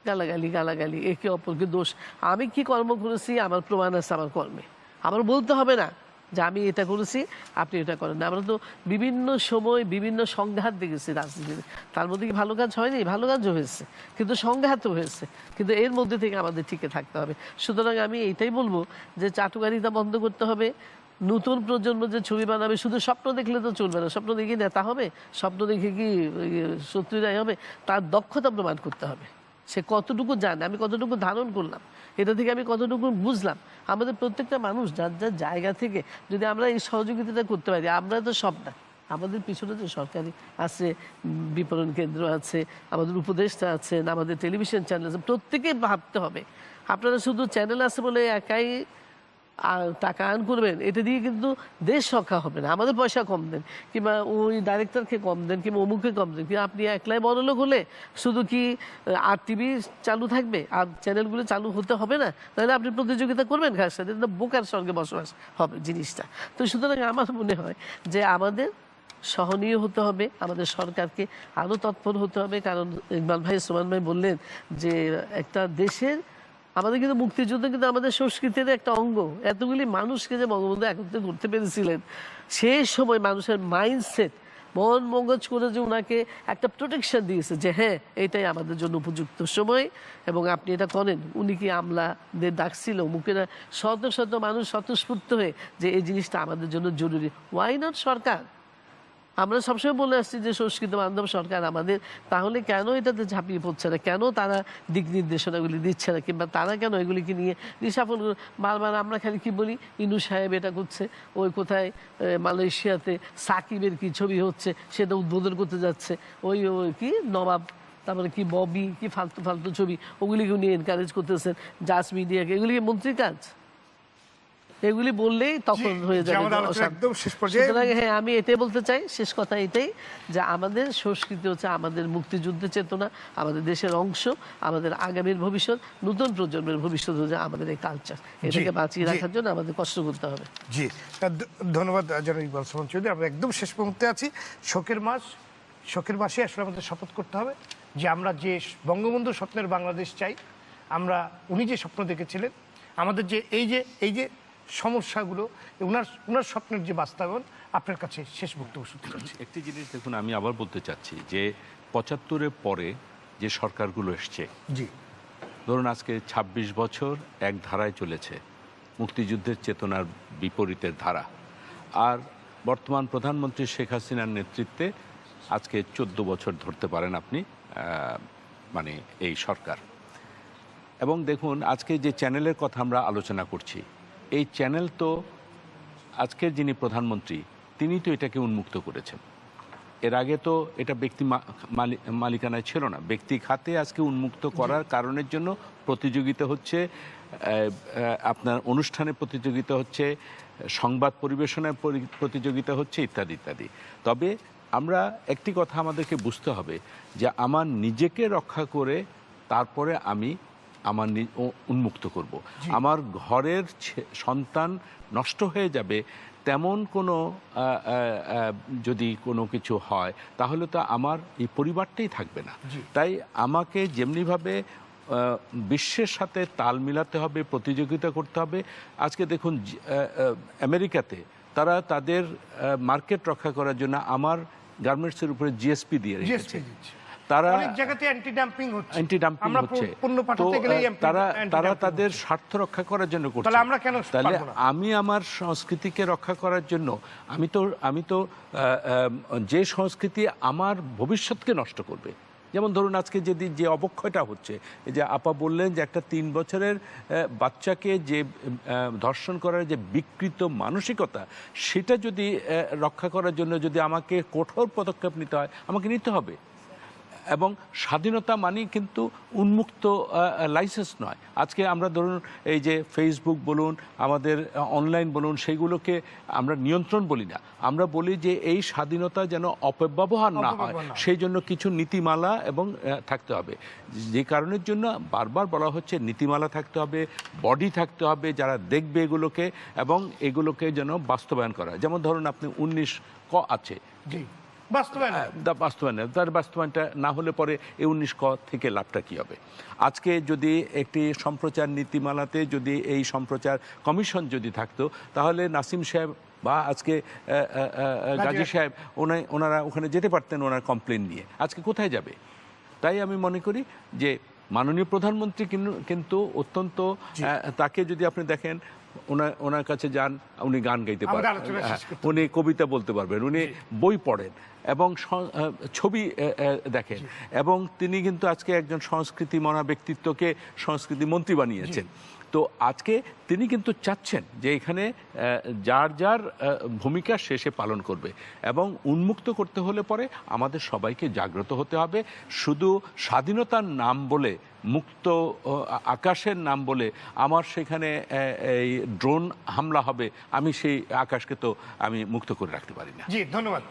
F: গালাগালি, একে অপরকে দোষ। আমি কি কর্ম করেছি আমার প্রমাণ আছে আমার কর্মে, আমার বলতে হবে না যে আমি এটা করেছি আপনি এটা করেন না। আমরা তো বিভিন্ন সময় বিভিন্ন সংঘাত দেখেছি রাজনীতিতে, তার মধ্যে কি ভালো কাজ হয়নি? ভালো কাজও হয়েছে, কিন্তু সংঘাতও হয়েছে, কিন্তু এর মধ্যে থেকে আমাদের টিকে থাকতে হবে। সুতরাং আমি এইটাই বলবো যে চাটুকারিতা বন্ধ করতে হবে। নতুন প্রজন্ম যে ছবি বানাবে শুধু স্বপ্ন দেখলে তো চলবে না। স্বপ্ন দেখে নেতা হবে, স্বপ্ন দেখে কি শত্রুরাই হবে? তার দক্ষতা প্রমাণ করতে হবে, সে কতটুকু জানে, আমি কতটুকু ধারণ করলাম, এটা থেকে আমি কতটুকু বুঝলাম। আমাদের প্রত্যেকটা মানুষ যার যার জায়গা থেকে যদি আমরা এই সহযোগিতাটা করতে পারি, আমরা তো সব না, আমাদের পিছনে যে সরকারি আছে, বিপণন কেন্দ্র আছে, আমাদের উপদেষ্টা আছেন, আমাদের টেলিভিশন চ্যানেল আছে, প্রত্যেকেই ভাবতে হবে। আপনারা শুধু চ্যানেল আছে বলে একাই টাকা আর্ন করবেন, এটা দিয়ে কিন্তু দেশ রক্ষা হবে না। আমাদের পয়সা কম দেন, কিংবা ওই ডাইরেক্টরকে কম দেন, কিংবা অমুককে কম দেন, কিন্তু আপনি একলাই বড়লোক হলে শুধু কি আর টিভি চালু থাকবে আর চ্যানেলগুলো চালু হতে হবে না? তাহলে আপনি প্রতিযোগিতা করবেন কার সাথে? বোকার সঙ্গে বসবাস হবে জিনিসটা। তো সুতরাং আমার মনে হয় যে আমাদের সহনীয় হতে হবে, আমাদের সরকারকে আরও তৎপর হতে হবে। কারণ ইকবাল ভাই, সুমন ভাই বললেন যে একটা দেশের, আমাদের কিন্তু মুক্তিযুদ্ধ কিন্তু আমাদের সংস্কৃতির একটা অঙ্গ। এতগুলি মানুষকে যে বঙ্গবন্ধু একত্রে করতে পেরেছিলেন, সেই সময় মানুষের মাইন্ডসেট, মন মগজ করে যে ওনাকে একটা প্রোটেকশন দিয়েছে যে হ্যাঁ এটাই আমাদের জন্য উপযুক্ত সময় এবং আপনি এটা করেন। উনি কি আমলাদের ডাকছিল, মুখেরা শত শত মানুষ স্বতঃস্ফূর্ত হয়ে যে এই জিনিসটা আমাদের জন্য জরুরি। ওয়াই নট সরকার? আমরা সবসময় বলে আসছি যে সংস্কৃত বান্ধব সরকার আমাদের, তাহলে কেন এটাতে ঝাঁপিয়ে পড়ছে না? কেন তারা দিক নির্দেশনাগুলি দিচ্ছে না? কিংবা তারা কেন এগুলিকে নিয়ে রিসাফল? বারবার আমরা খালি কি বলি, ইনু সাহেব এটা করছে, ওই কোথায় মালয়েশিয়াতে সাকিবের কি ছবি হচ্ছে সেটা উদ্বোধন করতে যাচ্ছে, ওই কি নবাব, তারপরে কি ববি, কি ফালতু ফালতু ছবি, ওগুলিকে উনি এনকারেজ করতেছেন, জাজ মিডিয়াকে। এগুলি কি মন্ত্রীর কাজ? এগুলি বললেই তখন হয়ে যাবে। সুতরাং হ্যাঁ, আমি এটাই বলতে চাই, শেষ কথা এটাই, যে আমাদের সংস্কৃতি হচ্ছে আমাদের মুক্তিযুদ্ধের চেতনা, আমাদের দেশের অংশ, আমাদের আগামীর ভবিষ্যৎ, নতুন প্রজন্মের ভবিষ্যৎ হচ্ছে আমাদের এই কালচার। এটাকে বাঁচিয়ে রাখার জন্য আমাদের কষ্ট করতে হবে।
A: জি, ধন্যবাদ জনাব ইকবাল সুমন চৌধুরী। আমরা একদম শেষ মুহূর্তে আছি। শোকের মাসে আসলে আমাদের শপথ করতে হবে যে আমরা যে বঙ্গবন্ধুর স্বপ্নের বাংলাদেশ চাই, আমরা উনি যে স্বপ্ন দেখেছিলেন, আমাদের যে এই যে সমস্যাগুলো, ওনার স্বপ্নের যে বাস্তবায়ন, আপনার কাছে শেষ বক্তব্য শুনতে চাচ্ছি।
H: একটি জিনিস দেখুন, আমি আবার বলতে চাচ্ছি যে ৭৫-এর পরে যে সরকারগুলো এসছে,
A: জি,
H: ধরুন আজকে ২৬ বছর এক ধারায় চলেছে, মুক্তিযুদ্ধের চেতনার বিপরীতের ধারা। আর বর্তমান প্রধানমন্ত্রী শেখ হাসিনার নেতৃত্বে আজকে ১৪ বছর ধরতে পারেন আপনি, মানে এই সরকার। এবং দেখুন আজকে যে চ্যানেলের কথা আমরা আলোচনা করছি, এই চ্যানেল তো আজকের যিনি প্রধানমন্ত্রী তিনি তো এটাকে উন্মুক্ত করেছেন। এর আগে তো এটা ব্যক্তি মালিকানায় ছিল না, ব্যক্তি খাতে আজকে উন্মুক্ত করার কারণের জন্য প্রতিযোগিতা হচ্ছে, আপনার অনুষ্ঠানে প্রতিযোগিতা হচ্ছে, সংবাদ পরিবেশনায় প্রতিযোগিতা হচ্ছে, ইত্যাদি ইত্যাদি। তবে আমরা একটি কথা আমাদেরকে বুঝতে হবে যে আমার নিজেকে রক্ষা করে তারপরে আমি আমার উন্মুক্ত করব। আমার ঘরের সন্তান নষ্ট হয়ে যাবে তেমন কোনো যদি কোনো কিছু হয় তাহলে তো আমার এই পরিবারটাই থাকবে না। তাই আমাকে যেমনিভাবে বিশ্বের সাথে তাল মিলাতে হবে, প্রতিযোগিতা করতে হবে। আজকে দেখুন আমেরিকাতে তারা তাদের মার্কেট রক্ষা করার জন্য আমার গার্মেন্টসের উপরে জিএসপি দিয়ে রেখেছে। তারা অ্যান্টি ডাম্পিং হচ্ছে। তো তারা তাদের স্বার্থ রক্ষা করার জন্য করছে। তাহলে আমি আমার সংস্কৃতিকে রক্ষা করার জন্য আমি তো যে সংস্কৃতি আমার ভবিষ্যৎকে নষ্ট করবে, যেমন ধরুন আজকে যদি যে অবক্ষয়টা হচ্ছে, যে আপা বললেন যে একটা 3 বছরের বাচ্চাকে যে ধর্ষণ করার যে বিকৃত মানসিকতা, সেটা যদি রক্ষা করার জন্য যদি আমাকে কঠোর পদক্ষেপ নিতে হয়, আমাকে নিতে হবে। এবং স্বাধীনতা মানে কিন্তু উন্মুক্ত লাইসেন্স নয়। আজকে আমরা ধরুন এই যে ফেসবুক বলুন, আমাদের অনলাইন বলুন, সেইগুলোকে আমরা নিয়ন্ত্রণ বলি না, আমরা বলি যে এই স্বাধীনতা যেন অপব্যবহার না হয়, সেই জন্য কিছু নীতিমালা এবং থাকতে হবে। যে কারণের জন্য বারবার বলা হচ্ছে নীতিমালা থাকতে হবে, বডি থাকতে হবে যারা দেখবে এগুলোকে, এবং এগুলোকে যেন বাস্তবায়ন করা। যেমন ধরুন আপনি 19 ক আছে, তার বাস্তবায়নটা না হলে পরে এই 19 ক থেকে লাভটা কি হবে? আজকে যদি একটি সম্প্রচার নীতিমালাতে যদি এই সম্প্রচার কমিশন যদি থাকতো, তাহলে নাসিম সাহেব বা আজকে গাজী সাহেব ওনারা ওখানে যেতে পারতেন ওনার কমপ্লেন নিয়ে। আজকে কোথায় যাবে? তাই আমি মনে করি যে মাননীয় প্রধানমন্ত্রী কিন্তু অত্যন্ত, তাকে যদি আপনি দেখেন, ওনার কাছে যান, উনি গান গাইতে পারবেন, উনি কবিতা বলতে পারবেন, উনি বই পড়েন এবং ছবি দেখেন, এবং তিনি কিন্তু আজকে একজন সংস্কৃতি মনা ব্যক্তিত্বকে সংস্কৃতি মন্ত্রী বানিয়েছেন। তো আজকে তিনি কিন্তু চাচ্ছেন যে এখানে যার যার ভূমিকা শেষে পালন করবে, এবং উন্মুক্ত করতে হলে পরে আমাদের সবাইকে জাগ্রত হতে হবে। শুধু স্বাধীনতার নাম বলে, মুক্ত আকাশের নাম বলে আমার সেখানে এই ড্রোন হামলা হবে, আমি সেই আকাশকে তো আমি মুক্ত করে রাখতে পারি না।
A: জি ধন্যবাদ।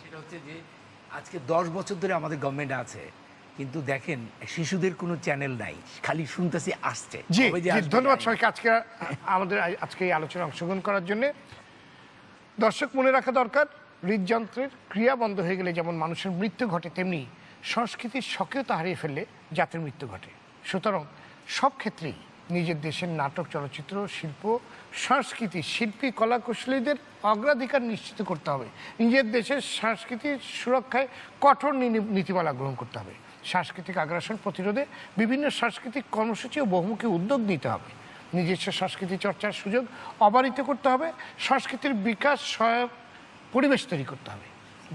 B: সেটা হচ্ছে যে আজকে 10 বছর ধরে আমাদের গভর্নমেন্ট আছে, কিন্তু দেখেন শিশুদের কোনো চ্যানেল নাই, খালি শুনতেছি আসছে।
A: জি ধন্যবাদ সবাইকে আমাদের আজকে এই আলোচনায় অংশগ্রহণ করার জন্য। দর্শক, মনে রাখা দরকার, হৃদযন্ত্রের ক্রিয়া বন্ধ হয়ে গেলে যেমন মানুষের মৃত্যু ঘটে, তেমনি সংস্কৃতির স্বকীয়তা হারিয়ে ফেললে জাতির মৃত্যু ঘটে। সুতরাং সব ক্ষেত্রেই নিজের দেশের নাটক, চলচ্চিত্র, শিল্প, সংস্কৃতি, শিল্পী, কলাকুশলীদের অগ্রাধিকার নিশ্চিত করতে হবে। নিজের দেশের সংস্কৃতির সুরক্ষায় কঠোর নীতিমালা গ্রহণ করতে হবে। সাংস্কৃতিক আগ্রাসন প্রতিরোধে বিভিন্ন সাংস্কৃতিক কর্মসূচি ও বহুমুখী উদ্যোগ নিতে হবে। নিজস্ব সংস্কৃতি চর্চার সুযোগ অবারিত করতে হবে। সংস্কৃতির বিকাশ সহায়ক পরিবেশ তৈরি করতে হবে।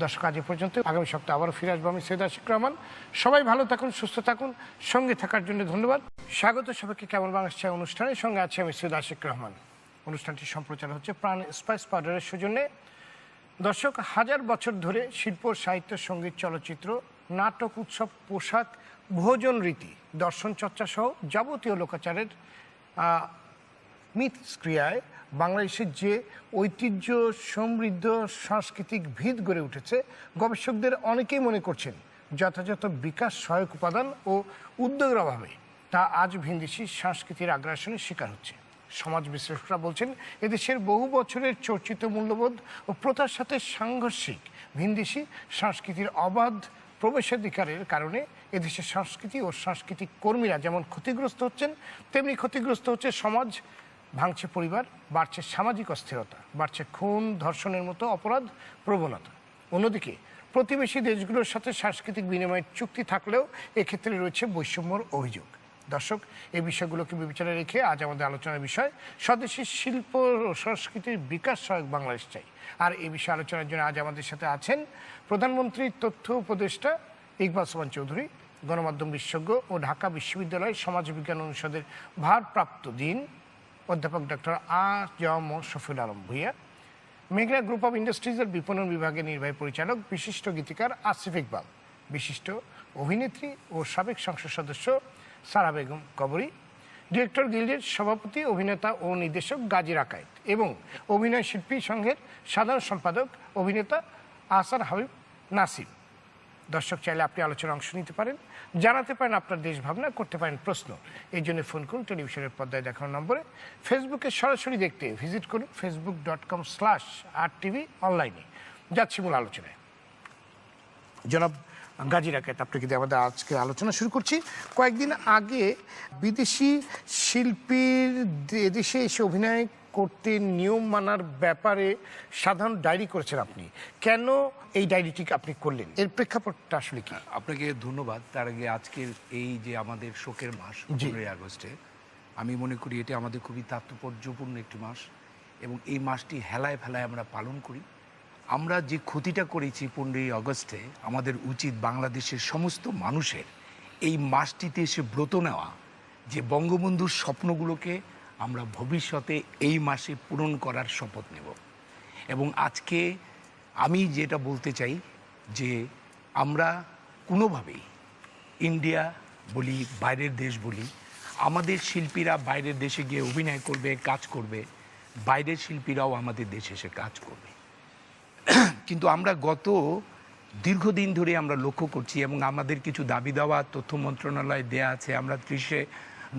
A: দর্শক, আজ এ পর্যন্ত। আগামী সপ্তাহে আবারও ফিরে আসবো আমি সৈয়দ আশিক রহমান। সবাই ভালো থাকুন, সুস্থ থাকুন, সঙ্গে থাকার জন্য ধন্যবাদ। স্বাগত সবাইকে কেমন বাংলাদেশ চাই অনুষ্ঠানের সঙ্গে আছে আমি সৈয়দ আশিক রহমান। অনুষ্ঠানটি সম্প্রচার হচ্ছে প্রাণ স্পাইস পাউডারের সৌজন্যে। দর্শক, হাজার বছর ধরে শিল্প, সাহিত্য, সঙ্গীত, চলচ্চিত্র, নাটক, উৎসব, পোশাক, ভোজন রীতি, দর্শন চর্চা সহ যাবতীয় লোকাচারের মিথস্ক্রিয়ায় বাংলাদেশের যে ঐতিহ্য সমৃদ্ধ সাংস্কৃতিক ভিত গড়ে উঠেছে, গবেষকদের অনেকেই মনে করছেন যথাযথ বিকাশ সহায়ক উপাদান ও উদ্যোগের অভাবে তা আজ ভিনদেশি সংস্কৃতির আগ্রাসনের শিকার হচ্ছে। সমাজ বিশ্লেষকরা বলছেন, এদেশের বহু বছরের চর্চিত মূল্যবোধ ও প্রথার সাথে সাংঘর্ষিক ভিনদেশি সংস্কৃতির অবাধ প্রবেশাধিকারের কারণে এদেশের সংস্কৃতি ও সাংস্কৃতিক কর্মীরা যেমন ক্ষতিগ্রস্ত হচ্ছেন, তেমনি ক্ষতিগ্রস্ত হচ্ছে সমাজ, ভাঙছে পরিবার, বাড়ছে সামাজিক অস্থিরতা, বাড়ছে খুন, ধর্ষণের মতো অপরাধ প্রবণতা। অন্যদিকে প্রতিবেশী দেশগুলোর সাথে সাংস্কৃতিক বিনিময়ের চুক্তি থাকলেও এক্ষেত্রে রয়েছে বৈষম্যর অভিযোগ। দর্শক, এই বিষয়গুলোকে বিবেচনায় রেখে আজ আমাদের আলোচনার বিষয় স্বদেশী শিল্প ও সংস্কৃতির বিকাশ সহায়ক বাংলাদেশ চাই। আর এই বিষয়ে আলোচনার জন্য আজ আমাদের সাথে আছেন প্রধানমন্ত্রীর তথ্য উপদেষ্টা ইকবাল সোবহান চৌধুরী, গণমাধ্যম বিশেষজ্ঞ ও ঢাকা বিশ্ববিদ্যালয় সমাজবিজ্ঞান অনুষদের ভারপ্রাপ্ত ডিন অধ্যাপক ডক্টর আ.জ.ম শফিউল আলম ভূঁইয়া, মেঘনা গ্রুপ অব ইন্ডাস্ট্রিজের বিপণন বিভাগের নির্বাহী পরিচালক বিশিষ্ট গীতিকার আসিফ ইকবাল, বিশিষ্ট অভিনেত্রী ও সাবেক সংসদ সদস্য সারা বেগম কবরী, ডিরেক্টর গিল্ডের সভাপতি, অভিনেতা ও নির্দেশক গাজী রাকায়েত এবং অভিনয় শিল্পী সংঘের সাধারণ সম্পাদক অভিনেতা আহসান হাবিব নাসিম। দর্শক চাইলে আপনি আলোচনায় অংশ নিতে পারেন, জানাতে পারেন আপনার দেশ ভাবনা, করতে পারেন প্রশ্ন। এই জন্য ফোন করুন টেলিভিশনের পর্দায় দেখানো নম্বরে। ফেসবুকে সরাসরি দেখতে ভিজিট করুন facebook.com/rtv অনলাইনে। যাচ্ছি মূল আলোচনায়। জনাব গাজী রাকায়েত, আপনাকে দিয়ে আমাদের আজকে আলোচনা শুরু করছি। কয়েকদিন আগে বিদেশি শিল্পীর এদেশে এসে অভিনয় করতে নিয়ম মানার ব্যাপারে সাধারণ ডায়েরি করেছেন আপনি। কেন এই ডায়েরিটি আপনি করলেন, এর প্রেক্ষাপটটা আসলে কি?
B: আপনাকে ধন্যবাদ। তার আগে আজকের এই যে আমাদের শোকের মাস 15ই আগস্টে, আমি মনে করি এটা আমাদের খুবই তাৎপর্যপূর্ণ একটি মাস এবং এই মাসটি হেলায় ফেলায় আমরা পালন করি। আমরা যে ক্ষতিটা করেছি 15ই আগস্টে, আমাদের উচিত বাংলাদেশের সমস্ত মানুষের এই মাসটিতে এসে ব্রত নেওয়া যে বঙ্গবন্ধুর স্বপ্নগুলোকে আমরা ভবিষ্যতে এই মাসে পূরণ করার শপথ নেব। এবং আজকে আমি যেটা বলতে চাই যে আমরা কোনোভাবেই ইন্ডিয়া বলি, বাইরের দেশ বলি, আমাদের শিল্পীরা বাইরের দেশে গিয়ে অভিনয় করবে, কাজ করবে, বাইরের শিল্পীরাও আমাদের দেশে এসে কাজ করবে। কিন্তু আমরা গত দীর্ঘদিন ধরে আমরা লক্ষ্য করছি এবং আমাদের কিছু দাবি দেওয়া তথ্য মন্ত্রণালয়ে দেয়া আছে। আমরা 30শে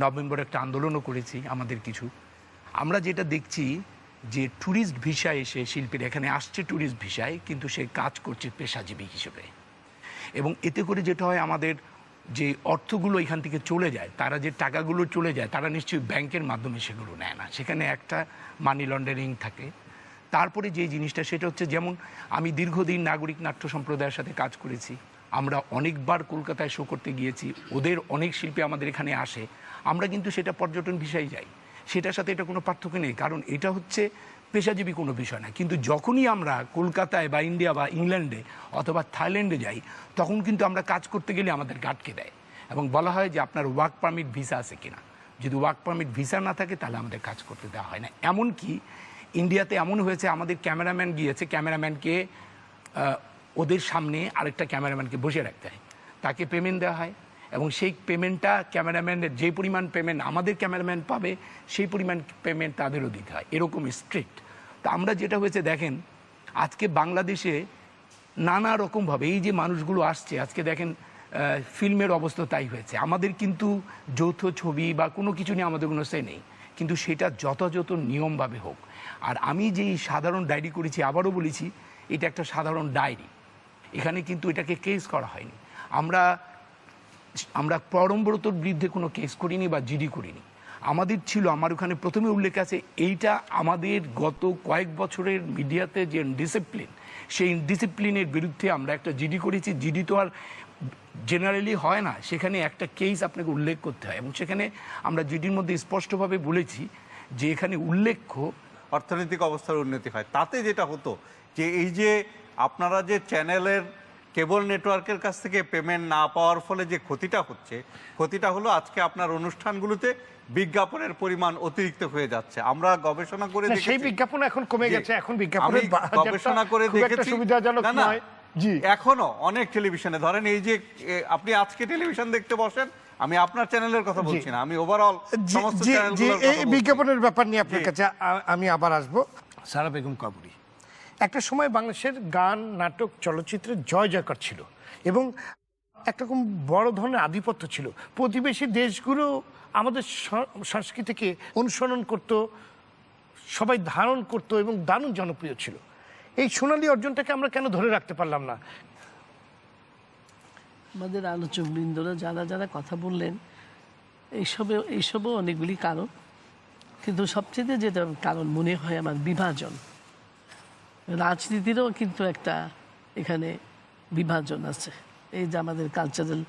B: নভেম্বর একটা আন্দোলনও করেছি আমাদের কিছু। আমরা যেটা দেখছি যে ট্যুরিস্ট ভিসায় এসে শিল্পীরা এখানে আসছে ট্যুরিস্ট ভিসায়, কিন্তু সে কাজ করছে পেশাজীবী হিসেবে। এবং এতে করে যেটা হয়, আমাদের যে অর্থগুলো এখান থেকে চলে যায়, তারা যে টাকাগুলো চলে যায়, তারা নিশ্চয়ই ব্যাংকের মাধ্যমে সেগুলো নেয় না, সেখানে একটা মানি লন্ডারিং থাকে। তারপরে যে জিনিসটা সেটা হচ্ছে, যেমন আমি দীর্ঘদিন নাগরিক নাট্য সম্প্রদায়ের সাথে কাজ করেছি, আমরা অনেকবার কলকাতায় শো করতে গিয়েছি, ওদের অনেক শিল্পী আমাদের এখানে আসে, আমরা কিন্তু সেটা পর্যটন ভিসায় যাই, সেটার সাথে এটা কোনো পার্থক্য নেই, কারণ এটা হচ্ছে পেশাজীবী কোনো বিষয় না। কিন্তু যখনই আমরা কলকাতায় বা ইন্ডিয়া বা ইংল্যান্ডে অথবা থাইল্যান্ডে যাই, তখন কিন্তু আমরা কাজ করতে গেলে আমাদের আটকে দেয় এবং বলা হয় যে আপনার ওয়ার্ক পারমিট ভিসা আছে কিনা। যদি ওয়ার্ক পারমিট ভিসা না থাকে তাহলে আমাদের কাজ করতে দেওয়া হয় না। এমনকি ইন্ডিয়াতে এমন হয়েছে, আমাদের ক্যামেরাম্যান গিয়েছে, ক্যামেরাম্যানকে ওদের সামনে আরেকটা ক্যামেরাম্যানকে বসে রাখতে হয়, তাকে পেমেন্ট দেওয়া হয় এবং সেই পেমেন্টটা ক্যামেরাম্যানের যে পরিমাণ পেমেন্ট আমাদের ক্যামেরাম্যান পাবে সেই পরিমাণ পেমেন্ট তাদেরও দিতে হয়, এরকম স্ট্রিক্ট। তো আমরা যেটা হয়েছে দেখেন, আজকে বাংলাদেশে নানা রকমভাবে এই যে মানুষগুলো আসছে, আজকে দেখেন ফিল্মের অবস্থা তাই হয়েছে। আমাদের কিন্তু যৌথ ছবি বা কোনো কিছু নিয়ে আমাদের কোনো সে নেই, কিন্তু সেটা যথাযথ নিয়মভাবে হোক। আর আমি যেই সাধারণ ডায়েরি করেছি, আবারও বলেছি, এটা একটা সাধারণ ডায়েরি, এখানে কিন্তু এটাকে কেস করা হয়নি। আমরা পরমব্রতর বিরুদ্ধে কোনো কেস করিনি বা জিডি করিনি। আমাদের ছিল, আমার ওখানে প্রথমে উল্লেখ আছে, এইটা আমাদের গত কয়েক বছরের মিডিয়াতে যে ডিসিপ্লিন, সেই ডিসিপ্লিনের বিরুদ্ধে আমরা একটা জিডি করেছি। জিডি তো আর জেনারেলি হয় না, সেখানে একটা কেস আপনাকে উল্লেখ করতে হয় এবং সেখানে আমরা জিডির মধ্যে স্পষ্টভাবে বলেছি যে এখানে উল্লেখ্য
E: অর্থনৈতিক অবস্থার উন্নতি হয়। তাতে যেটা হতো যে এই যে আপনারা যে চ্যানেলের কেবল নেটওয়ার্কের কাছ থেকে পেমেন্ট না পাওয়ার ফলে যে ক্ষতিটা হচ্ছে, ক্ষতিটা হলো আজকে আপনার অনুষ্ঠানগুলোতে বিজ্ঞাপনের পরিমাণ অতিরিক্ত হয়ে যাচ্ছে। আমরা গবেষণা করে দেখেছি,
A: সেই বিজ্ঞাপন এখন কমে গেছে, এখন
E: বিজ্ঞাপনের গবেষণা করে দেখেছি
A: সুবিধাজনক নয়। জি,
E: এখনো অনেক টেলিভিশনে, ধরেন এই যে আপনি আজকে টেলিভিশন দেখতে বসেন, আমি আপনার চ্যানেলের কথা বলছি না, আমি ওভারঅল সমস্ত চ্যানেলগুলোর কথা বলছি।
A: বিজ্ঞাপনের ব্যাপার নিয়ে আপনার কাছে আমি আবার আসবো। সারা বেগম কাপুরি একটা সময় বাংলাদেশের গান, নাটক, চলচ্চিত্রের জয় জয়কার ছিল এবং একরকম বড় ধরনের আধিপত্য ছিল। প্রতিবেশী দেশগুলো আমাদের সংস্কৃতিকে অনুসরণ করত, সবাই ধারণ করত এবং দারুণ জনপ্রিয় ছিল। এই সোনালী অর্জনটাকে আমরা কেন ধরে রাখতে পারলাম না?
F: আমাদের আলোচক বৃন্দরা যারা যারা কথা বললেন, এইসবও অনেকগুলি কারণ, কিন্তু সবচেয়ে যেটা কারণ মনে হয় আমার, বিভাজন। রাজনীতিরও কিন্তু একটা এখানে বিভাজন আছে। এই যে আমাদের কালচারাল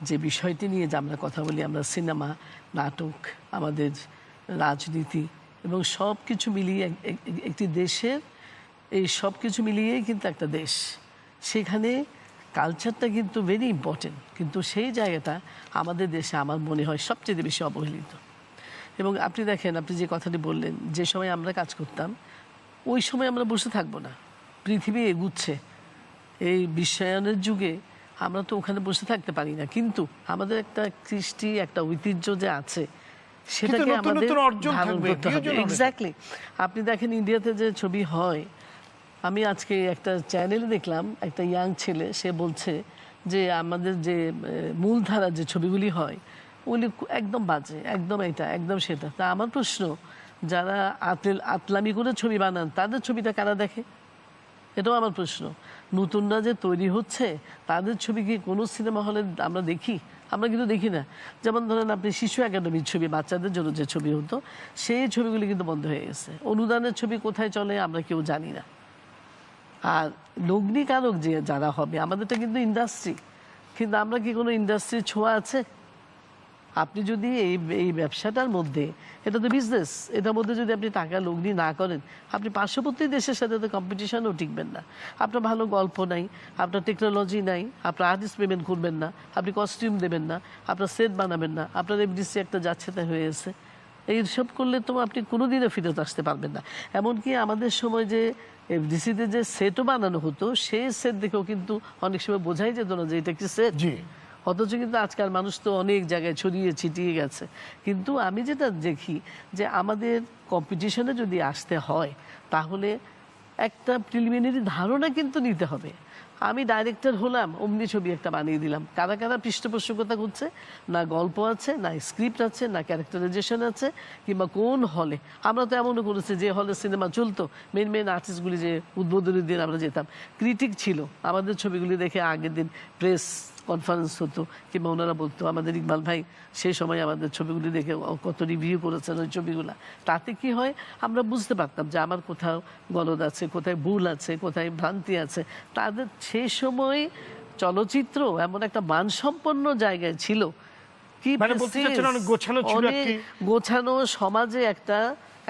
F: যে বিষয়টি নিয়ে যে আমরা কথা বলি, আমরা সিনেমা, নাটক, আমাদের রাজনীতি এবং সব কিছু মিলিয়ে একটি দেশের, এই সব কিছু মিলিয়েই কিন্তু একটা দেশ। সেখানে কালচারটা কিন্তু ভেরি ইম্পর্টেন্ট, কিন্তু সেই জায়গাটা আমাদের দেশে আমার মনে হয় সবচেয়ে বেশি অবহেলিত। এবং আপনি দেখেন, আপনি যে কথাটি বললেন, যে সময় আমরা কাজ করতাম ওই সময় আমরা বসে থাকবো না, পৃথিবী এগুচ্ছে, এই বিশ্বায়নের যুগে আমরা তো ওখানে বসে থাকতে পারি না, কিন্তু আমাদের একটা কৃষ্টি, একটা ঐতিহ্য যে আছে সেটাকে আমাদের ধারণ করতে হবে। এক্স্যাক্টলি। আপনি দেখেন ইন্ডিয়াতে যে ছবি হয়, আমি আজকে একটা চ্যানেলে দেখলাম একটা ইয়াং ছেলে, সে বলছে যে আমাদের যে মূলধারার যে ছবিগুলি হয় ওগুলি একদম বাজে, একদম এটা একদম সেটা। তা আমার প্রশ্ন, যারা আতলামি করে ছবি বানান তাদের ছবিটা কারা দেখে? এটাও আমার প্রশ্ন। নতুনরা যে তৈরি হচ্ছে তাদের ছবি কি কোনো সিনেমা হলে আমরা দেখি? আমরা কিন্তু দেখি না। যেমন ধরেন আপনি শিশু একাডেমির ছবি, বাচ্চাদের জন্য যে ছবি হতো, সেই ছবিগুলি কিন্তু বন্ধ হয়ে গেছে। অনুদানের ছবি কোথায় চলে আমরা কেউ জানি না। আর লগ্নিকারক যে যারা হবে, আমাদেরটা কিন্তু ইন্ডাস্ট্রি, কিন্তু আমরা কি কোনো ইন্ডাস্ট্রির ছোঁয়া আছে? আপনি যদি এই ব্যবসাটার মধ্যে, এটা তো বিজনেস, এটার মধ্যে যদি আপনি টাকা লগ্নি না করেন, আপনি পার্শ্ববর্তী দেশের সাথে তো কম্পিটিশনও টিকবেন না। আপনার ভালো গল্প নাই, আপনার টেকনোলজি নাই, আপনার আর্টিস্ট পেমেন্ট করবেন না, আপনি কস্টিউম দেবেন না, আপনার সেট বানাবেন না, আপনার এফডিসি একটা যাচ্ছে তাই হয়ে গেছে। এইসব করলে তো আপনি কোনোদিনও ফিরত আসতে পারবেন না। এমনকি আমাদের সময় যে এফডিসিতে যে সেটও বানানো হতো, সেই সেট দেখেও কিন্তু অনেক সময় বোঝাই যেত না যে এটা কি সেট।
A: জি,
F: অথচ কিন্তু আজকাল মানুষ তো অনেক জায়গায় ছড়িয়ে ছিটিয়ে গেছে। কিন্তু আমি যেটা দেখি যে আমাদের কম্পিটিশনে যদি আসতে হয় তাহলে একটা প্রিলিমিনারি ধারণা কিন্তু নিতে হবে। আমি ডাইরেক্টর হলাম, অমনি ছবি একটা বানিয়ে দিলাম। কারা কারা পৃষ্ঠপোষকতা করছে, না গল্প আছে, না স্ক্রিপ্ট আছে, না ক্যারেক্টারাইজেশন আছে, কিংবা কোন হলে। আমরা তো এমনও করেছি যে হলে সিনেমা চলতো, মেন আর্টিস্টগুলি যে উদ্বোধনের দিন আমরা যেতাম, ক্রিটিক ছিল, আমাদের ছবিগুলি দেখে আগের দিন প্রেস কনফারেন্স হতো, কিংবা ওনারা বলতো, আমাদের ইকবাল ভাই সেই সময় আমাদের ছবিগুলি দেখে কত রিভিউ করেছেন ওই ছবিগুলা। তাতে কি হয়, আমরা বুঝতে পারতাম যে আমার কোথাও গলদ আছে, কোথায় ভুল আছে, কোথায় ভ্রান্তি আছে। তাদের সেই সময় চলচ্চিত্র এমন একটা মানসম্পন্ন জায়গায় ছিল, কি
A: মানে বলতে চাচ্ছেন অনেক গোছানো ছিল,
F: অনেক গোছানো সমাজে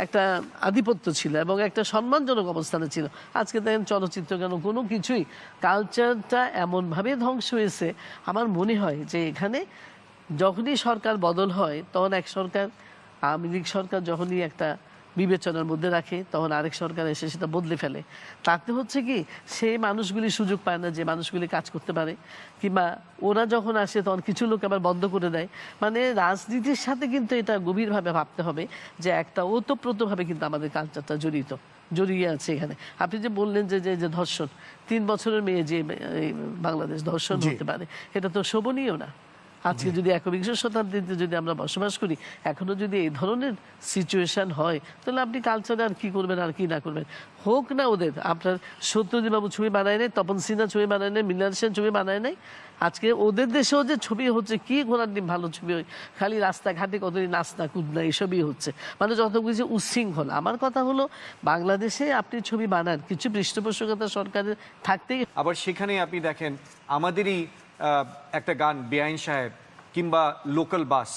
F: একটা আধিপত্য ছিল এবং একটা সম্মানজনক অবস্থানে ছিল। আজকে দেখেন চলচ্চিত্র কেন, কোনো কিছুই, কালচারটা এমনভাবে ধ্বংস হয়েছে। আমার মনে হয় যে এখানে যখনই সরকার বদল হয়, তখন এক সরকার, আওয়ামী লীগ সরকার যখনই একটা বিবেচনার মধ্যে রাখে, তখন আরেক সরকার এসে সেটা বদলে ফেলে। তাতে হচ্ছে কি, সেই মানুষগুলি সুযোগ পায় না যে মানুষগুলি কাজ করতে পারে, কিংবা ওরা যখন আসে তখন কিছু লোক আবার বন্ধ করে দেয়। মানে রাজনীতির সাথে কিন্তু এটা গভীরভাবে ভাবতে হবে যে একটা ওতপ্রোতভাবে কিন্তু আমাদের কালচারটা জড়িয়ে আছে এখানে। আপনি যে বললেন যে যে ধর্ষণ, 3 বছরের মেয়ে যে বাংলাদেশ ধর্ষণ হতে পারে, এটা তো শোভনীয় না। আজকে যদি 21শ শতাব্দীতে যদি আমরা বসবাস করি, এখনো যদি এই ধরনের সিচুয়েশন হয়, তাহলে আপনি কালচারে আর কি করবেন আর কি না করবেন। হোক না ওদের, আপনার সত্যজিৎবাবু ছবি বানায় নেয়, তপন সিনহা ছবি বানায় নেয়, মৃণাল সেন ছবি বানায় নেয়। আজকে ওদের দেশেও যে ছবি হচ্ছে, কি ঘোরার ডিম ভালো ছবি হয়, খালি রাস্তাঘাটে কতদিন নাচনা কুদনা এসবই হচ্ছে, মানে যত কিছু উচ্ছৃঙ্খল। আমার কথা হলো, বাংলাদেশে আপনি ছবি বানান, কিছু পৃষ্ঠপোষকতা সরকারের থাকতেই।
C: আবার সেখানেই আপনি দেখেন আমাদেরই একটা গান বেআইন সাহেব কিংবা লোকাল বাস,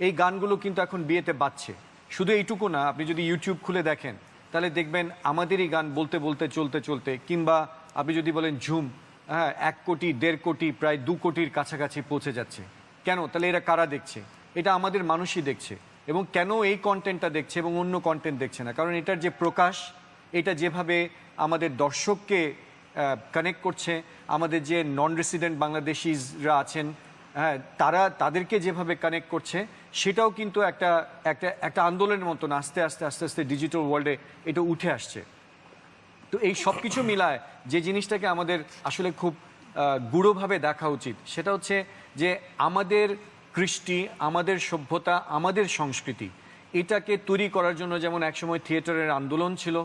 C: এই গানগুলো কিন্তু এখন বিয়েতে বাজছে। শুধু এইটুকু না, আপনি যদি ইউটিউব খুলে দেখেন তাহলে দেখবেন আমাদেরই গান বলতে বলতে চলতে চলতে, কিংবা আপনি যদি বলেন ঝুম, হ্যাঁ 1 কোটি 1.5 কোটি প্রায় 2 কোটির কাছাকাছি পৌঁছে যাচ্ছে। কেন? তাহলে এরা কারা দেখছে? এটা আমাদের মানুষই দেখছে। এবং কেন এই কন্টেন্টটা দেখছে এবং অন্য কন্টেন্ট দেখছে না? কারণ এটার যে প্রকাশ, এটা যেভাবে আমাদের দর্শককে কানেক্ট করছে, আমাদের যে নন রেসিডেন্ট বাংলাদেশিরা আছেন, হ্যাঁ তাদেরকে যেভাবে কানেক্ট করছে, সেটাও কিন্তু একটা আন্দোলনের মতন আস্তে আস্তে ডিজিটাল ওয়ার্ল্ডে এটা উঠে আসছে। তো এই সব কিছু মিলায় যে জিনিসটাকে আমাদের আসলে খুব গূঢ়ভাবে দেখা উচিত, সেটা হচ্ছে যে আমাদের কৃষ্টি, আমাদের সভ্যতা, আমাদের সংস্কৃতি, এটাকে তৈরি করার জন্য যেমন একসময় থিয়েটারের আন্দোলন ছিল,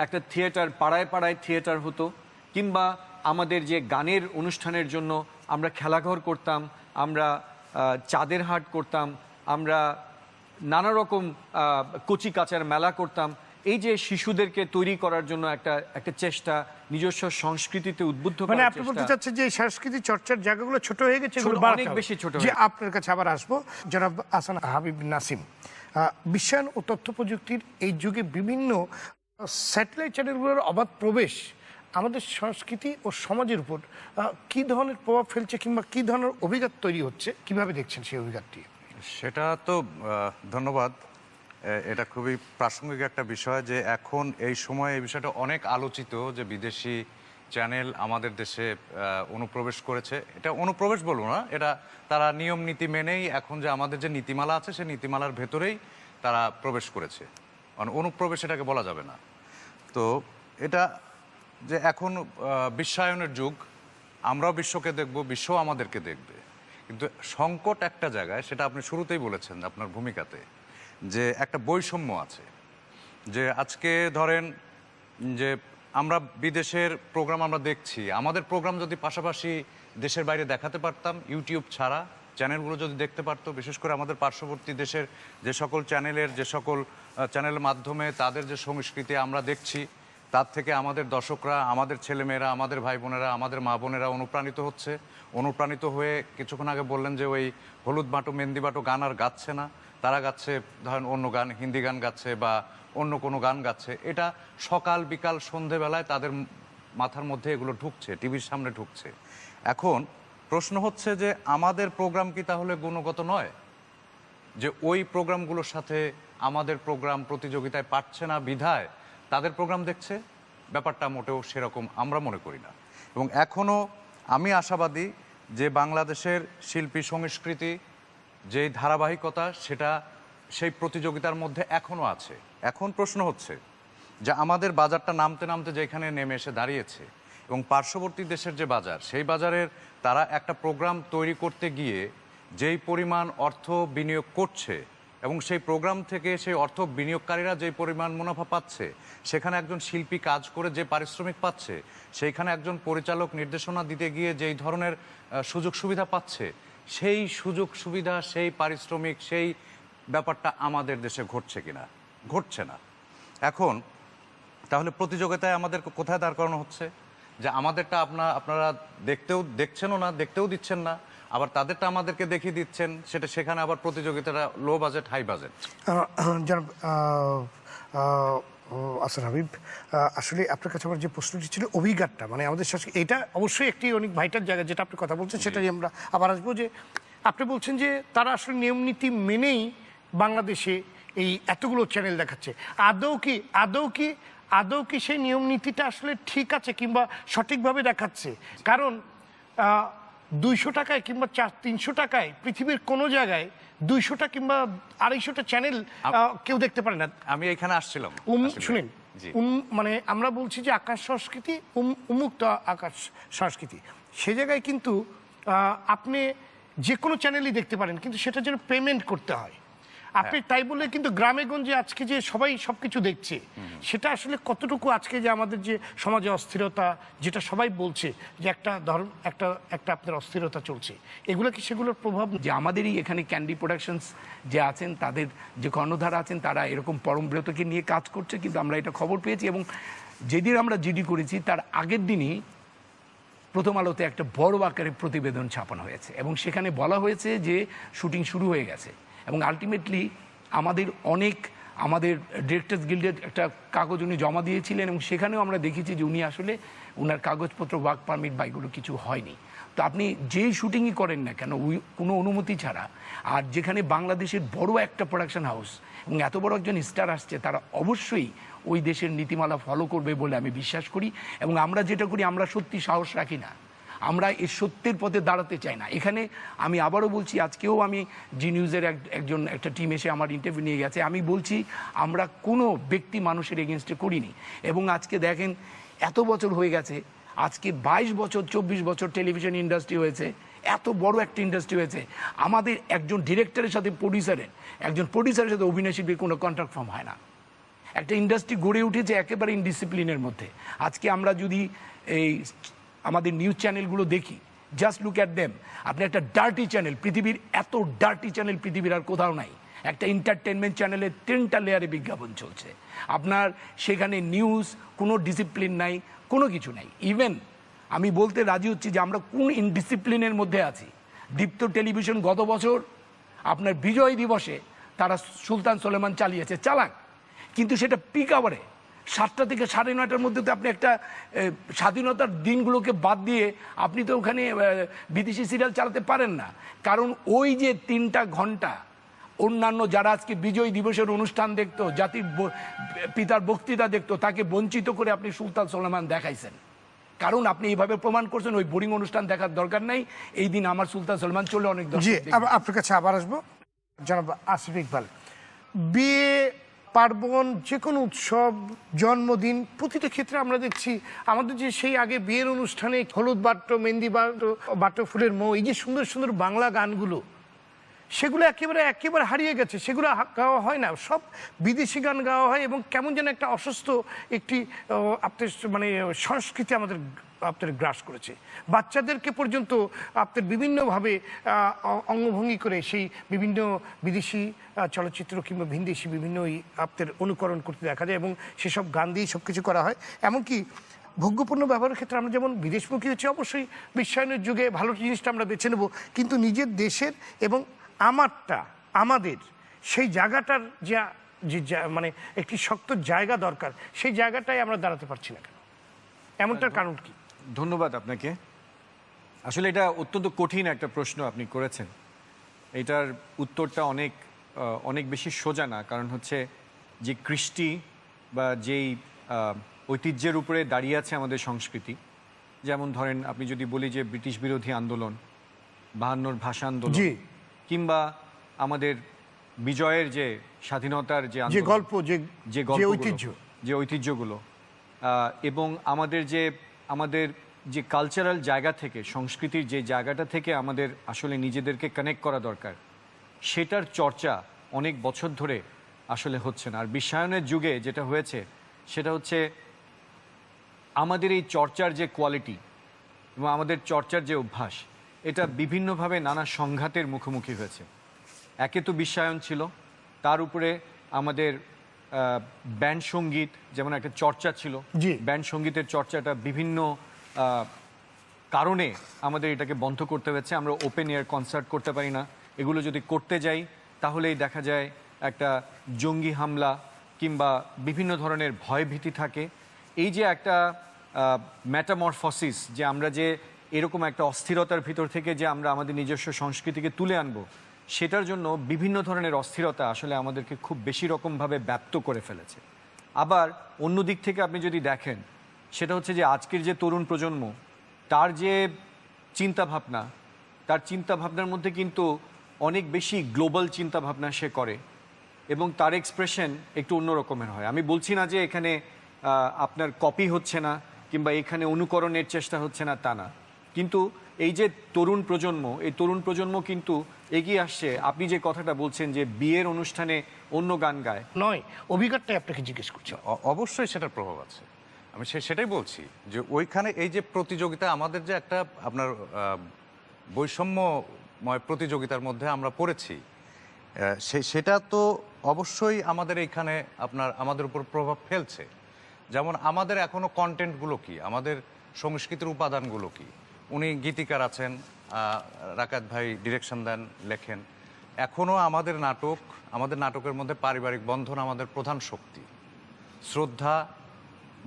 C: একটা থিয়েটার পাড়ায় পাড়ায় থিয়েটার হতো, কিংবা আমাদের যে গানের অনুষ্ঠানের জন্য আমরা খেলাঘর করতাম, আমরা চাঁদের হাট করতাম, আমরা নানা রকম কচি কাচার মেলা করতাম। এই যে শিশুদেরকে তৈরি করার জন্য একটা চেষ্টা, নিজস্ব সংস্কৃতিতে উদ্বুদ্ধ
A: মানে
C: করার
A: আপনি
C: চেষ্টা।
A: বলতে চাচ্ছেন যে সাংস্কৃতিক চর্চার জায়গাগুলো ছোট হয়ে গেছে, এগুলো
C: অনেক বেশি ছোট
A: যে আপনার কাছে আবার আসবো। জনাব আহসান হাবিব নাসিম, বিশ্বায়ন ও তথ্য প্রযুক্তির এই যুগে বিভিন্ন স্যাটেলাইট চ্যানেলগুলোর অবাধ প্রবেশ আমাদের সংস্কৃতি ও সমাজের উপর কি ধরনের প্রভাব ফেলছে, কিংবা কি ধরনের অভিজ্ঞতা তৈরি হচ্ছে, কিভাবে দেখছেন সেই অভিজ্ঞতাটি?
D: সেটা তো ধন্যবাদ। এটা খুবই প্রাসঙ্গিক একটা বিষয় যে এখন এই সময়ে এই বিষয়টা অনেক আলোচিত যে বিদেশি চ্যানেল আমাদের দেশে অনুপ্রবেশ করেছে। এটা অনুপ্রবেশ বলবো না, এটা তারা নিয়ম নীতি মেনেই এখন যে আমাদের যে নীতিমালা আছে সেই নীতিমালার ভেতরেই তারা প্রবেশ করেছে। অনুপ্রবেশ এটাকে বলা যাবে না। তো এটা যে এখন বিশ্বায়নের যুগ, আমরাও বিশ্বকে দেখব, বিশ্ব আমাদেরকে দেখবে, কিন্তু সংকট একটা জায়গায়, সেটা আপনি শুরুতেই বলেছেন আপনার ভূমিকাতে, যে একটা বৈষম্য আছে। যে আজকে ধরেন যে আমরা বিদেশের প্রোগ্রাম আমরা দেখছি, আমাদের প্রোগ্রাম যদি পাশাপাশি দেশের বাইরে দেখাতে পারতাম, ইউটিউব ছাড়া চ্যানেলগুলো যদি দেখতে পারতো, বিশেষ করে আমাদের পার্শ্ববর্তী দেশের যে সকল চ্যানেলের মাধ্যমে তাদের যে সংস্কৃতি আমরা দেখছি, তার থেকে আমাদের দর্শকরা, আমাদের ছেলেমেয়েরা, আমাদের ভাই বোনেরা, আমাদের মা বোনেরা অনুপ্রাণিত হয়ে কিছুক্ষণ আগে বললেন যে ওই হলুদ বাটো মেহেন্দি বাটো গান আর গাচ্ছে না, তারা গাচ্ছে ধরেন অন্য গান, হিন্দি গান গাচ্ছে বা অন্য কোনো গান গাচ্ছে। এটা সকাল বিকাল সন্ধেবেলায় তাদের মাথার মধ্যে এগুলো ঢুকছে, টিভির সামনে ঢুকছে। এখন প্রশ্ন হচ্ছে যে আমাদের প্রোগ্রাম কি তাহলে গুণগত নয়, যে ওই প্রোগ্রামগুলোর সাথে আমাদের প্রোগ্রাম প্রতিযোগিতায় পারছে না বিধায় তাদের প্রোগ্রাম দেখছে? ব্যাপারটা মোটেও সেরকম আমরা মনে করি না। এবং এখনও আমি আশাবাদী যে বাংলাদেশের শিল্পী সংস্কৃতি যেই ধারাবাহিকতা, সেটা সেই প্রতিযোগিতার মধ্যে এখনও আছে। এখন প্রশ্ন হচ্ছে যে আমাদের বাজারটা নামতে নামতে যেখানে নেমে এসে দাঁড়িয়েছে, এবং পার্শ্ববর্তী দেশের যে বাজার, সেই বাজারের তারা একটা প্রোগ্রাম তৈরি করতে গিয়ে যেই পরিমাণ অর্থ বিনিয়োগ করছে, এবং সেই প্রোগ্রাম থেকে সেই অর্থ বিনিয়োগকারীরা যেই পরিমাণ মুনাফা পাচ্ছে, সেখানে একজন শিল্পী কাজ করে যে পারিশ্রমিক পাচ্ছে, সেইখানে একজন পরিচালক নির্দেশনা দিতে গিয়ে যেই ধরনের সুযোগ সুবিধা পাচ্ছে, সেই সুযোগ সুবিধা, সেই পারিশ্রমিক, সেই ব্যাপারটা আমাদের দেশে ঘটছে কিনা? ঘটছে না। এখন তাহলে প্রতিযোগিতায় আমাদের কোথায় দাঁড় করানো হচ্ছে? যে আমাদেরটা আপনারা দেখছেনও না, দেখতেও দিচ্ছেন না, আবার তাদেরটা আমাদেরকে দেখিয়ে দিচ্ছেন, সেখানে আবার প্রতিযোগিতাটা লো বাজেট হাই বাজেট।
A: জনাব আসার হাবিব, আসলে আপনার কাছে আমার যে প্রশ্নটি ছিল অভিজ্ঞতা, মানে আমাদের এটা অবশ্যই একটি অনেক ভাইটাল জায়গা, যেটা আপনি কথা বলছেন সেটাই আমরা আবার আসবো। যে আপনি বলছেন যে তারা আসলে নিয়ম নীতি মেনেই বাংলাদেশে এই এতগুলো চ্যানেল দেখাচ্ছে। আদৌ কি সেই নিয়ম নীতিটা আসলে ঠিক আছে কিংবা সঠিকভাবে দেখাচ্ছে? কারণ 200 টাকায় কিংবা 300 টাকায় পৃথিবীর কোনো জায়গায় 200টা কিংবা 250টা চ্যানেল কেউ দেখতে পারে না।
D: আমি এখানে আসছিলাম,
A: শুনেন, মানে আমরা বলছি যে আকাশ সংস্কৃতি, উন্মুক্ত আকাশ সংস্কৃতি, সে জায়গায় কিন্তু আপনি যে কোনো চ্যানেলই দেখতে পারেন, কিন্তু সেটার জন্য পেমেন্ট করতে হয়। আপনি তাই বলে কিন্তু গ্রামে গঞ্জে আজকে যে সবাই সবকিছু দেখছে, সেটা আসলে কতটুকু আজকে যে আমাদের যে সমাজে অস্থিরতা, যেটা সবাই বলছে যে একটা ধর্ম একটা আপনার অস্থিরতা চলছে, এগুলো কি সেগুলোর প্রভাব?
B: যে আমাদেরই এখানে ক্যান্ডি প্রোডাকশনস যে আছেন, তাদের যে কর্ণধার আছেন, তারা এরকম পরমব্রতকে নিয়ে কাজ করছে, কিন্তু আমরা এটা খবর পেয়েছি। এবং যেদিন আমরা জিডি করেছি তার আগের দিনই প্রথম আলোতে একটা বড় আকারে প্রতিবেদন ছাপানো হয়েছে, এবং সেখানে বলা হয়েছে যে শুটিং শুরু হয়ে গেছে। এবং আলটিমেটলি আমাদের ডিরেক্টর্স গিল্ডের একটা কাগজ উনি জমা দিয়েছিলেন, এবং সেখানেও আমরা দেখেছি যে উনি আসলে ওনার কাগজপত্র, ওয়ার্ক পারমিট বা এগুলো কিছু হয়নি। তো আপনি যেই শুটিংই করেন না কেন কোনো অনুমতি ছাড়া, আর যেখানে বাংলাদেশের বড় একটা প্রোডাকশন হাউস এবং এত বড় একজন স্টার আসছে, তারা অবশ্যই ওই দেশের নীতিমালা ফলো করবে বলে আমি বিশ্বাস করি। এবং আমরা যেটা করি, আমরা সত্যি সাহস রাখি না, আমরা এই সত্যের পথে দাঁড়াতে চাই না। এখানে আমি আবারও বলছি, আজকেও আমি জি নিউজের একটা টিম এসে আমার ইন্টারভিউ নিয়ে গেছে, আমি বলছি আমরা কোনো ব্যক্তি মানুষের এগেনস্টে করিনি। এবং আজকে দেখেন এত বছর হয়ে গেছে, আজকে 22 বছর 24 বছর টেলিভিশন ইন্ডাস্ট্রি হয়েছে, এত বড় একটা ইন্ডাস্ট্রি হয়েছে, আমাদের একজন ডিরেক্টরের সাথে একজন প্রডিউসারের সাথে অভিনয় শিল্পীর কোনো কন্ট্রাক্ট ফর্ম হয় না। একটা ইন্ডাস্ট্রি গড়ে উঠেছে একেবারে ইনডিসিপ্লিনের মধ্যে। আজকে আমরা যদি এই আমাদের নিউজ চ্যানেলগুলো দেখি, জাস্ট লুক অ্যাট দেম, আপনি একটা ডার্টি চ্যানেল, পৃথিবীর এত ডার্টি চ্যানেল পৃথিবীর আর কোথাও নাই। একটা এন্টারটেনমেন্ট চ্যানেলে 3টা লেয়ারে বিজ্ঞাপন চলছে, আপনার সেখানে নিউজ, কোনো ডিসিপ্লিন নাই, কোনো কিছু নাই। ইভেন আমি বলতে রাজি হচ্ছি যে আমরা কোন ইনডিসিপ্লিনের মধ্যে আছি। দীপ্ত টেলিভিশন গত বছর আপনার বিজয় দিবসে তারা সুলতান সুলেমান চালাক, কিন্তু সেটা পিক আওয়ারে 7টা থেকে 9:30টার মধ্যে তো আপনি একটা স্বাধীনতার দিনগুলোকে বাদ দিয়ে আপনি তো ওখানে বিদেশি সিরিয়াল চালাতে পারেন না। কারণ ওই যে 3টা ঘন্টা অন্যান্য যারা আজকে বিজয় দিবসের অনুষ্ঠান দেখতো, জাতির পিতার বক্তৃতা দেখতো, তাকে বঞ্চিত করে আপনি সুলতান সুলেমান দেখাইছেন। কারণ আপনি এইভাবে প্রমাণ করছেন ওই বোরিং অনুষ্ঠান দেখার দরকার নাই, এই দিন আমার সুলতান সুলেমান চলে অনেক দরকার।
A: আপনার কাছে আবার আসবো। জনাব আসিফ ইকবাল, বিয়ে পার্বণ, যে কোনো উৎসব, জন্মদিন, প্রতিটা ক্ষেত্রে আমরা দেখছি আমাদের যে সেই আগে বিয়ের অনুষ্ঠানে হলুদ বাট্টো, মেহেন্দি বাট্টো, বাট্টো ফুলের মৌ, এই যে সুন্দর সুন্দর বাংলা গানগুলো, সেগুলো একেবারে হারিয়ে গেছে। সেগুলো গাওয়া হয় না, সব বিদেশি গান গাওয়া হয় এবং কেমন যেন একটা অসুস্থ একটি আপনার মানে সংস্কৃতি আপনার গ্রাস করেছে। বাচ্চাদেরকে পর্যন্ত আপনার বিভিন্নভাবে অঙ্গভঙ্গি করে সেই বিভিন্ন বিদেশি চলচ্চিত্র কিংবা ভিনদেশি বিভিন্ন আপনার অনুকরণ করতে দেখা যায় এবং সেসব গান দিয়ে সব কিছু করা হয়। এমনকি ভোগ্যপণ্য ব্যবহারের ক্ষেত্রে আমরা যেমন বিদেশমুখী হচ্ছে, অবশ্যই বিশ্বায়নের যুগে ভালো জিনিসটা আমরা বেছে নেব, কিন্তু নিজের দেশের এবং আমাদের সেই জায়গাটার যে মানে একটি শক্ত জায়গা দরকার, সেই জায়গাটাই আমরা দাঁড়াতে পারছি না কেন? এমনটার কারণ কি?
C: ধন্যবাদ আপনাকে। আসলে এটা অত্যন্ত কঠিন একটা প্রশ্ন আপনি করেছেন। এটার উত্তরটা অনেক বেশি সোজা না, কারণ হচ্ছে যে কৃষ্টি বা যেই ঐতিহ্যের উপরে দাঁড়িয়ে আছে আমাদের সংস্কৃতি, যেমন ধরেন আপনি যদি বলি যে ব্রিটিশ বিরোধী আন্দোলন, 52 ভাষা আন্দোলন, কিংবা আমাদের বিজয়ের যে স্বাধীনতার যে
A: গল্প,
C: যে ঐতিহ্যগুলো, এবং আমাদের যে কালচারাল জায়গা থেকে, সংস্কৃতির যে জায়গাটা থেকে আমাদের আসলে নিজেদেরকে কানেক্ট করা দরকার, সেটার চর্চা অনেক বছর ধরে আসলে হচ্ছে না। আর বিশ্বায়নের যুগে যেটা হয়েছে সেটা হচ্ছে আমাদের এই চর্চার যে কোয়ালিটি এবং আমাদের চর্চার যে অভ্যাস, এটা বিভিন্নভাবে নানা সংঘাতের মুখোমুখি হয়েছে। একে তো বিশ্বায়ন ছিল, তার উপরে আমাদের ব্যান্ড সঙ্গীত যেমন একটা চর্চা ছিল, ব্যান্ড সঙ্গীতের চর্চাটা বিভিন্ন কারণে আমাদের এটাকে বন্ধ করতে হয়েছে। আমরা ওপেন এয়ার কনসার্ট করতে পারি না। এগুলো যদি করতে যাই তাহলেই দেখা যায় একটা জঙ্গি হামলা কিংবা বিভিন্ন ধরনের ভয়ভীতি থাকে। এই যে একটা মেটামরফসিস, যে আমরা যে এরকম একটা অস্থিরতার ভিতর থেকে যে আমরা আমাদের নিজস্ব সংস্কৃতিকে তুলে আনবো, সেটার জন্য বিভিন্ন ধরনের অস্থিরতা আসলে আমাদেরকে খুব বেশি রকমভাবে ব্যাপ্ত করে ফেলেছে। আবার অন্য দিক থেকে আপনি যদি দেখেন, সেটা হচ্ছে যে আজকের যে তরুণ প্রজন্ম, তার যে চিন্তাভাবনা, তার চিন্তাভাবনার মধ্যে কিন্তু অনেক বেশি গ্লোবাল চিন্তাভাবনা সে করে এবং তার এক্সপ্রেশন একটু অন্য রকমের হয়। আমি বলছি না যে এখানে আপনার কপি হচ্ছে না কিংবা এখানে অনুকরণের চেষ্টা হচ্ছে না, তা না, কিন্তু এই যে তরুণ প্রজন্ম, এই তরুণ প্রজন্ম কিন্তু এগিয়ে আসছে। আপনি যে কথাটা বলছেন যে বিয়ের অনুষ্ঠানে অন্য গান গায়,
A: নয়, অভিজ্ঞতাই আপনাকে জিজ্ঞেস করছি।
D: অবশ্যই সেটার প্রভাব আছে, আমি সেটাই বলছি যে ওইখানে এই যে প্রতিযোগিতা, আমাদের যে একটা আপনার বৈষম্যময় প্রতিযোগিতার মধ্যে আমরা পড়েছি, সেটা তো অবশ্যই আমাদের এইখানে আমাদের উপর প্রভাব ফেলছে। যেমন আমাদের এখনো কন্টেন্টগুলো কি, আমাদের সংস্কৃতির উপাদানগুলো কি। উনি গীতিকার আছেন, রাকাত ভাই ডিরেকশন দেন, লেখেন। এখনো আমাদের নাটকের মধ্যে পারিবারিক বন্ধন আমাদের প্রধান শক্তি। শ্রদ্ধা,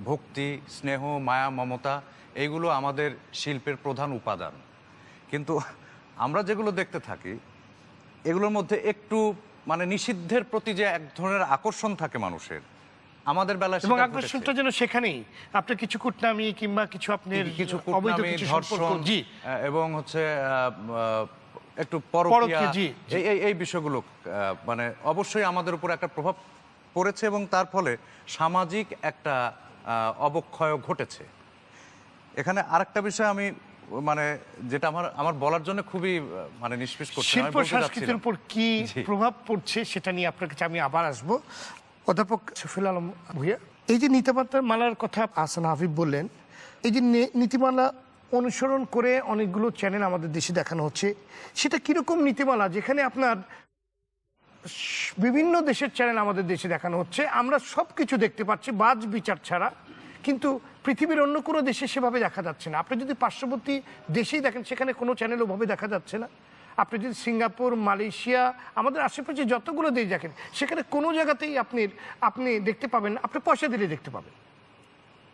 D: ভক্তি, স্নেহ, মায়া, মমতা, এইগুলো আমাদের শিল্পের প্রধান উপাদান। কিন্তু আমরা যেগুলো দেখতে থাকি, এগুলোর মধ্যে একটু মানে নিষিদ্ধের প্রতি যে এক ধরনের আকর্ষণ থাকে মানুষের, আমাদের বেলায়
A: এবং আকর্ষণটা যেন সেখানেই আপনার কিছু কুটনামি কিংবা কিছু আপনার
D: কিছু কুটনামি, ধর্ষণ এবং হচ্ছে একটু পরকীয়া, এই বিষয়গুলো মানে অবশ্যই আমাদের উপর একটা প্রভাব পড়েছে এবং তার ফলে সামাজিক একটা অবক্ষয় ঘটেছে। এখানে আরেকটা বিষয় আমি মানে যেটা আমার বলার জন্য খুবই মানে নিষ্পিস করছে,
A: শিল্প সংস্কৃতির উপর কি প্রভাব পড়ছে সেটা নিয়ে আপনার কাছে আমি আবার আসবো। অধ্যাপক শফিউল আলম ভূঁইয়া, এই যে নীতিমালার কথা আহসান হাবিব বললেন, এই যে নীতিমালা অনুসরণ করে অনেকগুলো চ্যানেল আমাদের দেশে দেখানো হচ্ছে, সেটা কিরকম নীতিমালা যেখানে আপনার বিভিন্ন দেশের চ্যানেল আমাদের দেশে দেখানো হচ্ছে, আমরা সব কিছু দেখতে পাচ্ছি বাজ বিচার ছাড়া, কিন্তু পৃথিবীর অন্য কোনো দেশে সেভাবে দেখা যাচ্ছে না। আপনি যদি পার্শ্ববর্তী দেশেই দেখেন, সেখানে কোনো চ্যানেল ওভাবে দেখা যাচ্ছে না। আপনি যদি সিঙ্গাপুর, মালয়েশিয়া, আমাদের আশেপাশে যতগুলো দেশ দেখেন, সেখানে কোনো জায়গাতেই আপনি দেখতে পাবেন, আপনি পয়সা দিলে দেখতে পাবেন,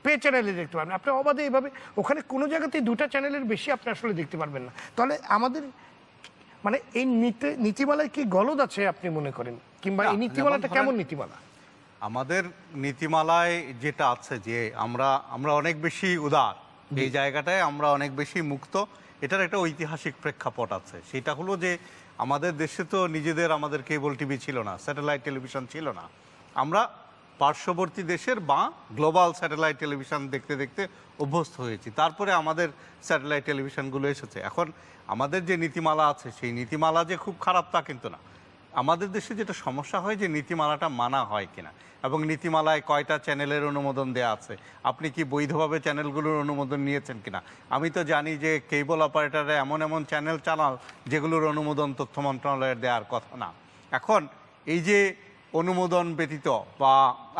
A: পে চ্যানেলে দেখতে পাবেন, আপনি অবাধে এইভাবে ওখানে কোনো জায়গাতেই 2টা চ্যানেলের বেশি আপনি আসলে দেখতে পারবেন না। তাহলে আমাদের মানে এই নীতিমালায় কি গলদ আছে আপনি মনে করেন, কিংবা এই নীতিমালাটা কেমন নীতিমালা?
E: আমাদের নীতিমালায় যেটা আছে যে আমরা অনেক বেশি উদার, এই জায়গাটায় আমরা অনেক বেশি মুক্ত, এটার একটা ঐতিহাসিক প্রেক্ষাপট আছে। সেটা হলো যে আমাদের দেশে তো আমাদের কেবল টিভি ছিল না, স্যাটেলাইট টেলিভিশন ছিল না। আমরা পার্শ্ববর্তী দেশের বা গ্লোবাল স্যাটেলাইট টেলিভিশন দেখতে দেখতে অভ্যস্ত হয়েছি, তারপরে আমাদের স্যাটেলাইট টেলিভিশনগুলো এসেছে। এখন আমাদের যে নীতিমালা আছে সেই নীতিমালা যে খুব খারাপ তা কিন্তু না। আমাদের দেশে যেটা সমস্যা হয় যে নীতিমালাটা মানা হয় কিনা, এবং নীতিমালায় কয়টা চ্যানেলের অনুমোদন দেওয়া আছে, আপনি কি বৈধভাবে চ্যানেলগুলোর অনুমোদন নিয়েছেন কিনা। আমি তো জানি যে কেবল অপারেটররা এমন এমন চ্যানেল চালান যেগুলোর অনুমোদন তথ্য মন্ত্রণালয়ের দেওয়ার কথা না। এখন এই যে অনুমোদন ব্যতীত বা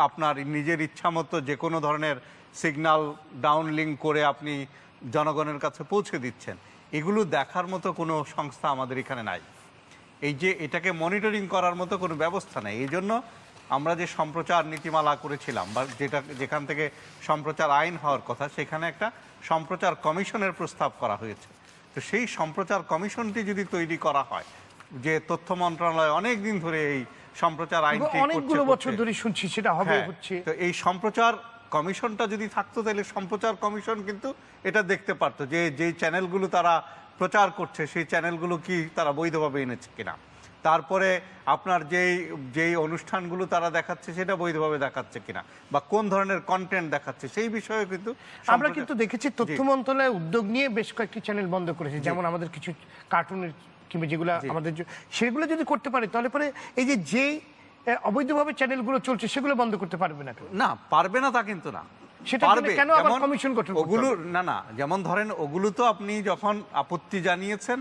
E: আপনার নিজের ইচ্ছামতো যে কোনো ধরনের সিগন্যাল ডাউনলিঙ্ক করে আপনি জনগণের কাছে পৌঁছে দিচ্ছেন, এগুলো দেখার মতো কোনো সংস্থা আমাদের এখানে নাই। এই যে এটাকে মনিটরিং করার মতো কোনো ব্যবস্থা নেই। এই জন্য আমরা যে সম্প্রচার নীতিমালা করেছিলাম বা যেখান থেকে সম্প্রচার আইন হওয়ার কথা, সেখানে একটা সম্প্রচার কমিশনের প্রস্তাব করা হয়েছে। তো সেই সম্প্রচার কমিশনটি যদি তৈরি করা হয়, যে তথ্য মন্ত্রণালয় অনেক দিন ধরে এই সম্প্রচার আইনটি
A: অনেকগুলো বছর ধরে শুনছি সেটা হবে হচ্ছে,
E: তো এই সম্প্রচার কমিশনটা যদি থাকতো তাহলে সম্প্রচার কমিশন কিন্তু এটা দেখতে পারতো যে যেই চ্যানেলগুলো তারা প্রচার করছে সেই চ্যানেলগুলো কি তারা বৈধভাবে এনেছে কিনা, তারপরে আপনার যেই অনুষ্ঠানগুলো তারা দেখাচ্ছে সেটা বৈধভাবে দেখাচ্ছে কিনা, বা কোন ধরনের কন্টেন্ট দেখাচ্ছে সেই বিষয়ে কিন্তু
A: আমরা কিন্তু দেখেছি তথ্য মন্ত্রণালয় উদ্যোগ নিয়ে বেশ কয়েকটি চ্যানেল বন্ধ করেছে, যেমন আমাদের কিছু কার্টুনের কিংবা যেগুলো আমাদের সেগুলো যদি করতে পারে তাহলে পরে এই যে অবৈধভাবে চ্যানেলগুলো চলছে সেগুলো বন্ধ করতে পারবে না।
E: না, পারবে না তা কিন্তু না,
A: সেটা কেন আবার কমিশন গঠন করতে হবে?
E: ওগুলো না, যেমন ধরেন ওগুলো তো আপনি যখন আপত্তি জানিয়েছেন,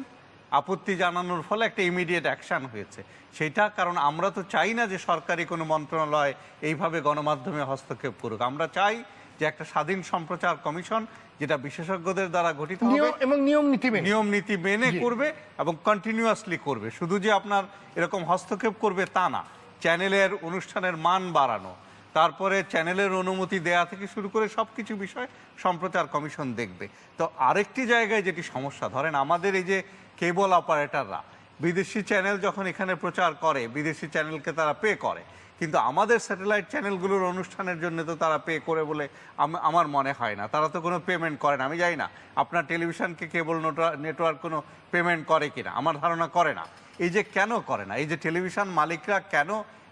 E: আপত্তি জানানোর ফলে একটা ইমিডিয়েট অ্যাকশন হয়েছে, সেইটা কারণ আমরা তো চাই না যে সরকারি কোনো মন্ত্রণালয় এইভাবে গণমাধ্যমে হস্তক্ষেপ করুক। আমরা চাই যে একটা স্বাধীন সম্প্রচার কমিশন যেটা বিশেষজ্ঞদের দ্বারা গঠিত হবে
A: এবং নিয়ম নীতি
E: মেনে করবে এবং কন্টিনিউয়াসলি করবে। শুধু যে আপনার এরকম হস্তক্ষেপ করবে তা না, চ্যানেলের অনুষ্ঠানের মান বাড়ানো, তারপরে চ্যানেলের অনুমতি দেয়া থেকে শুরু করে সবকিছু বিষয় সম্প্রচার কমিশন দেখবে। তো আরেকটি জায়গায় যেটি সমস্যা, ধরেন আমাদের এই যে কেবল অপারেটররা বিদেশি চ্যানেল যখন এখানে প্রচার করে, বিদেশি চ্যানেলকে তারা পে করে, কিন্তু আমাদের স্যাটেলাইট চ্যানেলগুলোর অনুষ্ঠানের জন্য তো তারা পে করে বলে আমার মনে হয় না। তারা তো কোনো পেমেন্ট করে না। আমি জানি না আপনার টেলিভিশনকে কেবল নেটওয়ার্ক কোনো পেমেন্ট করে কিনা, আমার ধারণা করে না। এই যে কেন করে না, এই যে টেলিভিশন মালিকরা কেন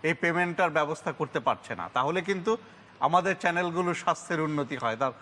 E: এই পেমেন্টটার ব্যবস্থা করতে পারছে না, তাহলে কিন্তু আমাদের চ্যানেলগুলোর স্বাস্থ্যের উন্নতি হয়। তার